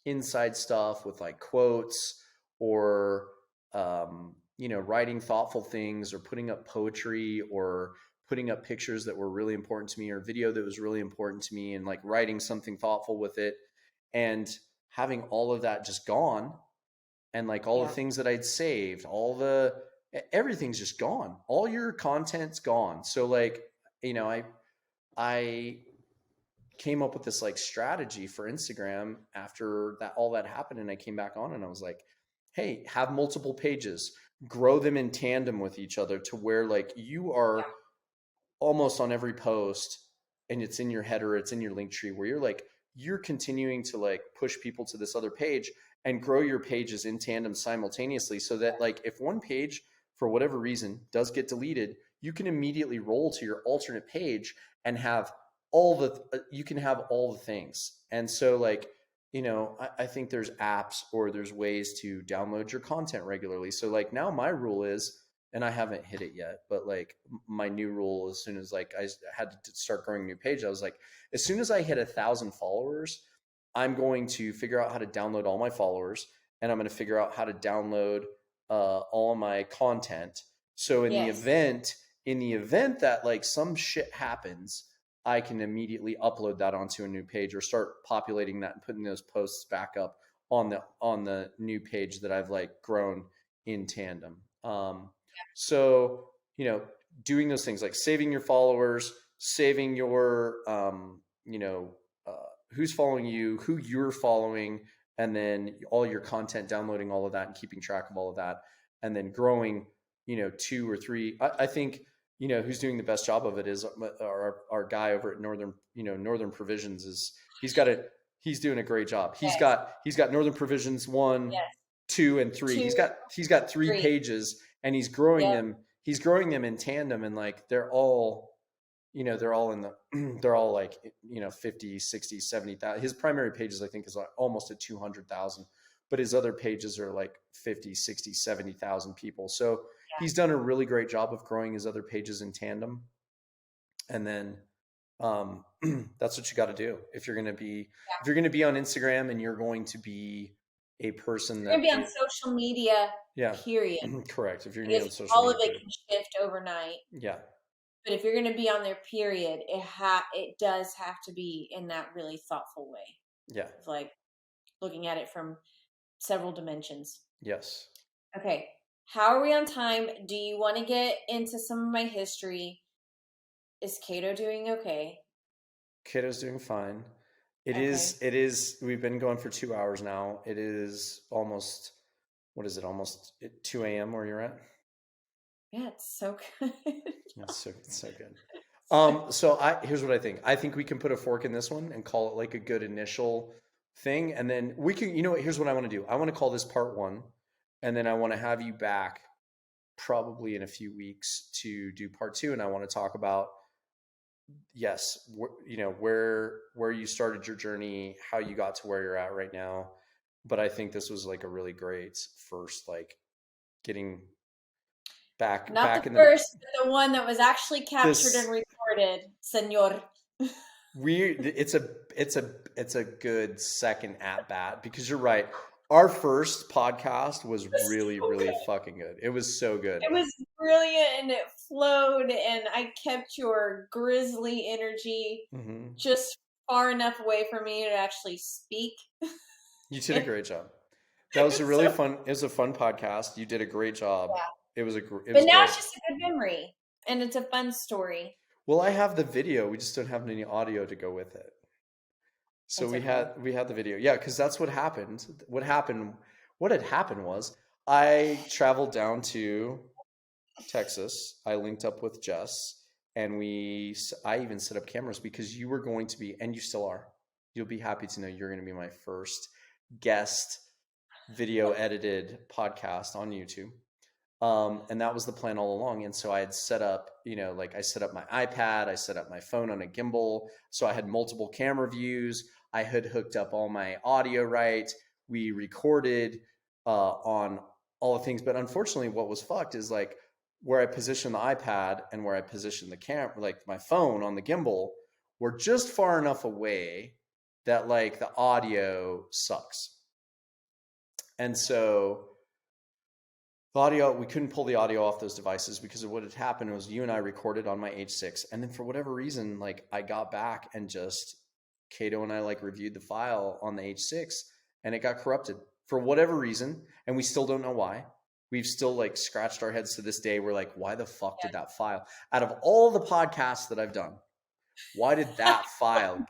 inside stuff with like quotes, or writing thoughtful things, or putting up poetry, or putting up pictures that were really important to me, or video that was really important to me, and like writing something thoughtful with it, and having all of that just gone. And like all the things that I'd saved, everything's just gone. All your content's gone. So like, I came up with this like strategy for Instagram after that, all that happened. And I came back on and I was like, hey, have multiple pages, grow them in tandem with each other to where like you are almost on every post, and it's in your header, it's in your link tree, where you're continuing to like push people to this other page and grow your pages in tandem simultaneously, so that like if one page for whatever reason does get deleted, you can immediately roll to your alternate page and have you can have all the things. And so like, I think there's apps or there's ways to download your content regularly. So like now my rule is, and I haven't hit it yet, but like my new rule, as soon as like I had to start growing a new page, I was like, as soon as I hit 1,000 followers, I'm going to figure out how to download all my followers, and I'm going to figure out how to download all my content. So in the event that like some shit happens, I can immediately upload that onto a new page, or start populating that and putting those posts back up on the new page that I've like grown in tandem. So, doing those things like saving your followers, saving your, who's following you, who you're following, and then all your content, downloading all of that and keeping track of all of that, and then growing, 2 or 3. I think, who's doing the best job of it is our guy over at Northern Provisions. He's doing a great job. He's got Northern Provisions 1, 2, and 3. He's got 3 pages, and he's growing them. He's growing them in tandem, and like they're all they're all like 50, 60, 70,000. His primary pages I think is like almost at 200,000, but his other pages are like 50, 60, 70,000 people. So he's done a really great job of growing his other pages in tandem. And then That's what you got to do if you're going to be on Instagram and you're going to be a person You're that, gonna be on social media, yeah, period. correct. If you're I going to be guess on social all media, of it period. can shift overnight. Yeah. But if you're gonna be on there, period, it does have to be in that really thoughtful way. Yeah. Of like looking at it from several dimensions. Yes. Okay. How are we on time? Do you want to get into some of my history? Is Kato doing okay? Kiddo's doing fine. It Okay. is, we've been going for 2 hours now. It is almost, what is it? Almost 2 a.m. where you're at? Yeah, it's so good. It's so good. So here's what I think. I think we can put a fork in this one and call it like a good initial thing. And then we can, here's what I want to do. I want to call this part 1. And then I want to have you back probably in a few weeks to do part 2. And I want to talk about, yes, where you started your journey, how you got to where you're at right now. But I think this was like a really great first, like getting back Not back the in first, but the one that was actually captured This- and recorded, senor. it's a good second at bat, because you're right. Our first podcast was really, so really good. fucking good. It was so good. It was brilliant and it flowed, and I kept your grizzly energy Mhm. just far enough away from me to actually speak. You did a great job. That was a really So- fun. It was a fun podcast. You did a great job. Yeah. It was But great. now it's just a good memory, and it's a fun story. Well, I have the video. We just don't have any audio to go with it. So That's okay. we had the video. Yeah, because that's what happened. What had happened was I traveled down to Texas. I linked up with Jess, and I even set up cameras because you were going to be, and you still are. You'll be happy to know you're going to be my first guest video edited podcast on YouTube. And that was the plan all along. And so I had set up, I set up my iPad, I set up my phone on a gimbal. So I had multiple camera views. I had hooked up all my audio right. We recorded on all the things. But unfortunately, what was fucked is like where I positioned the iPad and where I positioned the camera, like my phone on the gimbal, were just far enough away that like the audio sucks. And so we couldn't pull the audio off those devices because of what had happened was you and I recorded on my H6. And then for whatever reason, like I got back and just Kato and I like reviewed the file on the H6 and it got corrupted for whatever reason. And we still don't know why. We've still like scratched our heads to this day. We're like, why the fuck did that file, out of all the podcasts that I've done, why did that file?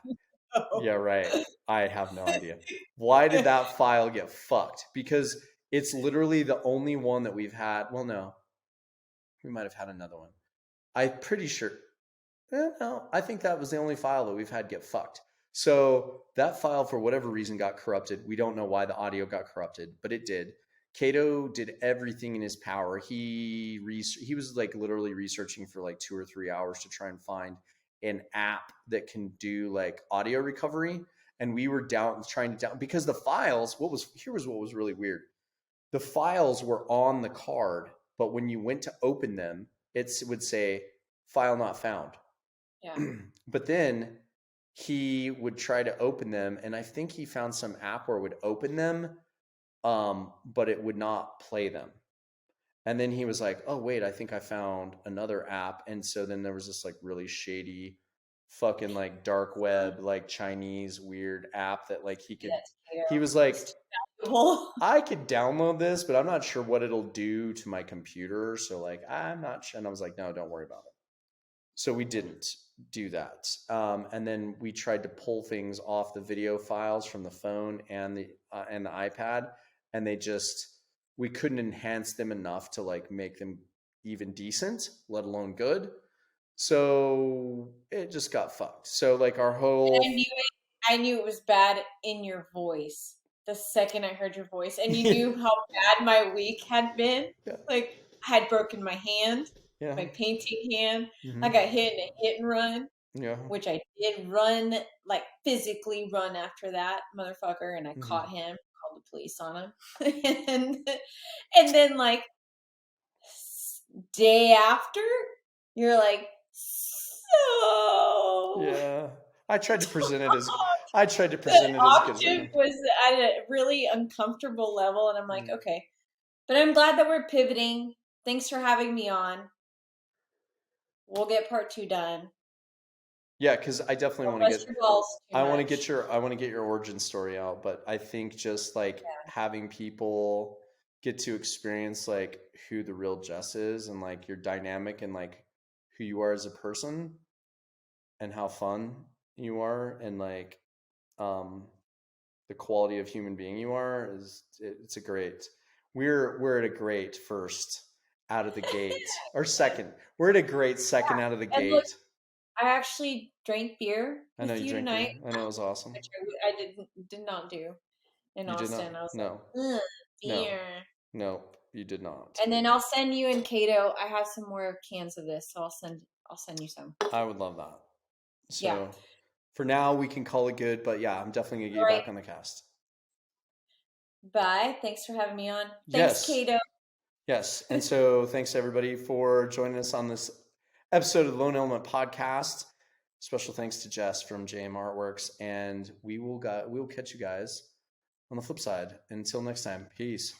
Yeah, right. I have no idea. Why did that file get fucked? Because it's literally the only one that we've had. Well, no, we might have had another one. I'm pretty sure. No, I think that was the only file that we've had get fucked. So that file, for whatever reason, got corrupted. We don't know why the audio got corrupted, but it did. Kato did everything in his power. He was like literally researching for like 2 or 3 hours to try and find an app that can do like audio recovery. And we were trying to because the files, what was really weird. The files were on the card, but when you went to open them, it would say file not found. Yeah. But then he would try to open them, and I think he found some app where it would open them, but it would not play them. And then he was like, oh, wait, I think I found another app. And so then there was this like really shady fucking like dark web, like Chinese weird app that like he was like, I could download this, but I'm not sure what it'll do to my computer. So like, I'm not sure. And I was like, no, don't worry about it. So we didn't do that. And then we tried to pull things off the video files from the phone and the iPad, and we couldn't enhance them enough to like make them even decent, let alone good. So it just got fucked. So like our whole, I knew it was bad in your voice the second I heard your voice, and you knew how bad my week had been. Yeah. Like I had broken my hand, yeah, my painting hand. Mhm. I got hit in a hit and run, yeah, which I did run, like physically run after that motherfucker, and I Mhm. caught him, called the police on him, and then like day after, you're like, so Yeah. I tried to present it as The good as I octave could. was at a really uncomfortable level, and I'm like, okay. But I'm glad that we're pivoting. Thanks for having me on. We'll get part 2 done. Yeah, because I definitely Don't want to bust get. your balls too I want to much. get your origin story out, but I think just like having people get to experience like who the real Jess is and like your dynamic and like who you are as a person and how fun you are and like um the quality of human being you are it's a great we're at a great first out of the gate or second. We're at a great second out of the And look, gate. I actually drank beer I know with you you drink tonight, beer. I know it was awesome. which I did not do in You did not? Austin. I was No. like, ugh, No. beer. No, you did not. And then I'll send you and Kato. I have some more cans of this, so I'll send you some. I would love that. Yeah. So for now we can call it good, but yeah, I'm definitely gonna get All you right. back on the cast. Bye. Thanks for having me on. Yes. Thanks, Kato. Yes. And so thanks everybody for joining us on this episode of the Lone Element Podcast. Special thanks to Jess from JM Artworks, and we will catch you guys on the flip side. Until next time, peace.